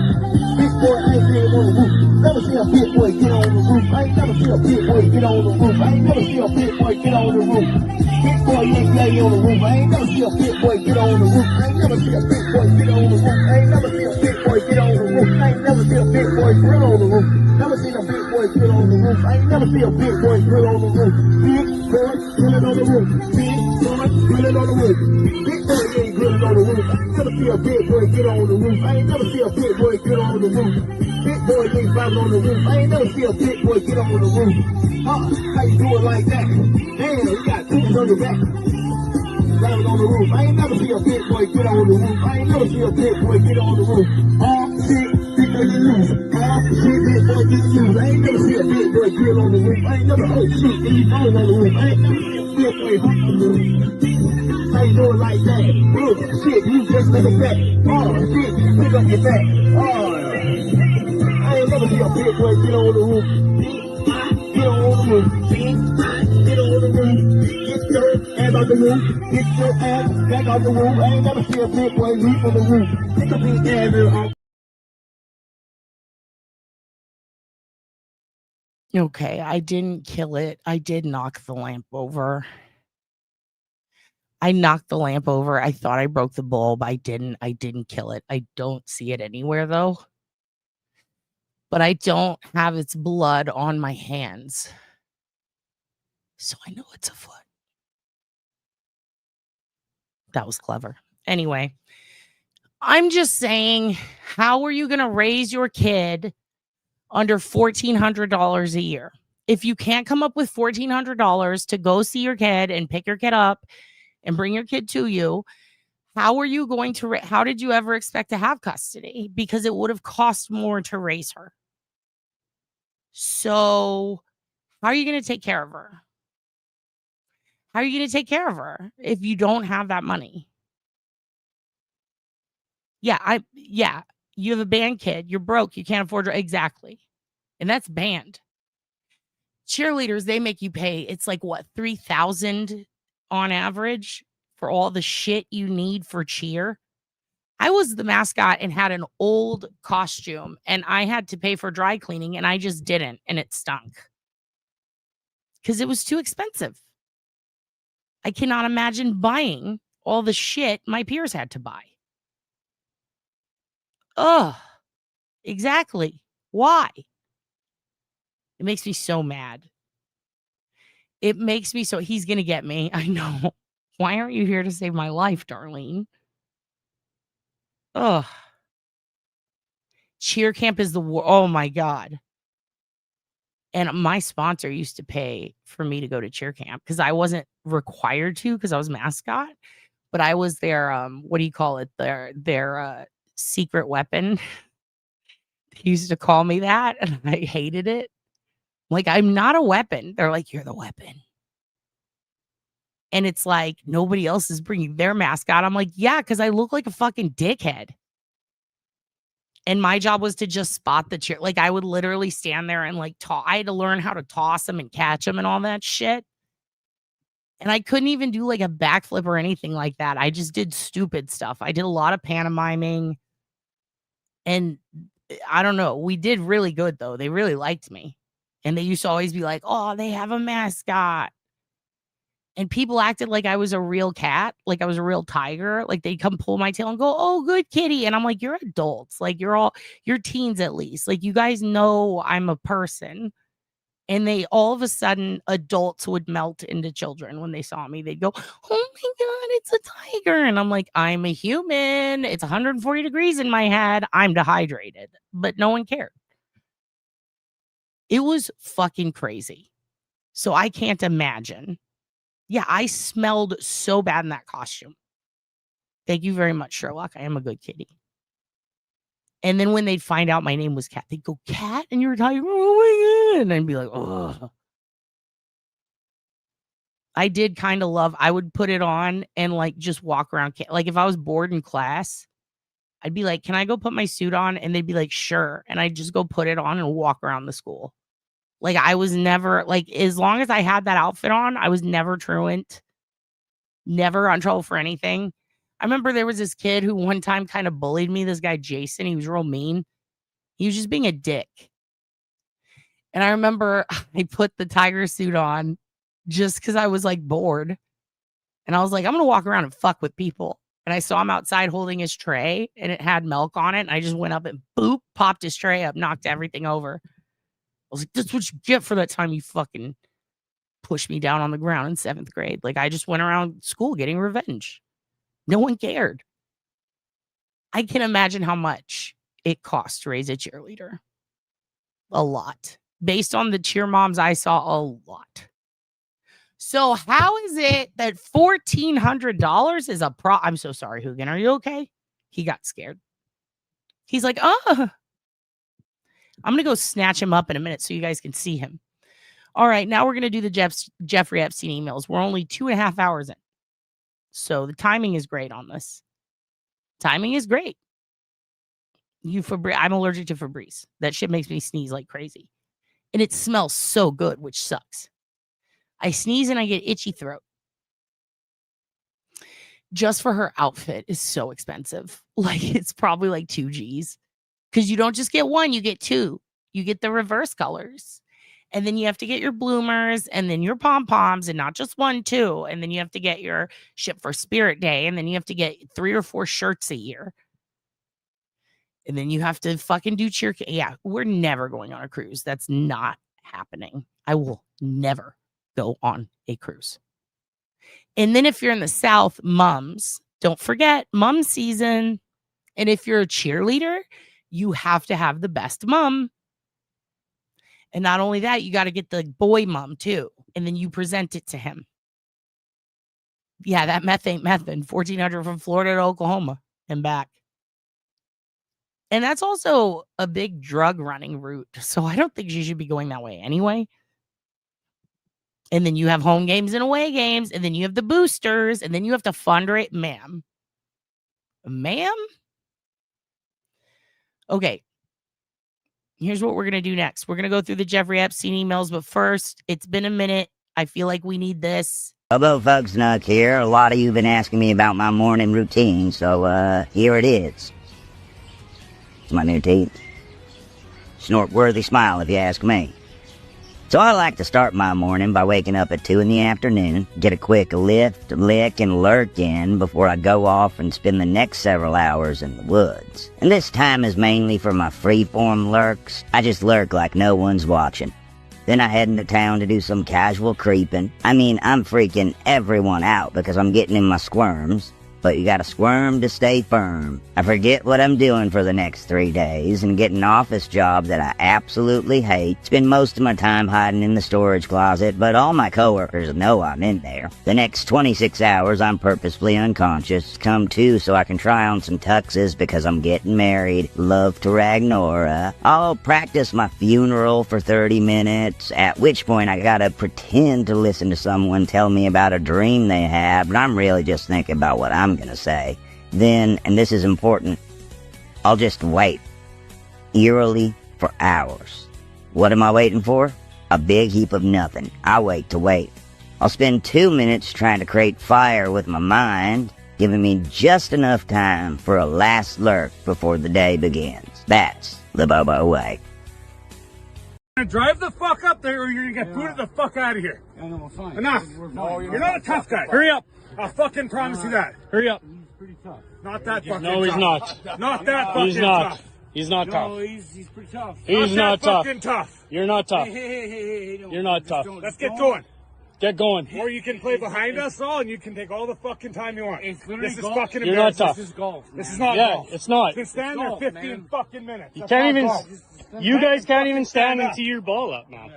Big boy ain't been on the roof. Never see a big boy get on the roof. I ain't never see a big boy get on the roof. I ain't never see a big boy get on the roof. Big boy ain't lay on the roof. I ain't never see a big boy get on the roof. I ain't never see a big boy get on the roof. I ain't never see a big boy get on the roof. I ain't never see a big boy drill on the roof. Never seen a big boy drill on the roof. I ain't never see a big boy drill on the roof. Big boy drilling on the roof. Big boy drilling on the roof. Big boy ain't drilling on the roof. I ain't never see a big boy get on the roof. I ain't never see a big boy get on the roof. Big boy ain't climbing on the roof. I ain't never see a big boy get on the roof. How you do it like that? Damn, you got tools on your back. Climbing on the roof. I ain't never see a big boy get on the roof. I ain't never see a big boy get on the roof. Shit, big boy get loose. Shit, big boy get loose. I ain't never see a big boy get on the roof. I ain't never, shit, and you falling on the roof. I ain't never see a big boy hop on the roof. How you do it like that? Shit, you just make a back. Shit, pick up your back. I ain't never see a big boy get on the roof. Get on the roof. Get on the roof. Get your ass out the roof. Get your ass back out the roof. I ain't never see a big boy leap on the roof. Take a big ass off. Okay, I didn't kill it. I did knock the lamp over. I knocked the lamp over. I thought I broke the bulb. I didn't kill it. I don't see it anywhere though. But I don't have its blood on my hands. So I know it's a foot. That was clever. Anyway, I'm just saying, how are you going to raise your kid under $1,400 a year? If you can't come up with $1,400 to go see your kid and pick your kid up and bring your kid to you, how are you going to, how did you ever expect to have custody? Because it would have cost more to raise her. So how are you going to take care of her? How are you going to take care of her if you don't have that money? Yeah, you have a band kid. You're broke. You can't afford her. Exactly. And that's banned. Cheerleaders, they make you pay. It's like what, $3,000 on average for all the shit you need for cheer. I was the mascot and had an old costume and I had to pay for dry cleaning and I just didn't. And it stunk. because it was too expensive. I cannot imagine buying all the shit my peers had to buy. Ugh, exactly. Why? It makes me so mad. It makes me so, he's going to get me. I know. Why aren't you here to save my life, Darlene? Ugh. Cheer camp is the war. Oh my God. And my sponsor used to pay for me to go to cheer camp because I wasn't required to because I was mascot, but I was their, what do you call it? Their secret weapon. He used to call me that and I hated it. Like, I'm not a weapon. They're like, you're the weapon. And it's like, nobody else is bringing their mascot. I'm like, yeah, because I look like a fucking dickhead. And my job was to just spot the cheer. Like, I would literally stand there and like I had to learn how to toss them and catch them and all that shit. And I couldn't even do like a backflip or anything like that. I just did stupid stuff. I did a lot of pantomiming. And I don't know. We did really good, though. They really liked me. And they used to always be like, oh, they have a mascot. And people acted like I was a real cat, like I was a real tiger. Like they'd come pull my tail and go, oh, good kitty. And I'm like, you're adults. Like you're teens at least. Like you guys know I'm a person. And they all of a sudden, adults would melt into children when they saw me. They'd go, oh my God, it's a tiger. And I'm like, I'm a human. It's 140 degrees in my head. I'm dehydrated. But no one cared. It was fucking crazy. So I can't imagine. Yeah, I smelled so bad in that costume. Thank you very much, Sherlock. I am a good kitty. And then when they'd find out my name was Cat, they'd go, Cat? And you're a tiger? Oh my God. And I'd be like, oh. I did kind of love, I would put it on and like just walk around. Like if I was bored in class, I'd be like, can I go put my suit on? And they'd be like, sure. And I'd just go put it on and walk around the school. Like I was never, like as long as I had that outfit on, I was never truant, never on trouble for anything. I remember there was this kid who one time kind of bullied me, this guy Jason. He was real mean. He was just being a dick. And I remember I put the tiger suit on just because I was like bored. And I was like, I'm going to walk around and fuck with people. And I saw him outside holding his tray and it had milk on it. And I just went up and boop, popped his tray up, knocked everything over. I was like, that's what you get for that time you fucking pushed me down on the ground in 7th grade. Like, I just went around school getting revenge. No one cared. I can imagine how much it costs to raise a cheerleader. A lot. Based on the cheer moms I saw, a lot. So how is it that $1,400 is a I'm so sorry, Hoogan. Are you okay? He got scared. He's like, oh. I'm going to go snatch him up in a minute so you guys can see him. All right, now we're going to do the Jeffrey Epstein emails. We're only 2.5 hours in. So the timing is great on this. Timing is great. I'm allergic to Febreze. That shit makes me sneeze like crazy. And it smells so good, which sucks. I sneeze and I get itchy throat. Just for her outfit is so expensive. Like it's probably like 2 G's. Because you don't just get one, you get 2. You get the reverse colors. And then you have to get your bloomers and then your pom-poms and not just 1, 2. And then you have to get your ship for Spirit Day. And then you have to get 3 or 4 shirts a year. And then you have to fucking do cheer. Yeah, we're never going on a cruise. That's not happening. I will never go on a cruise. And then if you're in the South, mums, don't forget mum season. And if you're a cheerleader, you have to have the best mom. And not only that, you got to get the boy mom too. And then you present it to him. Yeah, that meth ain't methin'. 1,400 from Florida to Oklahoma and back. And that's also a big drug running route. So I don't think she should be going that way anyway. And then you have home games and away games. And then you have the boosters. And then you have to fundraise. Ma'am. Okay. Here's what we're going to do next. We're going to go through the Jeffrey Epstein emails. But first, it's been a minute. I feel like we need this. Hello, folks. Nuts here. A lot of you have been asking me about my morning routine. So, here it is. It's my new teeth. Snort-worthy smile, if you ask me. So I like to start my morning by waking up at 2 in the afternoon, get a quick lift, lick, and lurk in before I go off and spend the next several hours in the woods. And this time is mainly for my freeform lurks. I just lurk like no one's watching. Then I head into town to do some casual creeping. I mean, I'm freaking everyone out because I'm getting in my squirms. But you gotta squirm to stay firm. I forget what I'm doing for the next 3 days and get an office job that I absolutely hate. Spend most of my time hiding in the storage closet, but all my coworkers know I'm in there. The next 26 hours I'm purposefully unconscious. Come to so I can try on some tuxes because I'm getting married. Love to Ragnora. I'll practice my funeral for 30 minutes, at which point I gotta pretend to listen to someone tell me about a dream they had, but I'm really just thinking about what I'm gonna say. Then, and this is important, I'll just wait, eerily, for hours. What am I waiting for? A big heap of nothing. I wait to wait. I'll spend 2 minutes trying to create fire with my mind, giving me just enough time for a last lurk before the day begins. That's the Bobo way. Drive the fuck up there or you're gonna get booted the fuck out of here. Yeah, no, we're fine. Enough. No, you're not a tough guy. Hurry up. I'll fucking promise you that. Hurry up. He's pretty tough. Not that fucking tough. No, he's not. Not that fucking he's not. tough. He's not tough. No, he's pretty tough. He's not tough. Fucking tough. You're not tough. Hey, you're not tough. Let's get going. Get going. Or you can play behind us all and you can take all the fucking time you want. This is golf. fucking You're not embarrassing. tough. This is golf. This is not Yeah, golf. it's not. You can stand there 15 fucking minutes. You That's can't not even. golf. You guys can't even stand up. and tee your ball up now.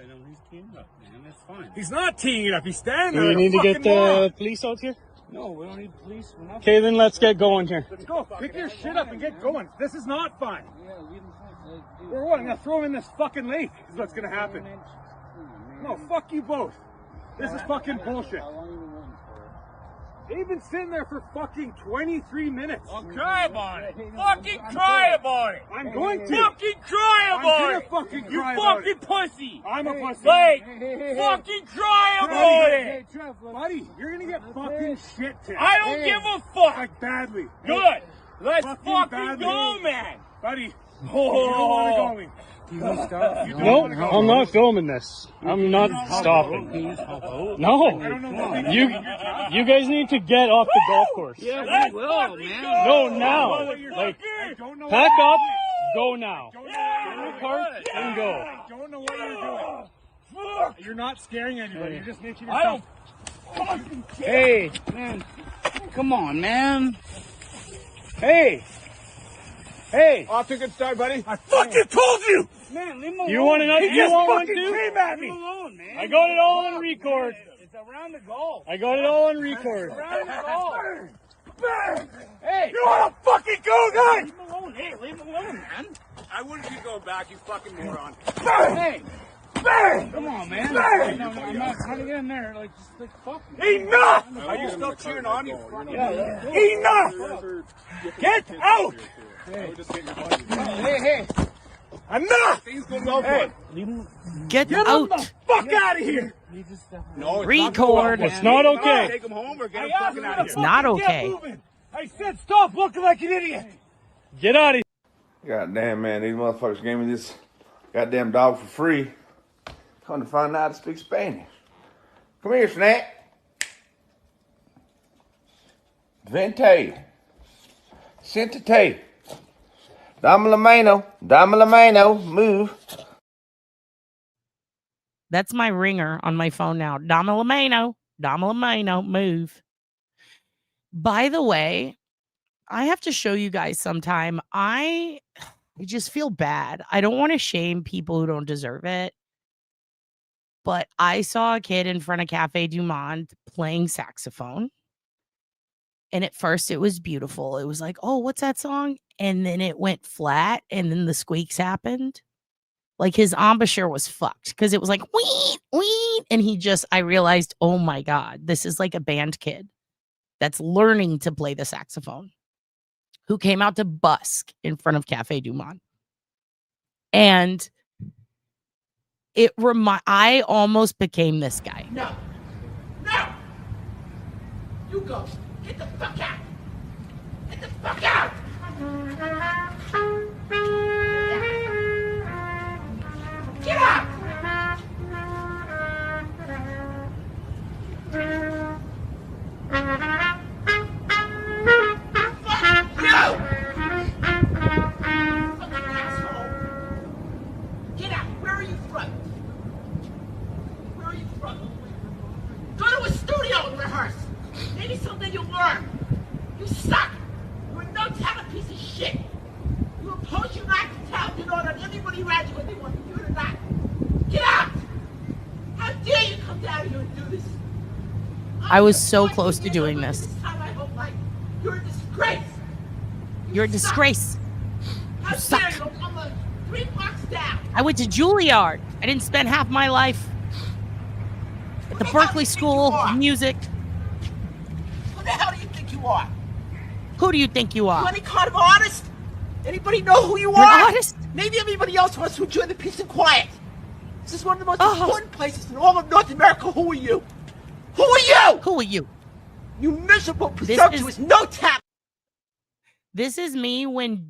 He's not teeing it up. He's standing there. Do we need to get the police out here? No, we don't need police. We're not. Okay, then let's get going here. Let's go. Pick your shit up and get going. This is not fun. We're what? I'm gonna throw him in this fucking lake. Is what's gonna happen. No, fuck you both. This is fucking bullshit. They've been sitting there for fucking 23 minutes. Well, cry about it. Fucking cry about it. I'm going to. Fucking cry about I'm it. gonna fucking You cry about fucking it. pussy. I'm a pussy. Like, fucking cry about it. Buddy, you're gonna get fucking shit to. I don't give a fuck. Like badly. Good. Let's Fucking fucking go, man. Buddy, you Oh. don't want to go me. No, I'm not filming this. I'm not stopping. No, you guys need to get off the golf course. Yeah, we will, man. No, now. Like, pack up, go now. Get in the car and go. I don't know what you're doing. You're not scaring anybody. You're just making I yourself. don't fucking care. Hey, man. Come on, man. Hey. Hey. Off to a good start, buddy. I fucking told you. Man, leave him alone. You want another? He You just want one fucking too? came at me. Leave him alone, man. I got it all on record. It's around the goal. I got it all on record. Around the goal. Hey, you want to fucking go, guys? Leave him alone. Hey, leave him alone, man. I wouldn't keep going back, you fucking moron. Hey. Come on, man. No, I'm not trying to get in there. Like, just like, fuck. Enough! Are you still cheering on me? Yeah. Enough! Get out! Hey. Enough! Hey, Get out! out. The fuck out of here! No, Record. It's not okay. Take him home or get him fucking out of It's here. not Get okay. moving. I said stop looking like an idiot. Get out of here. God damn, man, these motherfuckers gave me this goddamn dog for free. Come to find out I speak Spanish. Come here, Snack. Vente. Sentate. Dame la mano, move. That's my ringer on my phone now. Dame la mano, move. By the way, I have to show you guys sometime. I just feel bad. I don't want to shame people who don't deserve it. But I saw a kid in front of Cafe Du Monde playing saxophone. And at first it was beautiful. It was like, oh, what's that song? And then it went flat and then the squeaks happened. Like his embouchure was fucked because it was like, wee, wee. And I realized, oh my God, this is like a band kid that's learning to play the saxophone who came out to busk in front of Cafe Du Monde. And I almost became this guy. No. You go. Get the fuck out. Get the fuck out. Get out. money ratchet what they want to do or not. Get out! How dare you come down here and do this? I was so close to doing this. Time I hope like you're a disgrace. You're a disgrace. How dare you? I'm 3 blocks down. I went to Juilliard. I didn't spend half my life at the Berkeley School of Music. Who the hell do you think you are? Who do you think you You are? any kind of artist? Anybody know who you You're are? an artist? Maybe everybody else wants to enjoy the peace and quiet. This is one of the most important places in all of North America. Who are you? Who are you? Who are you? You miserable, presumptuous, no tap. This is me when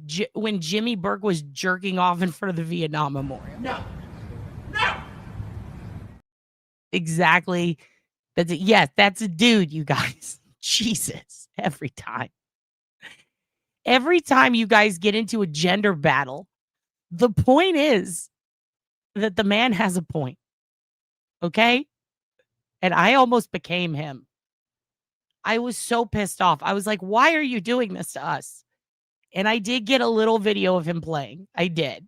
Jimmy Burke was jerking off in front of the Vietnam Memorial. No. No. Exactly. That's it. Yes, that's a dude, you guys. Jesus. Every time. Every time you guys get into a gender battle, the point is that the man has a point. Okay? And I almost became him. I was so pissed off. I was like, why are you doing this to us? And I did get a little video of him playing. I did.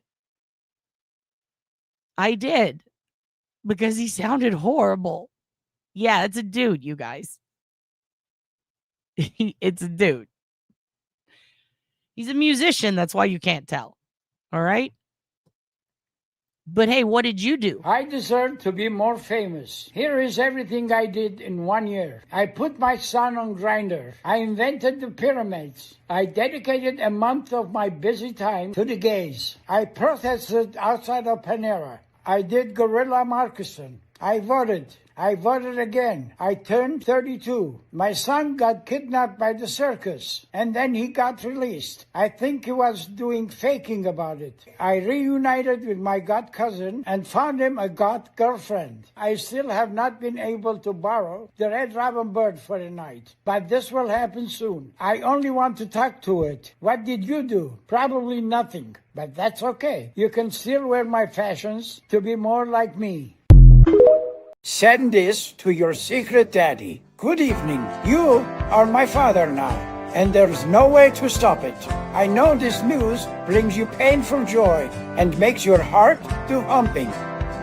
Because he sounded horrible. Yeah, it's a dude, you guys. It's a dude. He's a musician. That's why you can't tell. All right? But hey, what did you do? I deserve to be more famous. Here is everything I did in 1 year. I put my son on Grindr. I invented the pyramids. I dedicated a month of my busy time to the gays. I protested outside of Panera. I did guerrilla marketing. I voted. I voted again. I turned 32. My son got kidnapped by the circus, and then he got released. I think he was doing faking about it. I reunited with my god cousin and found him a god girlfriend. I still have not been able to borrow the Red Robin bird for a night, but this will happen soon. I only want to talk to it. What did you do? Probably nothing, but that's okay. You can still wear my fashions to be more like me. Send this to your secret daddy. Good evening. You are my father now, and there's no way to stop it. I know this news brings you painful joy and makes your heart do humping,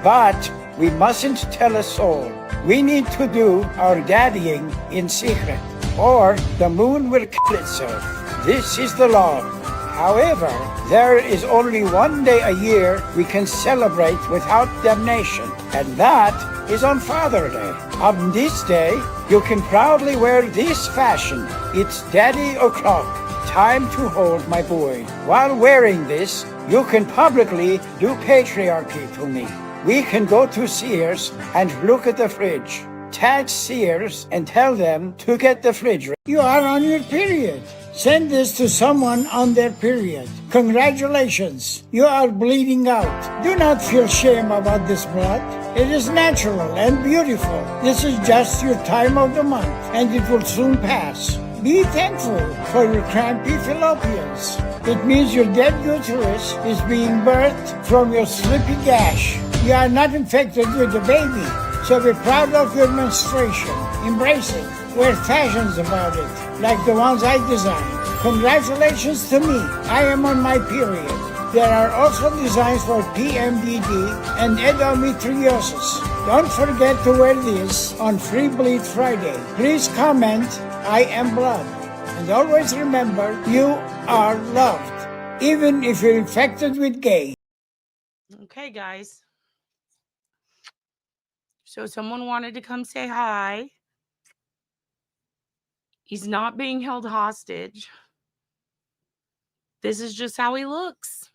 but we mustn't tell a soul. We need to do our daddying in secret, or the moon will kill itself. This is the law. However, there is only one day a year we can celebrate without damnation, and that is on Father's Day. On this day, you can proudly wear this fashion. It's Daddy O'Clock. Time to hold my boy. While wearing this, you can publicly do patriarchy to me. We can go to Sears and look at the fridge. Tag Sears and tell them to get the fridge ready. You are on your period. Send this to someone on their period. Congratulations, you are bleeding out. Do not feel shame about this blood. It is natural and beautiful. This is just your time of the month, and it will soon pass. Be thankful for your crampy fallopians. It means your dead uterus is being birthed from your slippy gash. You are not infected with the baby, so be proud of your menstruation. Embrace it. Wear fashions about it, like the ones I designed. Congratulations to me. I am on my period. There are also designs for PMDD and endometriosis. Don't forget to wear this on Free Bleed Friday. Please comment, I am blood. And always remember, you are loved, even if you're infected with gay. Okay, guys. So someone wanted to come say hi. He's not being held hostage. This is just how he looks.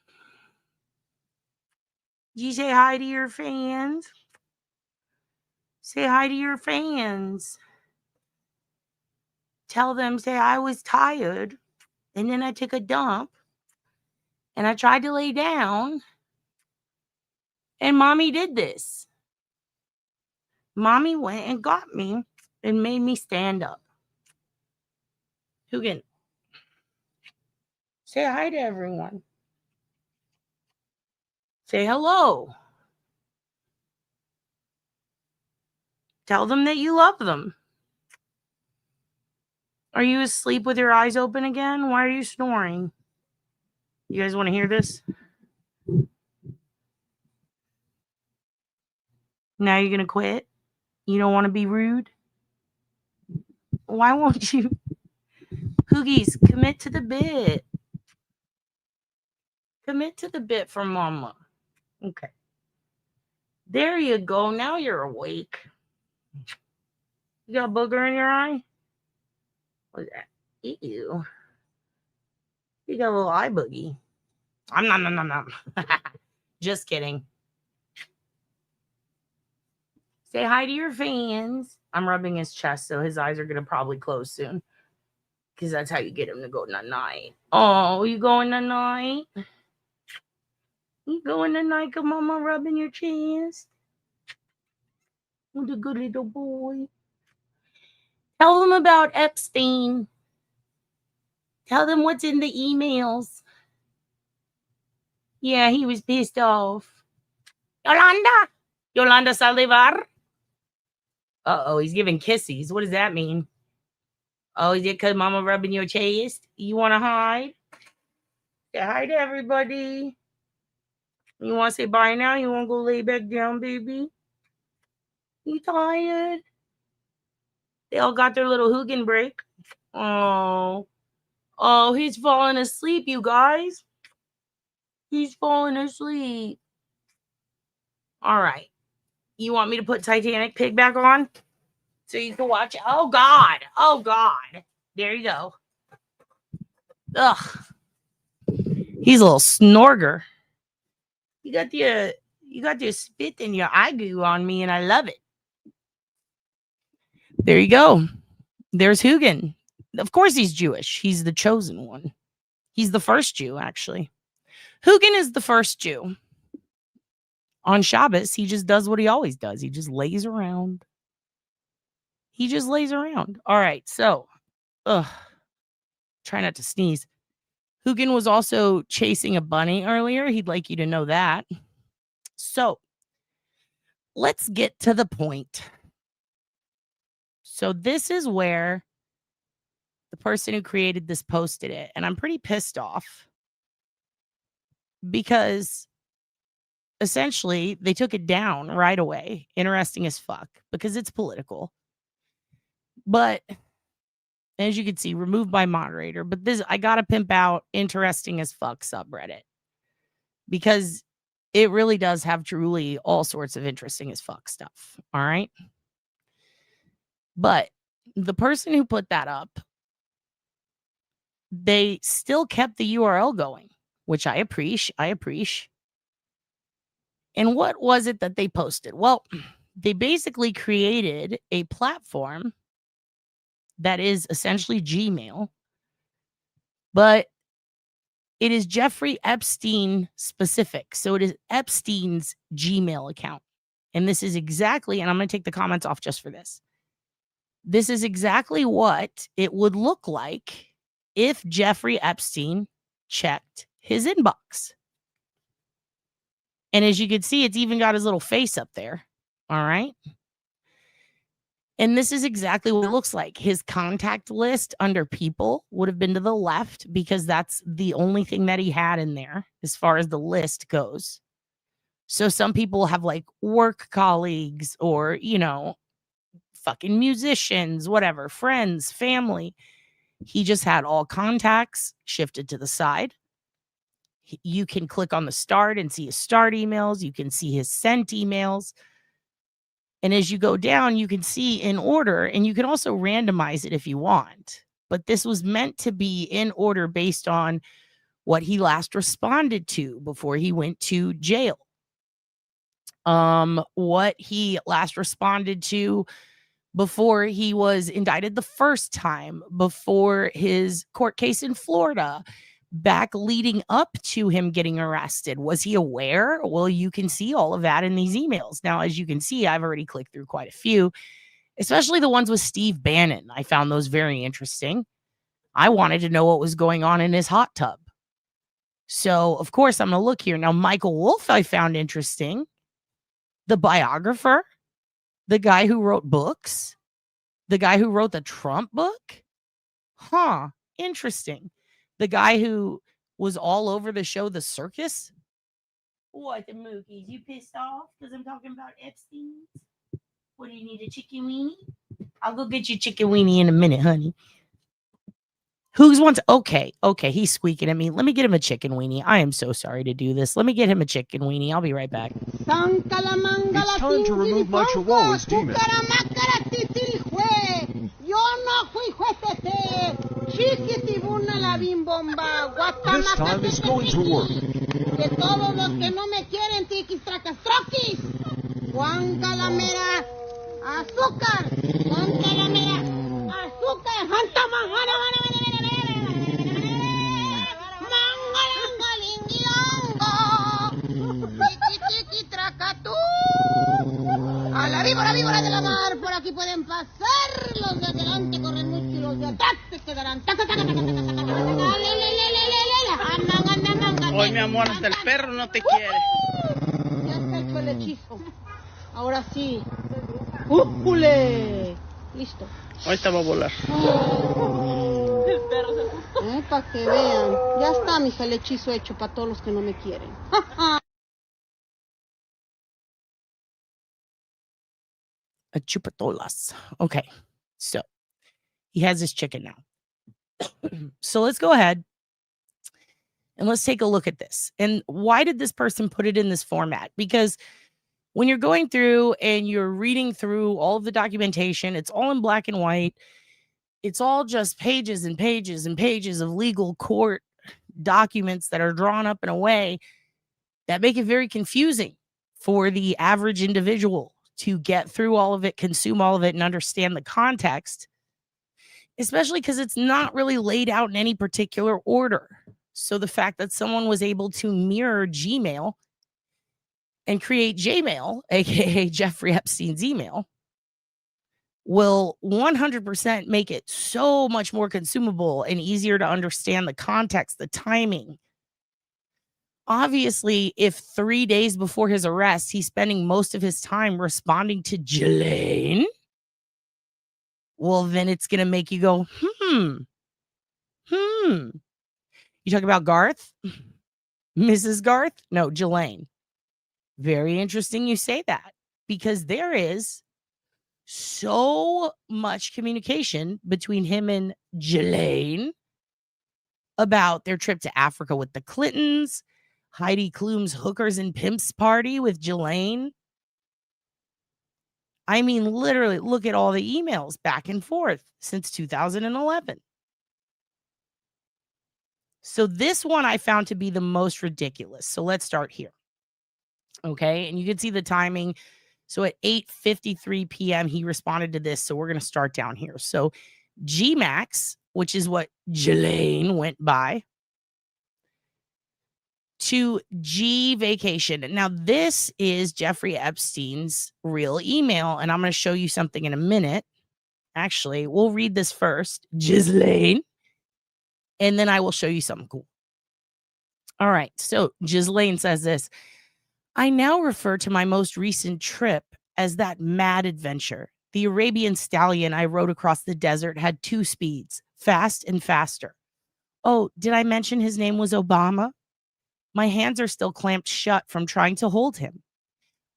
You say hi to your fans. Say hi to your fans. Tell them, say, I was tired. And then I took a dump. And I tried to lay down. And mommy did this. Mommy went and got me and made me stand up. Hoogan, say hi to everyone. Say hello. Tell them that you love them. Are you asleep with your eyes open again? Why are you snoring? You guys want to hear this? Now you're going to quit? You don't want to be rude? Why won't you? Hoogies, commit to the bit. Commit to the bit for mama. Okay. There you go. Now you're awake. You got a booger in your eye? What's that? Ew. You got a little eye boogie. Nom. Just kidding. Say hi to your fans. I'm rubbing his chest, so his eyes are going to probably close soon. Because that's how you get him to go night-night. Oh, you going night-night? You going night-night? Come mama rubbing your chest. What a good little boy. Tell them about Epstein. Tell them what's in the emails. Yeah, he was pissed off. Yolanda Saldivar. Uh-oh, he's giving kissies. What does that mean? Oh, is it because mama rubbing your chest? You want to hide? Say hi to everybody. You want to say bye now? You want to go lay back down, baby? You tired? They all got their little HOOGAN break. Oh, he's falling asleep, you guys. He's falling asleep. All right. You want me to put Titanic Pig back on? So you can watch it? Oh, God. Oh, God. There you go. Ugh. He's a little snorger. You got the spit in your eye goo on me, and I love it. There you go. There's HOOGAN. Of course he's Jewish. He's the chosen one. He's the first Jew, actually. HOOGAN is the first Jew. On Shabbos, he just does what he always does. He just lays around. All right, so, try not to sneeze. HOOGAN was also chasing a bunny earlier. He'd like you to know that. So, let's get to the point. So this is where the person who created this posted it. And I'm pretty pissed off because essentially they took it down right away. Interesting as fuck because it's political. But as you can see, removed by moderator. But this, I got to pimp out interesting as fuck subreddit because it really does have truly all sorts of interesting as fuck stuff. All right. But the person who put that up, they still kept the URL going, which I appreciate. And what was it that they posted? Well, they basically created a platform that is essentially Gmail, but it is Jeffrey Epstein specific. So it is Epstein's Gmail account. And this is exactly, and I'm going to take the comments off just for this. This is exactly what it would look like if Jeffrey Epstein checked his inbox. And as you can see, it's even got his little face up there. All right. And this is exactly what it looks like. His contact list under people would have been to the left because that's the only thing that he had in there as far as the list goes. So some people have like work colleagues or, fucking musicians, whatever, friends, family. He just had all contacts shifted to the side. You can click on the start and see his start emails. You can see his sent emails. And as you go down, you can see in order, and you can also randomize it if you want. But this was meant to be in order based on what he last responded to before he went to jail. What he last responded to before he was indicted the first time, before his court case in Florida, back leading up to him getting arrested. Was he aware? Well, you can see all of that in these emails. Now, as you can see, I've already clicked through quite a few, especially the ones with Steve Bannon. I found those very interesting. I wanted to know what was going on in his hot tub. So, of course, I'm going to look here. Now, Michael Wolff, I found interesting. The biographer, the guy who wrote books, the guy who wrote the Trump book. Interesting. The guy who was all over the show The Circus. What the mookies? You pissed off because I'm talking about Epstein's? What do you need, a chicken weenie? I'll go get you chicken weenie in a minute, honey. Who's wants? Okay, he's squeaking at me. Let me get him a chicken weenie. I am so sorry to do this. Let me get him a chicken weenie. I'll be right back. It's time to remove my chihuahua's demon. This time is going to work. De todos los que no me quieren, tiquis, tracas, troquis. Juan Calamera, azúcar. Juan Calamera, azúcar. Janta manjana, tiki, tiki, tracatú. A la víbora de la mar, por aquí pueden pasar. Los de adelante corren mucho y los de atrás se quedarán. Hoy, mi amor, hasta el perro no te quiere. Ya está hecho el hechizo. Ahora sí. ¡Újule! Listo. Ahorita va a volar. Para que vean. Ya está, mija, el hechizo hecho para todos los que no me quieren. A chupatolas. Okay, so he has his chicken now. So let's go ahead and let's take a look at this. And why did this person put it in this format? Because when you're going through and you're reading through all of the documentation, it's all in black and white. It's all just pages and pages and pages of legal court documents that are drawn up in a way that make it very confusing for the average individual to get through all of it, consume all of it, and understand the context, especially because it's not really laid out in any particular order. So the fact that someone was able to mirror Gmail and create Jmail, aka Jeffrey Epstein's email, will 100% make it so much more consumable and easier to understand the context, the timing. Obviously, if 3 days before his arrest, he's spending most of his time responding to Jelaine, well, then it's going to make you go, You talk about Garth? Mrs. Garth? No, Jelaine. Very interesting you say that, because there is so much communication between him and Jelaine about their trip to Africa with the Clintons, Heidi Klum's hookers and pimps party with Jelaine. I mean, literally, look at all the emails back and forth since 2011. So this one I found to be the most ridiculous. So let's start here. Okay, and you can see the timing. So at 8:53 p.m., he responded to this. So we're going to start down here. So Gmax, which is what Jelaine went by, to G Vacation. Now, this is Jeffrey Epstein's real email, and I'm going to show you something in a minute. Actually, we'll read this first, Ghislaine, and then I will show you something cool. All right, so Ghislaine says this: I now refer to my most recent trip as that mad adventure. The Arabian stallion I rode across the desert had 2 speeds, fast and faster. Oh, did I mention his name was Obama? My hands are still clamped shut from trying to hold him.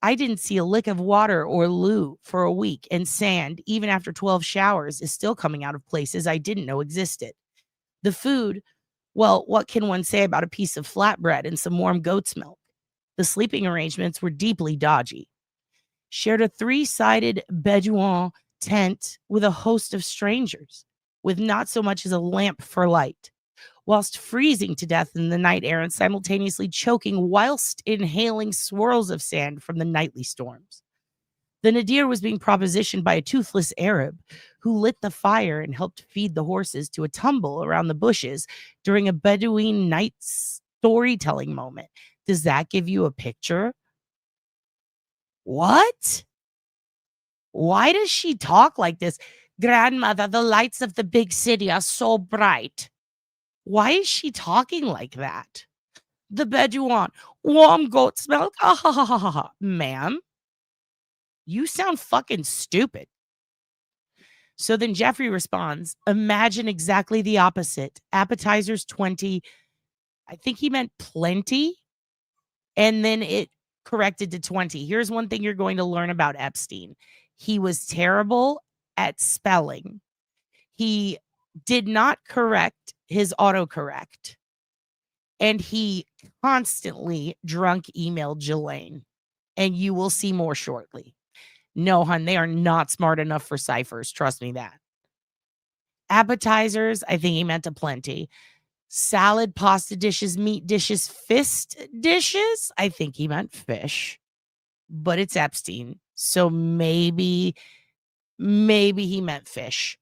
I didn't see a lick of water or loo for a week, and sand, even after 12 showers, is still coming out of places I didn't know existed. The food, well, what can one say about a piece of flatbread and some warm goat's milk? The sleeping arrangements were deeply dodgy. Shared a 3-sided Bedouin tent with a host of strangers, with not so much as a lamp for light, whilst freezing to death in the night air and simultaneously choking whilst inhaling swirls of sand from the nightly storms. The nadir was being propositioned by a toothless Arab who lit the fire and helped feed the horses to a tumble around the bushes during a Bedouin night storytelling moment. Does that give you a picture? What? Why does she talk like this? Grandmother, the lights of the big city are so bright. Why is she talking like that? The Bedouin, warm goat's milk. Ma'am, you sound fucking stupid. So then Jeffrey responds, imagine exactly the opposite. Appetizers 20. I think he meant plenty. And then it corrected to 20. Here's one thing you're going to learn about Epstein. He was terrible at spelling. He did not correct his autocorrect. And he constantly drunk emailed Ghislaine. And you will see more shortly. No, hun, they are not smart enough for ciphers. Trust me that. Appetizers, I think he meant aplenty. Salad, pasta dishes, meat dishes, fist dishes. I think he meant fish. But it's Epstein. So maybe he meant fish.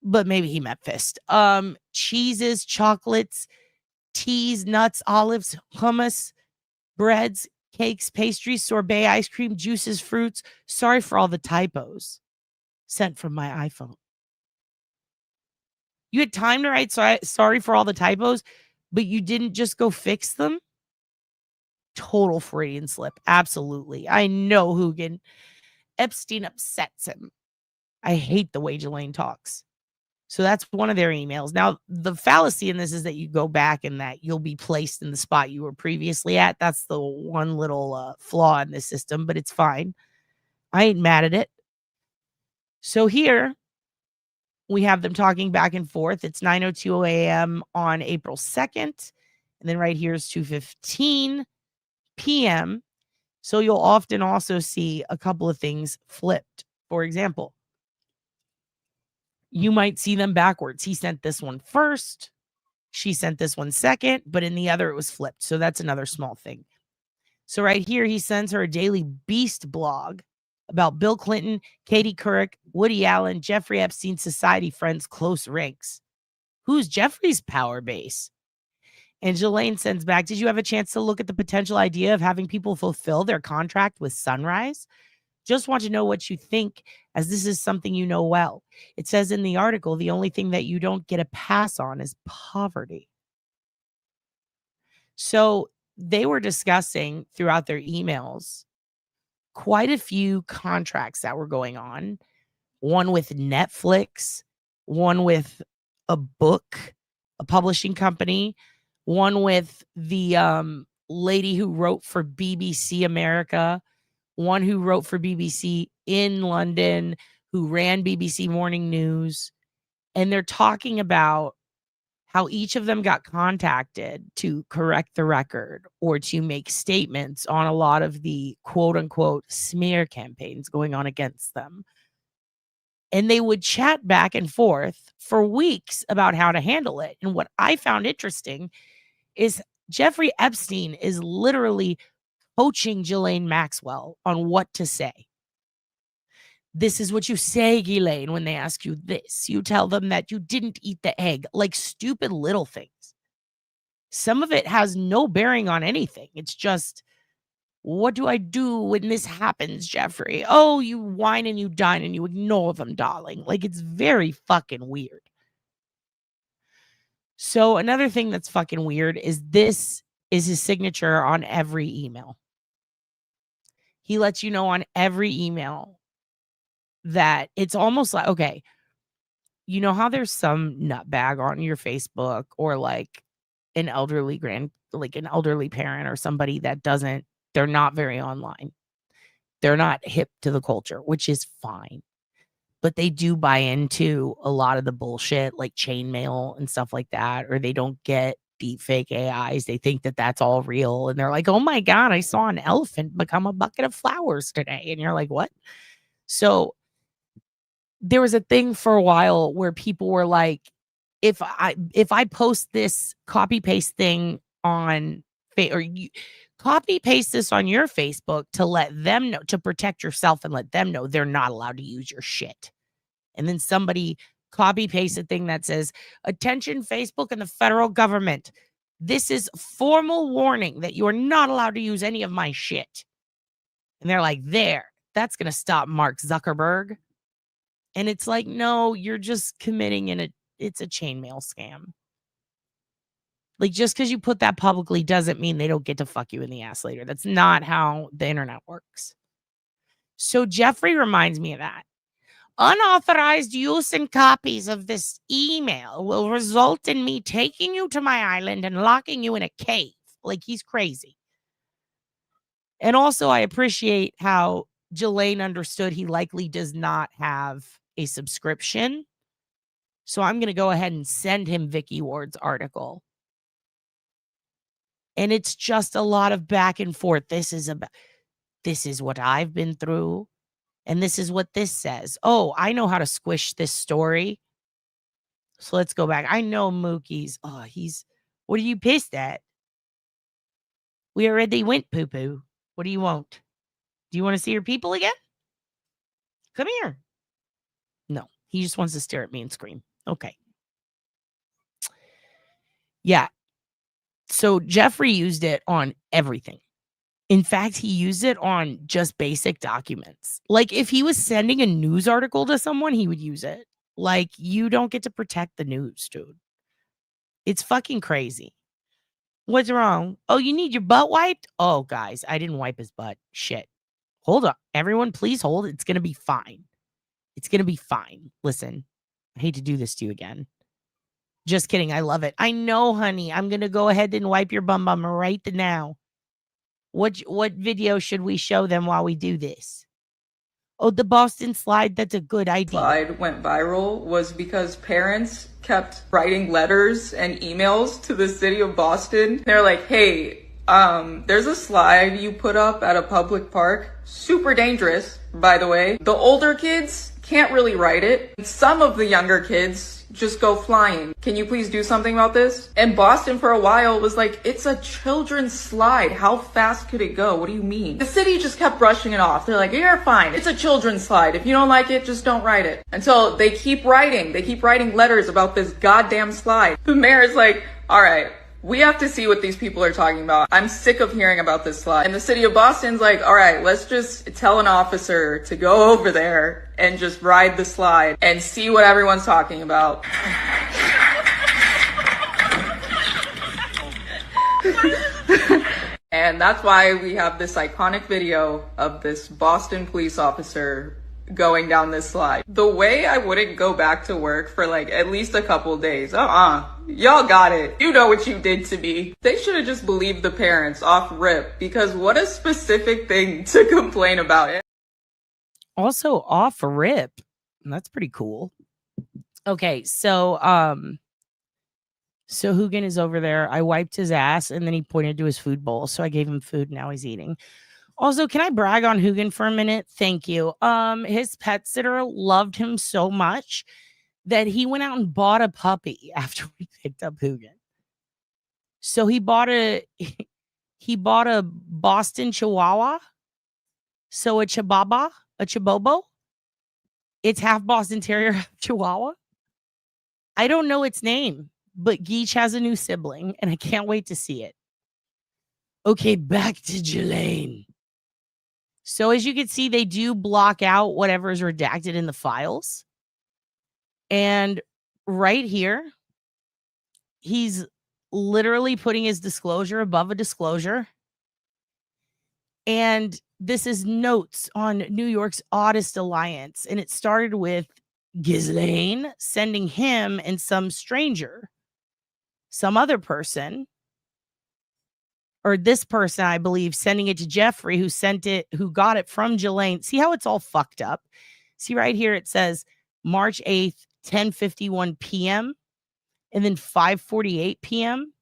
But maybe he meant fist. Cheeses, chocolates, teas, nuts, olives, hummus, breads, cakes, pastries, sorbet, ice cream, juices, fruits. Sorry for all the typos. Sent from my iPhone. You had time to write sorry for all the typos, but you didn't just go fix them? Total Freudian slip. Absolutely. I know HOOGAN. Epstein upsets him. I hate the way Ghislaine talks. So that's one of their emails. Now, the fallacy in this is that you go back and that you'll be placed in the spot you were previously at. That's the one little flaw in this system, but it's fine. I ain't mad at it. So here we have them talking back and forth. It's 9:02 a.m. on April 2nd. And then right here is 2:15 p.m. So you'll often also see a couple of things flipped. For example, you might see them backwards. He sent this one first. She sent this one second, but in the other it was flipped. So that's another small thing. So right here, he sends her a Daily Beast blog about Bill Clinton, Katie Couric, Woody Allen, Jeffrey Epstein society friends, close ranks. Who's Jeffrey's power base? And Ghislaine sends back, did you have a chance to look at the potential idea of having people fulfill their contract with Sunrise? Just want to know what you think, as this is something you know well. It says in the article, the only thing that you don't get a pass on is poverty. So they were discussing throughout their emails quite a few contracts that were going on. One with Netflix, one with a book, a publishing company, one with the lady who wrote for BBC America, one who wrote for BBC in London, who ran BBC Morning News. And they're talking about how each of them got contacted to correct the record or to make statements on a lot of the quote unquote smear campaigns going on against them. And they would chat back and forth for weeks about how to handle it. And what I found interesting is Jeffrey Epstein is literally coaching Ghislaine Maxwell on what to say. This is what you say, Ghislaine, when they ask you this. You tell them that you didn't eat the egg, like stupid little things. Some of it has no bearing on anything. It's just, what do I do when this happens, Jeffrey? Oh, you whine and you dine and you ignore them, darling. Like, it's very fucking weird. So another thing that's fucking weird is this is his signature on every email. He lets you know on every email that it's almost like, okay, you know how there's some nutbag on your Facebook or like an elderly parent or somebody that they're not very online. They're not hip to the culture, which is fine. But they do buy into a lot of the bullshit like chainmail and stuff like that, or they don't get deep fake AIs. They think that that's all real. And they're like, oh my God, I saw an elephant become a bucket of flowers today. And you're like, what? So there was a thing for a while where people were like, if I post this copy paste thing on copy paste this on your Facebook to let them know, to protect yourself and let them know they're not allowed to use your shit. And then somebody copy paste a thing that says, attention Facebook and the federal government. This is formal warning that you are not allowed to use any of my shit. And they're like, that's going to stop Mark Zuckerberg. And it's like, no, you're just committing it's a chainmail scam. Like, just because you put that publicly doesn't mean they don't get to fuck you in the ass later. That's not how the internet works. So Jeffrey reminds me of that. Unauthorized use and copies of this email will result in me taking you to my island and locking you in a cave. Like, he's crazy. And also, I appreciate how Jelaine understood he likely does not have a subscription. So I'm going to go ahead and send him Vicky Ward's article. And it's just a lot of back and forth. This is what I've been through. And this is what this says. Oh, I know how to squish this story. So let's go back. I know Mookie's. Oh, what are you pissed at? We already went poo-poo. What do you want? Do you want to see your people again? Come here. No, he just wants to stare at me and scream. Okay. Yeah. So Jeffrey used it on everything. In fact, he used it on just basic documents. Like if he was sending a news article to someone, he would use it. Like you don't get to protect the news, dude. It's fucking crazy. What's wrong? Oh, you need your butt wiped? Oh, guys, I didn't wipe his butt. Shit. Hold up. Everyone, please hold. It's going to be fine. It's going to be fine. Listen, I hate to do this to you again. Just kidding. I love it. I know, honey. I'm going to go ahead and wipe your bum right now. What video should we show them while we do this? Oh, the Boston slide. That's a good idea. Slide went viral was because parents kept writing letters and emails to the city of Boston. They're like, hey, there's a slide you put up at a public park. Super dangerous, by the way. The older kids can't really write it. Some of the younger kids just go flying. Can you please do something about this? And Boston for a while was like, it's a children's slide. How fast could it go? What do you mean? The city just kept brushing it off. They're like, you're fine. It's a children's slide. If you don't like it, just don't write it. Until they keep writing. They keep writing letters about this goddamn slide. The mayor is like, all right, we have to see what these people are talking about. I'm sick of hearing about this slide. And the city of Boston's like, all right, let's just tell an officer to go over there and just ride the slide and see what everyone's talking about. And that's why we have this iconic video of this Boston police officer going down this slide. The way I wouldn't go back to work for like at least a couple days. Y'all got it. You know what you did to me. They should have just believed the parents off rip, because what a specific thing to complain about. Also off rip. That's pretty cool. Okay, so HOOGAN is over there. I wiped his ass and then he pointed to his food bowl. So I gave him food. Now he's eating. Also, can I brag on HOOGAN for a minute? Thank you. His pet sitter loved him so much that he went out and bought a puppy after we picked up HOOGAN. So he bought a Boston Chihuahua. So a Chibobo. It's half Boston Terrier, half Chihuahua. I don't know its name, but Geach has a new sibling, and I can't wait to see it. Okay, back to Jelaine. So as you can see, they do block out whatever is redacted in the files. And right here, he's literally putting his disclosure above a disclosure. And this is notes on New York's oddest alliance. And it started with Ghislaine sending him and some stranger, some other person, or this person, I believe, sending it to Jeffrey, who got it from Jelaine. See how it's all fucked up? See right here, it says March 8th, 10:51 p.m. and then 5:48 p.m.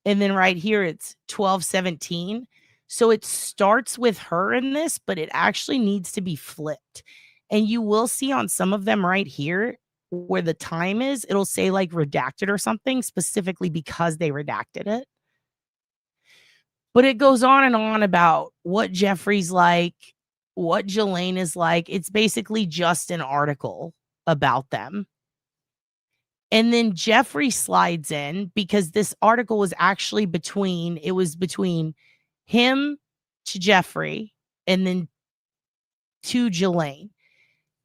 And then right here, it's 12:17. So it starts with her in this, but it actually needs to be flipped. And you will see on some of them right here where the time is, it'll say like redacted or something, specifically because they redacted it. But it goes on and on about what Jeffrey's like, what Jelaine is like. It's basically just an article about them. And then Jeffrey slides in because this article was actually between him to Jeffrey and then to Jelaine.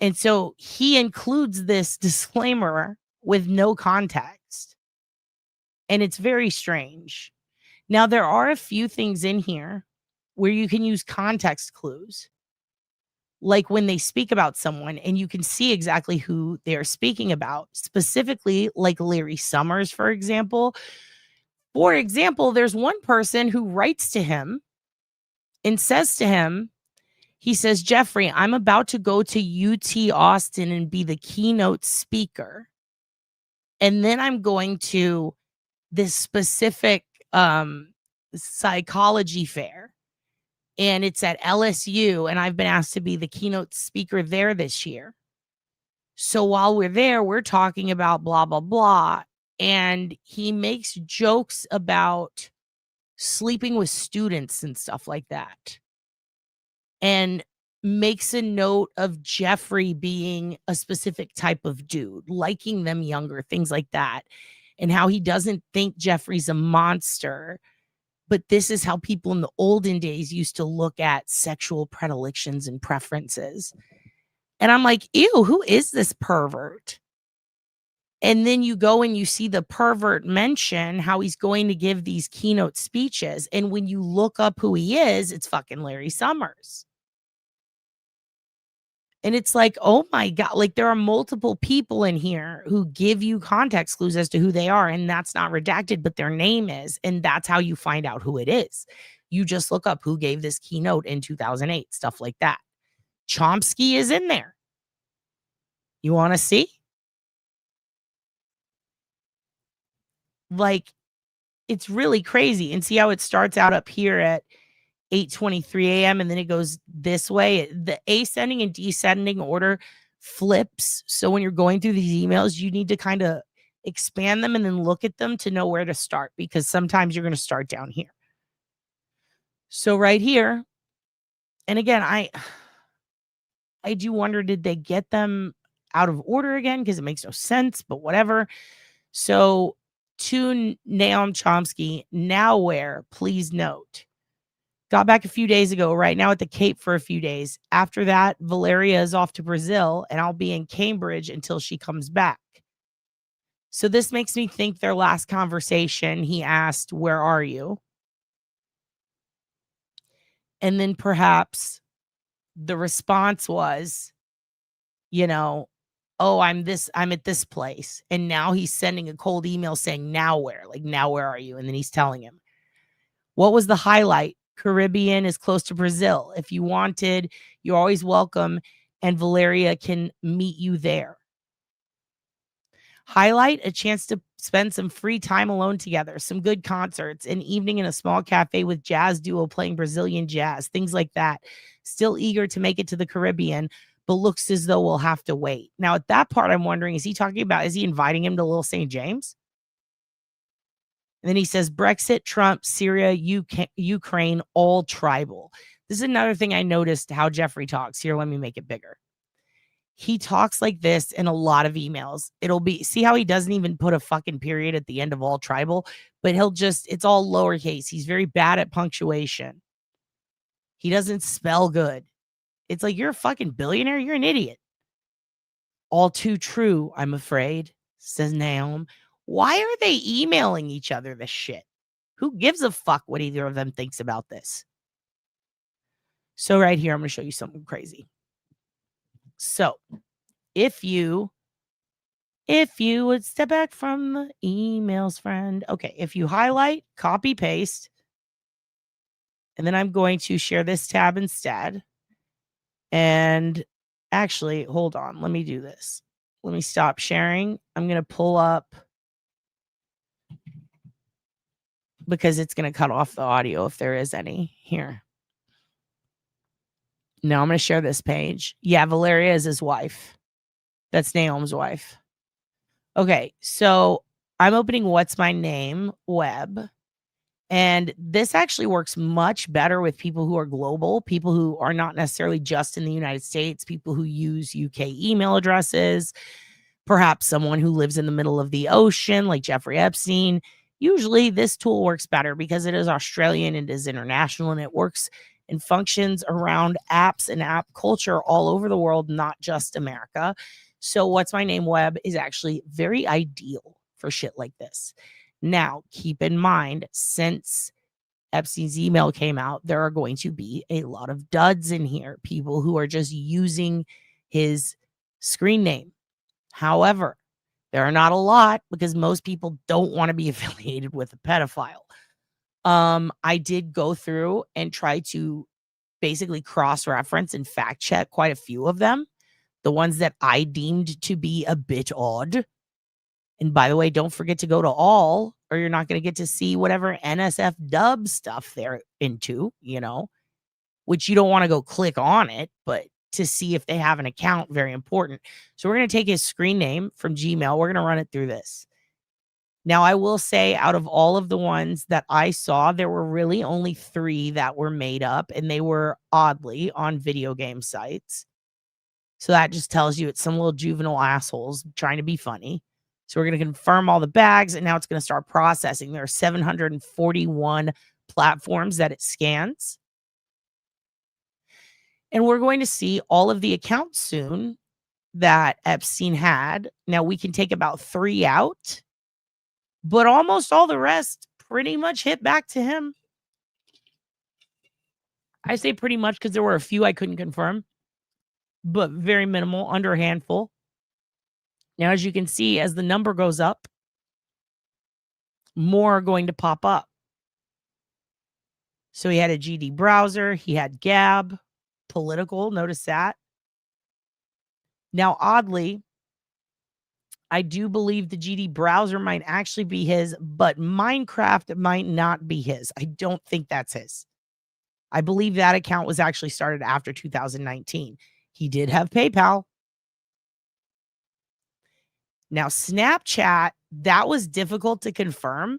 And so he includes this disclaimer with no context. And it's very strange. Now, there are a few things in here where you can use context clues, like when they speak about someone and you can see exactly who they're speaking about, specifically like Larry Summers, for example. For example, there's one person who writes to him and says to him, he says, Jeffrey, I'm about to go to UT Austin and be the keynote speaker. And then I'm going to this specific psychology fair. And it's at LSU. And I've been asked to be the keynote speaker there this year. So while we're there, we're talking about blah, blah, blah. And he makes jokes about sleeping with students and stuff like that. And makes a note of Jeffrey being a specific type of dude, liking them younger, things like that. And how he doesn't think Jeffrey's a monster. But this is how people in the olden days used to look at sexual predilections and preferences. And I'm like, ew, who is this pervert? And then you go and you see the pervert mention how he's going to give these keynote speeches. And when you look up who he is, it's fucking Larry Summers. And it's like, oh my God, like there are multiple people in here who give you context clues as to who they are. And that's not redacted, but their name is. And that's how you find out who it is. You just look up who gave this keynote in 2008, stuff like that. Chomsky is in there. You want to see? Like, it's really crazy. And see how it starts out up here at 8:23 a.m. and then it goes this way. The ascending and descending order flips. So when you're going through these emails, you need to kind of expand them and then look at them to know where to start, because sometimes you're going to start down here. So right here, and again, I do wonder, did they get them out of order again? Because it makes no sense, but whatever. So to Noam Chomsky, now where, please note. Got back a few days ago, right now at the Cape for a few days. After that, Valeria is off to Brazil, and I'll be in Cambridge until she comes back. So this makes me think their last conversation, he asked, where are you? And then perhaps the response was, you know, oh, I'm at this place. And now he's sending a cold email saying, now where? Like, now where are you? And then he's telling him. What was the highlight? Caribbean is close to Brazil. If you wanted, you're always welcome, and Valeria can meet you there. Highlight, a chance to spend some free time alone together, some good concerts, an evening in a small cafe with jazz duo playing Brazilian jazz, things like that. Still eager to make it to the Caribbean, but looks as though we'll have to wait. Now, at that part, I'm wondering, is he inviting him to Little St. James? And then he says, Brexit, Trump, Syria, Ukraine, all tribal. This is another thing I noticed how Jeffrey talks. Here, let me make it bigger. He talks like this in a lot of emails. See how he doesn't even put a fucking period at the end of all tribal, but it's all lowercase. He's very bad at punctuation. He doesn't spell good. It's like, you're a fucking billionaire. You're an idiot. All too true, I'm afraid, says Naomi. Why are they emailing each other this shit? Who gives a fuck what either of them thinks about this? So right here, I'm going to show you something crazy. So if you would step back from the emails, friend. Okay, if you highlight, copy, paste, and then I'm going to share this tab instead. And actually, hold on. Let me do this. Let me stop sharing. I'm going to pull up, because it's going to cut off the audio if there is any here. No, I'm going to share this page. Yeah, Valeria is his wife. That's Naomi's wife. Okay, so I'm opening What's My Name web. And this actually works much better with people who are global, people who are not necessarily just in the United States, people who use UK email addresses, perhaps someone who lives in the middle of the ocean like Jeffrey Epstein. Usually this tool works better because it is Australian, it is international, and it works and functions around apps and app culture all over the world, not just America. So What's My Name web is actually very ideal for shit like this. Now, keep in mind, since Epstein's email came out, there are going to be a lot of duds in here, people who are just using his screen name. However, there are not a lot, because most people don't want to be affiliated with a pedophile. I did go through and try to basically cross-reference and fact check quite a few of them. The ones that I deemed to be a bit odd. And by the way, don't forget to go to all, or you're not going to get to see whatever NSF dub stuff they're into, you know, which you don't want to go click on it, but to see if they have an account, very important. So we're going to take his screen name from Gmail. We're going to run it through this. Now, I will say out of all of the ones that I saw, there were really only 3 that were made up, and they were oddly on video game sites. So that just tells you it's some little juvenile assholes trying to be funny. So we're going to confirm all the bags, and now it's going to start processing. There are 741 platforms that it scans. And we're going to see all of the accounts soon that Epstein had. Now, we can take about 3 out, but almost all the rest pretty much hit back to him. I say pretty much because there were a few I couldn't confirm, but very minimal, under a handful. Now, as you can see, as the number goes up, more are going to pop up. So he had a GD browser, he had Gab, political, notice that. Now, oddly, I do believe the GD browser might actually be his, but Minecraft might not be his. I don't think that's his. I believe that account was actually started after 2019. He did have PayPal. Now, Snapchat, that was difficult to confirm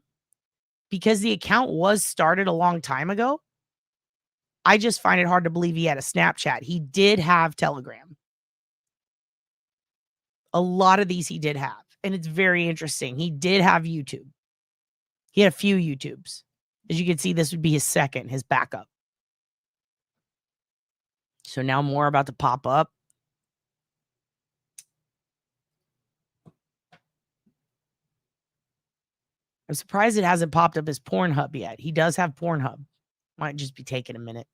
because the account was started a long time ago. I just find it hard to believe he had a Snapchat. He did have Telegram. A lot of these he did have, and it's very interesting. He did have YouTube. He had a few YouTubes. As you can see, this would be his second, his backup. So now more about to pop up. I'm surprised it hasn't popped up as Pornhub yet. He does have Pornhub. Might just be taking a minute.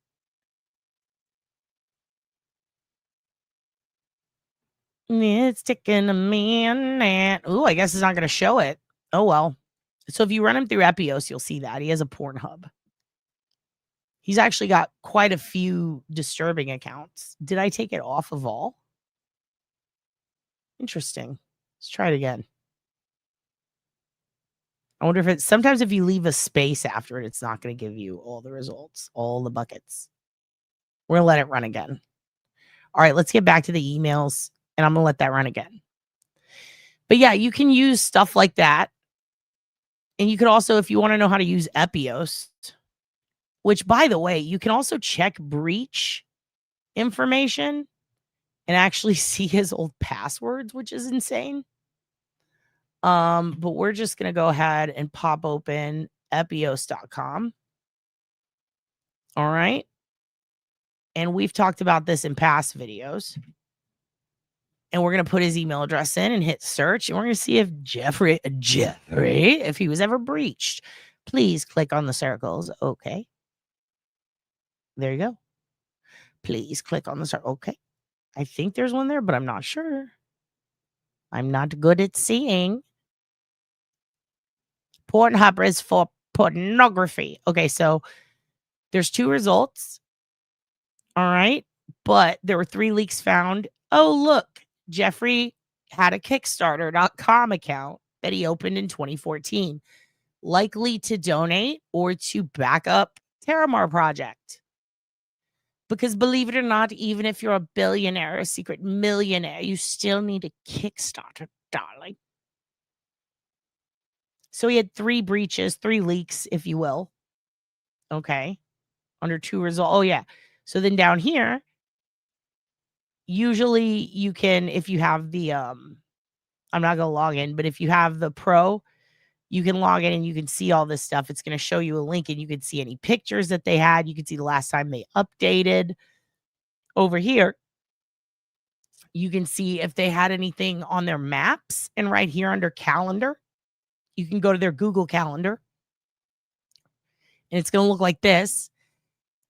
It's taking a minute. Ooh, I guess it's not going to show it. Oh, well. So if you run him through Epios, you'll see that. He has a Pornhub. He's actually got quite a few disturbing accounts. Did I take it off of all? Interesting. Let's try it again. I wonder if it's sometimes if you leave a space after it, it's not going to give you all the results, all the buckets. We're going to let it run again. All right, let's get back to the emails, and I'm going to let that run again. But yeah, you can use stuff like that. And you could also, if you want to know how to use Epios, which, by the way, you can also check breach information and actually see his old passwords, which is insane. But we're just going to go ahead and pop open epios.com. All right. And we've talked about this in past videos. And we're going to put his email address in and hit search. And we're going to see if Jeffrey, if he was ever breached. Please click on the circles. Okay. There you go. Please click on the circle. Okay. I think there's one there, but I'm not sure. I'm not good at seeing. Pornhub is for pornography. Okay, so there's 2 results. All right. But there were 3 leaks found. Oh, look. Jeffrey had a Kickstarter.com account that he opened in 2014, likely to donate or to back up Terramar Project. Because believe it or not, even if you're a billionaire, a secret millionaire, you still need a Kickstarter, darling. So he had 3 breaches, 3 leaks, if you will. Okay. Under 2 results. Oh, yeah. So then down here, usually you can, if you have the, I'm not going to log in, but if you have the Pro, you can log in and you can see all this stuff. It's going to show you a link and you can see any pictures that they had. You can see the last time they updated. Over here, you can see if they had anything on their maps. And right here under calendar, you can go to their Google Calendar. And it's going to look like this.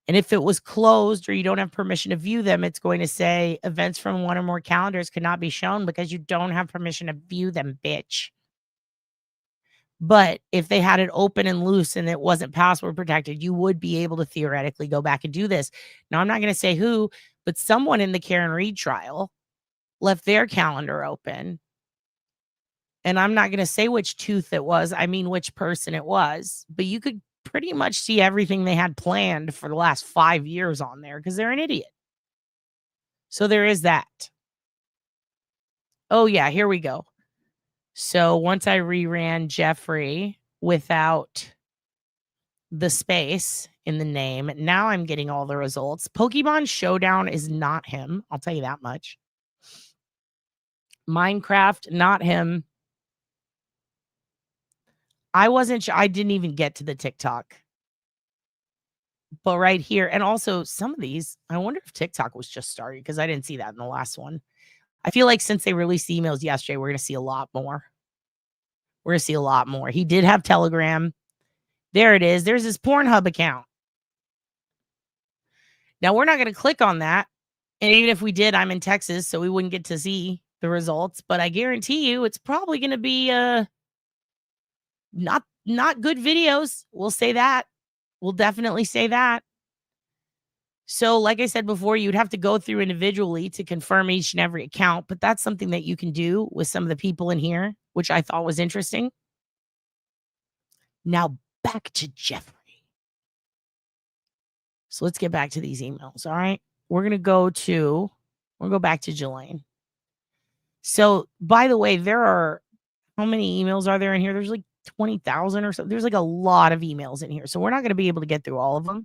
And if it was closed or you don't have permission to view them, it's going to say events from one or more calendars cannot be shown because you don't have permission to view them, bitch. But if they had it open and loose and it wasn't password protected, you would be able to theoretically go back and do this. Now, I'm not going to say who, but someone in the Karen Reed trial left their calendar open. And I'm not going to say which tooth it was. I mean, which person it was. But you could pretty much see everything they had planned for the last 5 years on there because they're an idiot. So there is that. Oh, yeah, here we go. So once I reran Jeffrey without the space in the name, now I'm getting all the results. Pokemon Showdown is not him. I'll tell you that much. Minecraft, not him. I wasn't sure. I didn't even get to the TikTok. But right here, and also some of these, I wonder if TikTok was just started because I didn't see that in the last one. I feel like since they released the emails yesterday, we're going to see a lot more. We're going to see a lot more. He did have Telegram. There it is. There's his Pornhub account. Now, we're not going to click on that. And even if we did, I'm in Texas, so we wouldn't get to see the results. But I guarantee you it's probably going to be not good videos. We'll say that. We'll definitely say that. So like I said before, you'd have to go through individually to confirm each and every account. But that's something that you can do with some of the people in here, which I thought was interesting. Now back to Jeffrey. So let's get back to these emails. All right. We're going to go back to Jelaine. So by the way, there are, how many emails are there in here? There's like 20,000 or so. There's like a lot of emails in here. So we're not going to be able to get through all of them.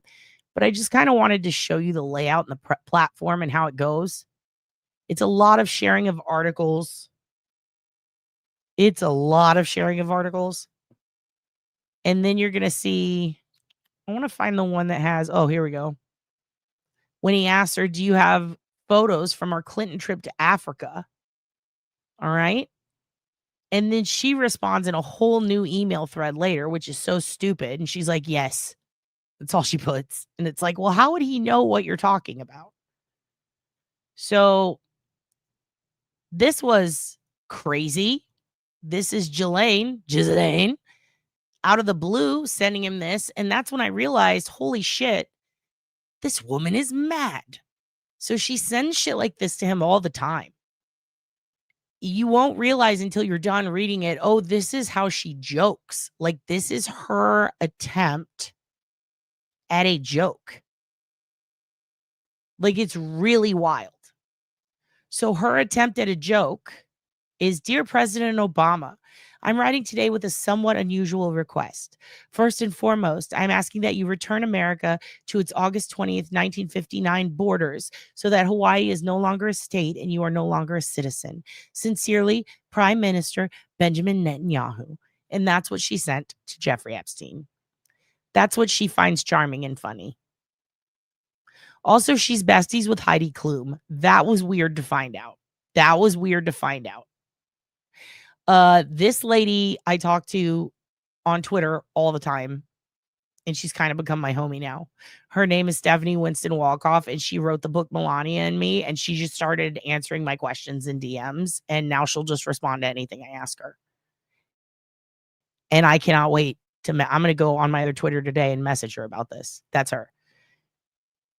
But I just kind of wanted to show you the layout and the platform and how it goes. It's a lot of sharing of articles. And then you're going to see, I want to find the one that has, oh, here we go. When he asked her, do you have photos from our Clinton trip to Africa? All right. And then she responds in a whole new email thread later, which is so stupid. And she's like, yes. That's all she puts. And it's like, well, how would he know what you're talking about? So this was crazy. This is Jelaine, out of the blue sending him this. And that's when I realized, holy shit, this woman is mad. So she sends shit like this to him all the time. You won't realize until you're done reading it, oh, this is how she jokes. Like, this is her attempt at a joke. Like, it's really wild. So her attempt at a joke is, Dear President Obama, I'm writing today with a somewhat unusual request. First and foremost, I'm asking that you return America to its August 20th, 1959 borders so that Hawaii is no longer a state and you are no longer a citizen. Sincerely, Prime Minister Benjamin Netanyahu. And that's what she sent to Jeffrey Epstein. That's what she finds charming and funny. Also, she's besties with Heidi Klum. That was weird to find out. This lady I talk to on Twitter all the time, and she's kind of become my homie now. Her name is Stephanie Winston Walkoff, and she wrote the book Melania and Me, and she just started answering my questions in DMs, and now she'll just respond to anything I ask her. And I cannot wait I'm going to go on my other Twitter today and message her about this. That's her.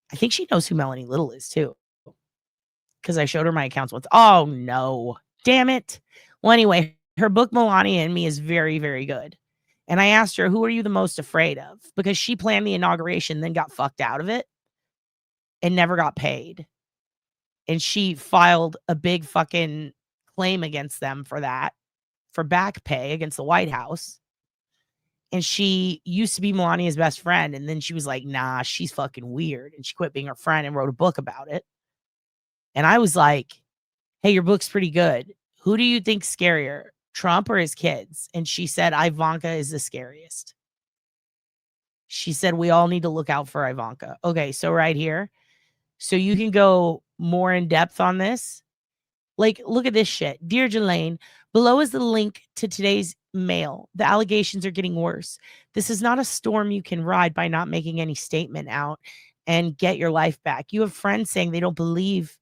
I think she knows who Melanie Little is too, because I showed her my accounts once. Oh no, damn it. Well, anyway, her book Melania and Me is very, very good. And I asked her, who are you the most afraid of? Because she planned the inauguration, then got fucked out of it and never got paid. And she filed a big fucking claim against them for that, for back pay against the White House. And she used to be Melania's best friend. And then she was like, nah, she's fucking weird. And she quit being her friend and wrote a book about it. And I was like, hey, your book's pretty good. Who do you think's scarier, Trump or his kids? And she said, Ivanka is the scariest. She said, we all need to look out for Ivanka. Okay, so right here. So you can go more in depth on this. Like, look at this shit. Dear Jelaine, below is the link to today's mail. The allegations are getting worse. This is not a storm you can ride by not making any statement out and get your life back. You have friends saying they don't believe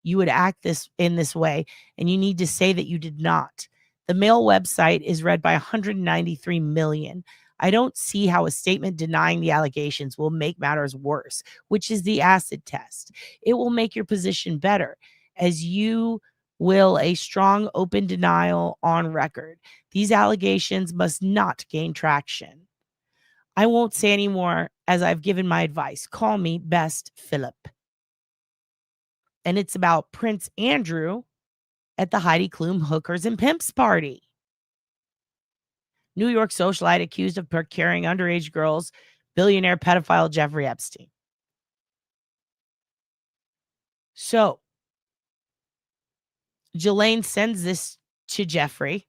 you would act in this way, and you need to say that you did not. The Mail website is read by 193 million. I don't see how a statement denying the allegations will make matters worse, which is the acid test. It will make your position better, as you will a strong open denial on record. These allegations must not gain traction. I won't say any more, as I've given my advice. Call me Best Philip. And it's about Prince Andrew at the Heidi Klum Hookers and Pimps party. New York socialite accused of procuring underage girls, billionaire pedophile Jeffrey Epstein. So, Jelaine sends this to Jeffrey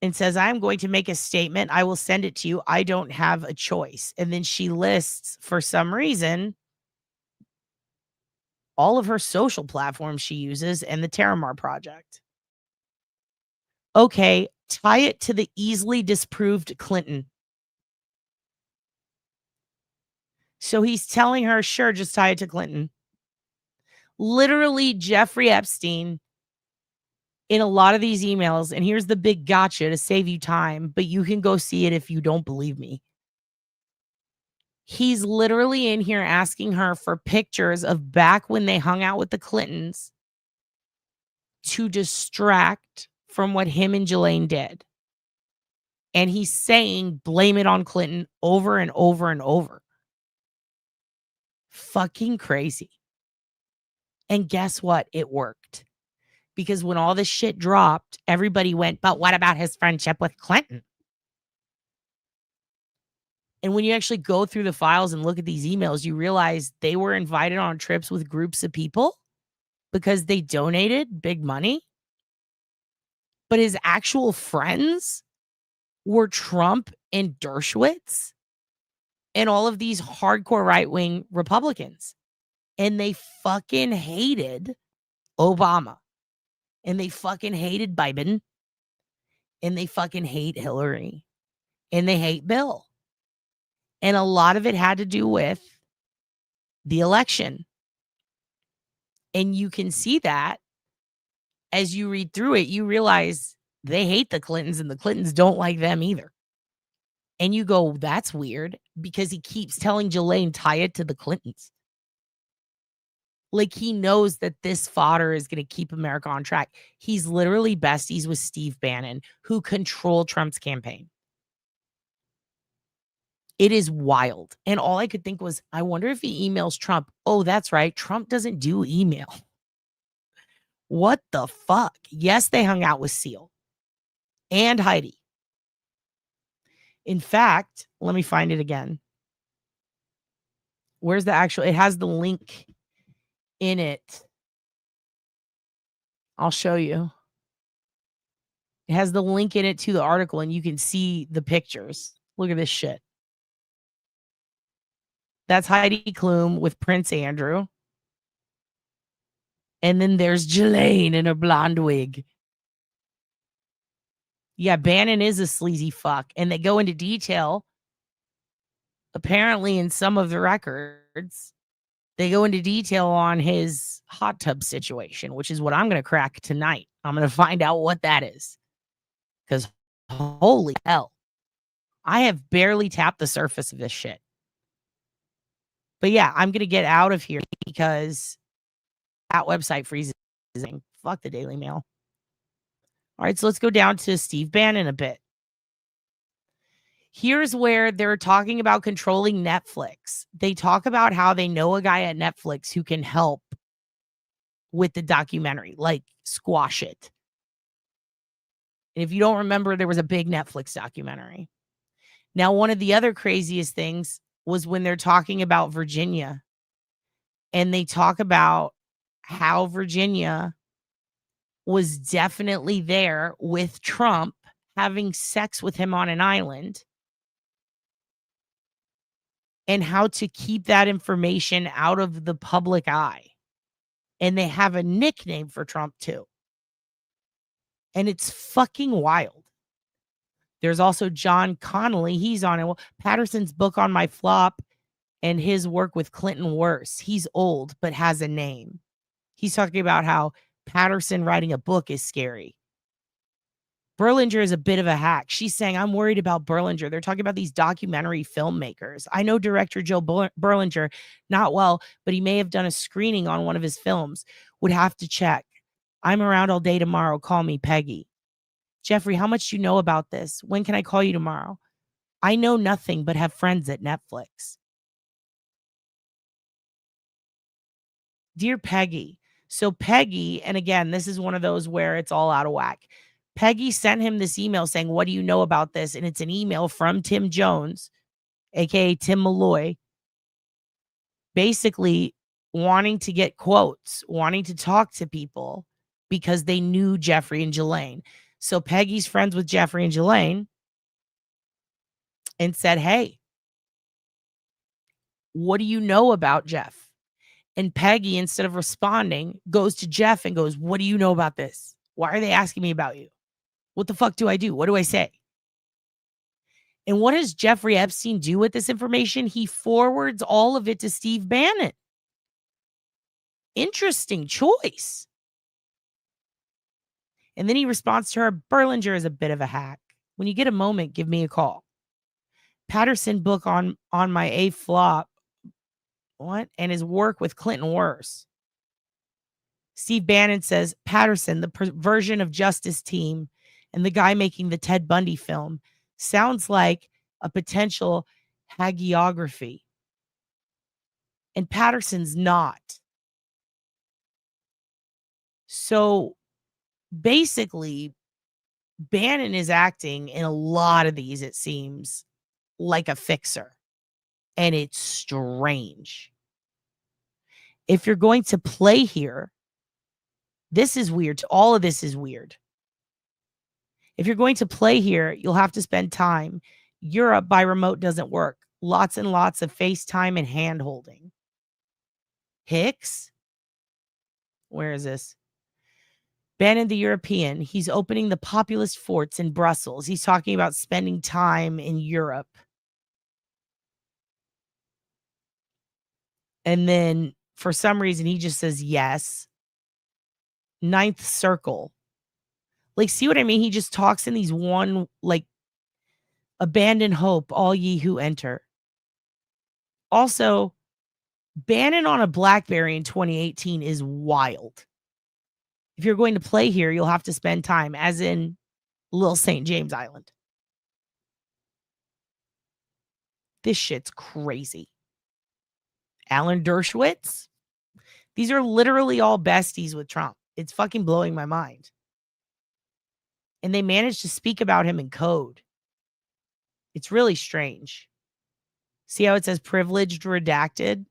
and says, I'm going to make a statement. I will send it to you. I don't have a choice. And then she lists, for some reason, all of her social platforms she uses and the Terramar Project. Okay, tie it to the easily disproved Clinton. So he's telling her, sure, just tie it to Clinton. Literally, Jeffrey Epstein, in a lot of these emails, and here's the big gotcha to save you time, but you can go see it if you don't believe me. He's literally in here asking her for pictures of back when they hung out with the Clintons to distract from what him and Jelaine did. And he's saying, blame it on Clinton over and over and over. Fucking crazy. And guess what? It worked. Because when all this shit dropped, everybody went, but what about his friendship with Clinton? And when you actually go through the files and look at these emails, you realize they were invited on trips with groups of people because they donated big money. But his actual friends were Trump and Dershowitz and all of these hardcore right-wing Republicans. And they fucking hated Obama. And they fucking hated Biden. And they fucking hate Hillary. And they hate Bill. And a lot of it had to do with the election. And you can see that as you read through it, you realize they hate the Clintons and the Clintons don't like them either. And you go, that's weird, because he keeps telling Jelaine, tie it to the Clintons. Like, he knows that this fodder is going to keep America on track. He's literally besties with Steve Bannon, who control Trump's campaign. It is wild. And all I could think was, I wonder if he emails Trump. Oh, that's right. Trump doesn't do email. What the fuck? Yes, they hung out with Seal and Heidi. In fact, let me find it again. Where's the actual? It has the link in it. I'll show you. It has the link in it to the article, and you can see the pictures. Look at this shit. That's Heidi Klum with Prince Andrew. And then there's Jelaine in a blonde wig. Yeah, Bannon is a sleazy fuck. And they go into detail. Apparently, in some of the records, they go into detail on his hot tub situation, which is what I'm going to crack tonight. I'm going to find out what that is. Because holy hell, I have barely tapped the surface of this shit. But yeah, I'm going to get out of here because that website freezes. Fuck the Daily Mail. All right, so let's go down to Steve Bannon a bit. Here's where they're talking about controlling Netflix. They talk about how they know a guy at Netflix who can help with the documentary, like squash it. And if you don't remember, there was a big Netflix documentary. Now, one of the other craziest things was when they're talking about Virginia. And they talk about how Virginia was definitely there with Trump having sex with him on an island. And how to keep that information out of the public eye. And they have a nickname for Trump too. And it's fucking wild. There's also John Connolly. He's on it. Well, Patterson's book on my flop and his work with Clinton worse. He's old, but has a name. He's talking about how Patterson writing a book is scary. Berlinger is a bit of a hack. She's saying, I'm worried about Berlinger. They're talking about these documentary filmmakers. I know director Joe Berlinger not well, but he may have done a screening on one of his films. Would have to check. I'm around all day tomorrow. Call me Peggy. Jeffrey, how much do you know about this? When can I call you tomorrow? I know nothing but have friends at Netflix. Dear Peggy. So Peggy, and again, this is one of those where it's all out of whack. Peggy sent him this email saying, what do you know about this? And it's an email from Tim Jones, aka Tim Malloy, basically wanting to get quotes, wanting to talk to people because they knew Jeffrey and Ghislaine. So Peggy's friends with Jeffrey and Ghislaine and said, hey, what do you know about Jeff? And Peggy, instead of responding, goes to Jeff and goes, what do you know about this? Why are they asking me about you? What the fuck do I do? What do I say? And what does Jeffrey Epstein do with this information? He forwards all of it to Steve Bannon. Interesting choice. And then he responds to her, Berlinger is a bit of a hack. When you get a moment, give me a call. Patterson book on my A flop. What? And his work with Clinton worse. Steve Bannon says, Patterson, the version of Justice Team, and the guy making the Ted Bundy film, sounds like a potential hagiography. And Patterson's not. So basically, Bannon is acting in a lot of these, it seems, like a fixer. And it's strange. If you're going to play here, this is weird. All of this is weird. If you're going to play here, you'll have to spend time. Europe by remote doesn't work. Lots and lots of FaceTime and hand holding. Hicks? Where is this? Bannon the European. He's opening the populist forts in Brussels. He's talking about spending time in Europe. And then for some reason, he just says yes. Ninth circle. Like, see what I mean? He just talks in these one, like, abandon hope, all ye who enter. Also, Bannon on a BlackBerry in 2018 is wild. If you're going to play here, you'll have to spend time, as in Little St. James Island. This shit's crazy. Alan Dershowitz. These are literally all besties with Trump. It's fucking blowing my mind. And they managed to speak about him in code. It's really strange. See how it says privileged redacted?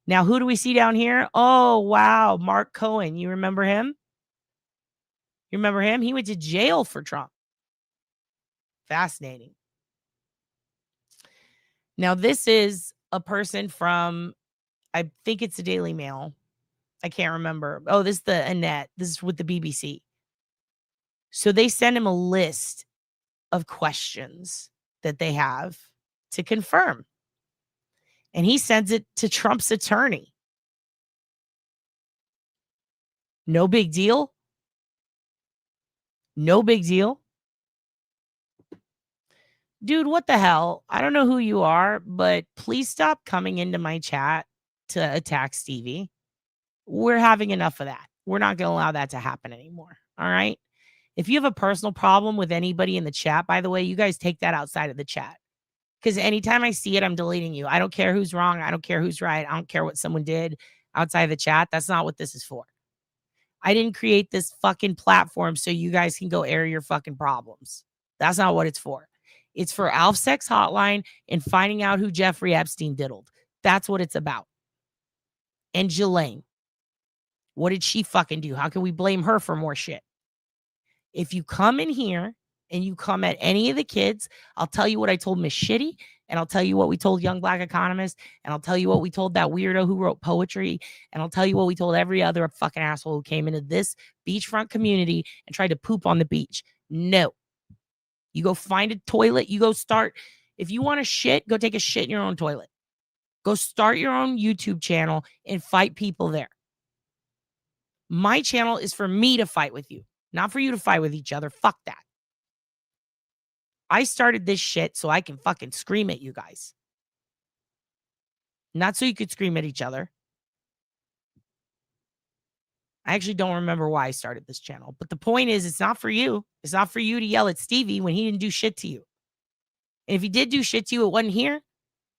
Now, who do we see down here? Oh, wow. Mark Cohen. You remember him? You remember him? He went to jail for Trump. Fascinating. Now, this is a person from, I think it's the Daily Mail. I can't remember. Oh, this is the Annette. This is with the BBC. So they send him a list of questions that they have to confirm. And he sends it to Trump's attorney. No big deal. No big deal. Dude, what the hell? I don't know who you are, but please stop coming into my chat to attack Stevie. We're having enough of that. We're not going to allow that to happen anymore. All right? If you have a personal problem with anybody in the chat, by the way, you guys take that outside of the chat. Because anytime I see it, I'm deleting you. I don't care who's wrong. I don't care who's right. I don't care what someone did outside of the chat. That's not what this is for. I didn't create this fucking platform so you guys can go air your fucking problems. That's not what it's for. It's for Alf Sex Hotline and finding out who Jeffrey Epstein diddled. That's what it's about. And Ghislaine. What did she fucking do? How can we blame her for more shit? If you come in here and you come at any of the kids, I'll tell you what I told Miss Shitty, and I'll tell you what we told Young Black Economist, and I'll tell you what we told that weirdo who wrote poetry, and I'll tell you what we told every other fucking asshole who came into this beachfront community and tried to poop on the beach. No. You go find a toilet. You go start. If you want to shit, go take a shit in your own toilet. Go start your own YouTube channel and fight people there. My channel is for me to fight with you, not for you to fight with each other. Fuck that. I started this shit so I can fucking scream at you guys. Not so you could scream at each other. I actually don't remember why I started this channel. But the point is, it's not for you. It's not for you to yell at Stevie when he didn't do shit to you. And if he did do shit to you, it wasn't here.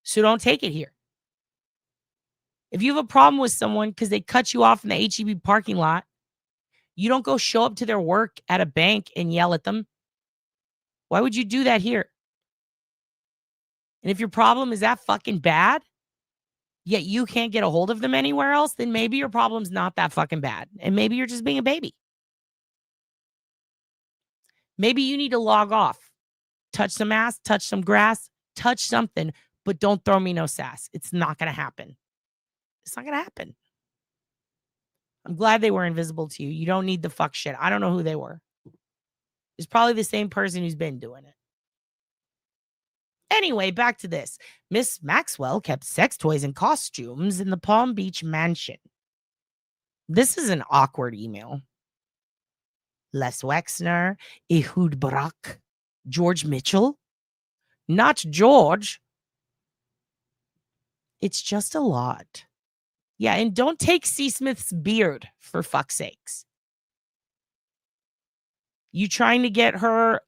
So don't take it here. If you have a problem with someone because they cut you off in the HEB parking lot, you don't go show up to their work at a bank and yell at them. Why would you do that here? And if your problem is that fucking bad, yet you can't get a hold of them anywhere else, then maybe your problem's not that fucking bad. And maybe you're just being a baby. Maybe you need to log off. Touch some ass, touch some grass, touch something, but don't throw me no sass. It's not going to happen. It's not going to happen. I'm glad they were invisible to you. You don't need the fuck shit. I don't know who they were. It's probably the same person who's been doing it. Anyway, back to this. Miss Maxwell kept sex toys and costumes in the Palm Beach mansion. This is an awkward email. Les Wexner, Ehud Barak, George Mitchell. Not George. It's just a lot. Yeah, and don't take C. Smith's beard, for fuck's sakes. You trying to get her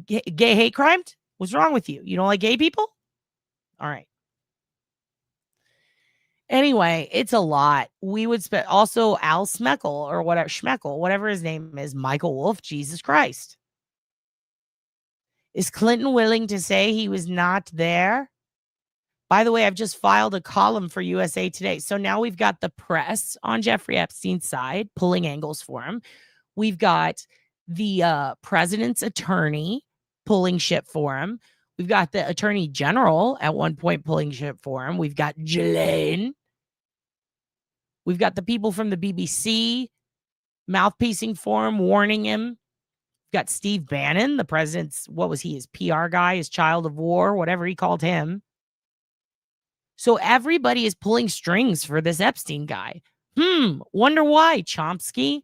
gay hate crimed? What's wrong with you? You don't like gay people? All right. Anyway, it's a lot. We would spend also Al Schmeckel or whatever, Schmeckel, whatever his name is, Michael Wolff, Jesus Christ. Is Clinton willing to say he was not there? By the way, I've just filed a column for USA Today. So now we've got the press on Jeffrey Epstein's side, pulling angles for him. We've got the president's attorney pulling shit for him. We've got the attorney general at one point pulling shit for him. We've got Ghislaine. We've got the people from the BBC mouthpiecing for him, warning him. We've got Steve Bannon, the president's, what was he, his PR guy, his child of war, whatever he called him. So everybody is pulling strings for this Epstein guy. Wonder why, Chomsky?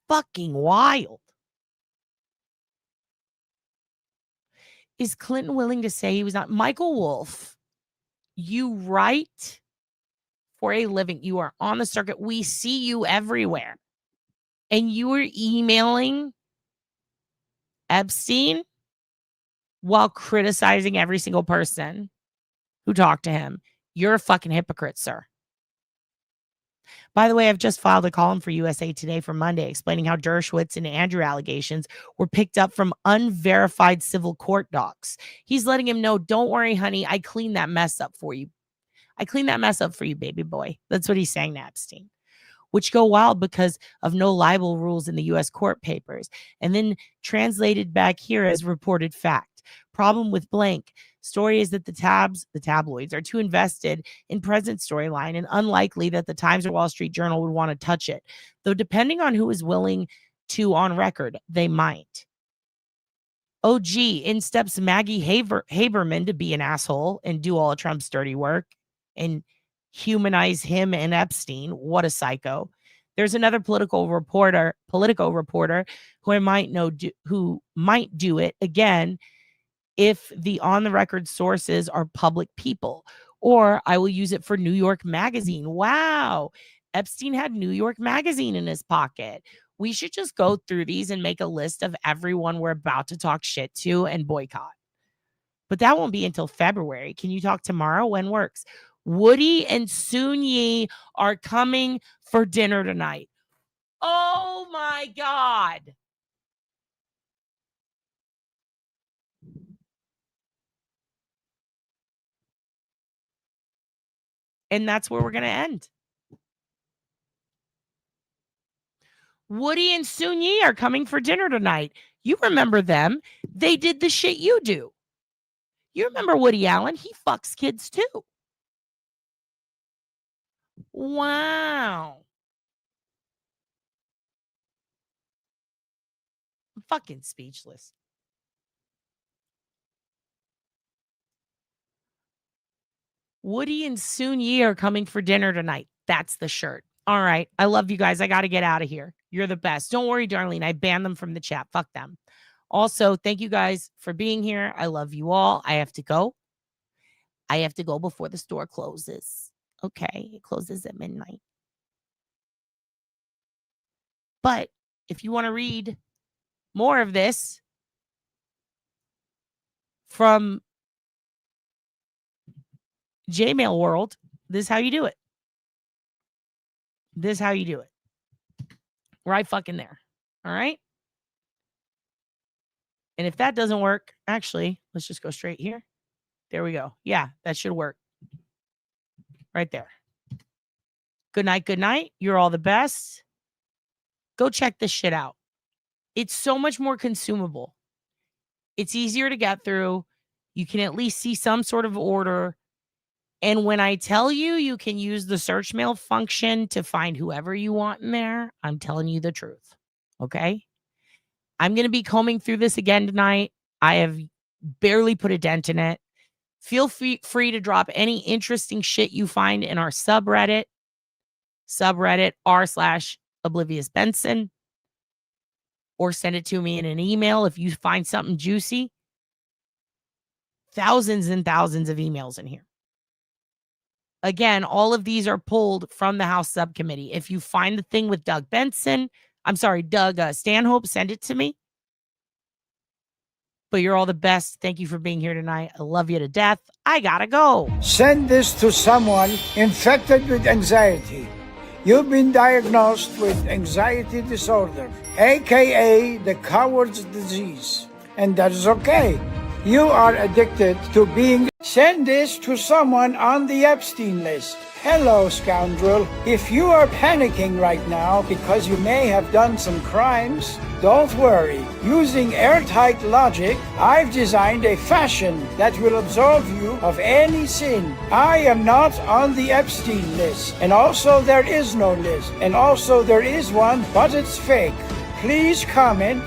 Fucking wild. Is Clinton willing to say he was not? Michael Wolff, you write for a living. You are on the circuit. We see you everywhere. And you were emailing Epstein while criticizing every single person who talked to him. You're a fucking hypocrite, sir. By the way, I've just filed a column for USA Today for Monday explaining how Dershowitz and Andrew allegations were picked up from unverified civil court docs. He's letting him know, don't worry, honey, I cleaned that mess up for you. I cleaned that mess up for you, baby boy. That's what he's saying to Epstein, which go wild because of no libel rules in the U.S. court papers, and then translated back here as reported fact. Problem with blank. Story is that the tabloids, are too invested in present storyline and unlikely that the Times or Wall Street Journal would want to touch it. Though depending on who is willing to on record, they might. Oh, gee, in steps Maggie Haberman to be an asshole and do all of Trump's dirty work and humanize him and Epstein. What a psycho. There's another Politico reporter who might do it again if the on-the-record sources are public people, or I will use it for New York Magazine. Wow. Epstein had New York Magazine in his pocket. We should just go through these and make a list of everyone we're about to talk shit to and boycott. But that won't be until February. Can you talk tomorrow? When works? Woody and Soon Yi are coming for dinner tonight. Oh my God. And that's where we're going to end. Woody and Soon Yi are coming for dinner tonight. You remember them. They did the shit you do. You remember Woody Allen? He fucks kids too. Wow. I'm fucking speechless. Woody and Soon Yi are coming for dinner tonight. That's the shirt. All right. I love you guys. I got to get out of here. You're the best. Don't worry, Darlene. I banned them from the chat. Fuck them. Also, thank you guys for being here. I love you all. I have to go. I have to go before the store closes. Okay, it closes at midnight. But if you want to read more of this from Jmail World, this is how you do it. This is how you do it. Right fucking there. All right? And if that doesn't work, actually, let's just go straight here. There we go. Yeah, that should work. Right there. Good night, good night. You're all the best. Go check this shit out. It's so much more consumable. It's easier to get through. You can at least see some sort of order. And when I tell you, you can use the search mail function to find whoever you want in there, I'm telling you the truth. Okay? I'm going to be combing through this again tonight. I have barely put a dent in it. Feel free to drop any interesting shit you find in our subreddit r/Oblivious Benson, or send it to me in an email if you find something juicy. Thousands and thousands of emails in here. Again, all of these are pulled from the House Subcommittee. If you find the thing with Doug Stanhope, send it to me. But you're all the best. Thank you for being here tonight. I love you to death. I gotta go. Send this to someone infected with anxiety. You've been diagnosed with anxiety disorder, aka the coward's disease. And that is okay. You are addicted to being... Send this to someone on the Epstein list. Hello, scoundrel. If you are panicking right now because you may have done some crimes, don't worry. Using airtight logic, I've designed a fashion that will absolve you of any sin. I am not on the Epstein list. And also there is no list. And also there is one, but it's fake. Please comment.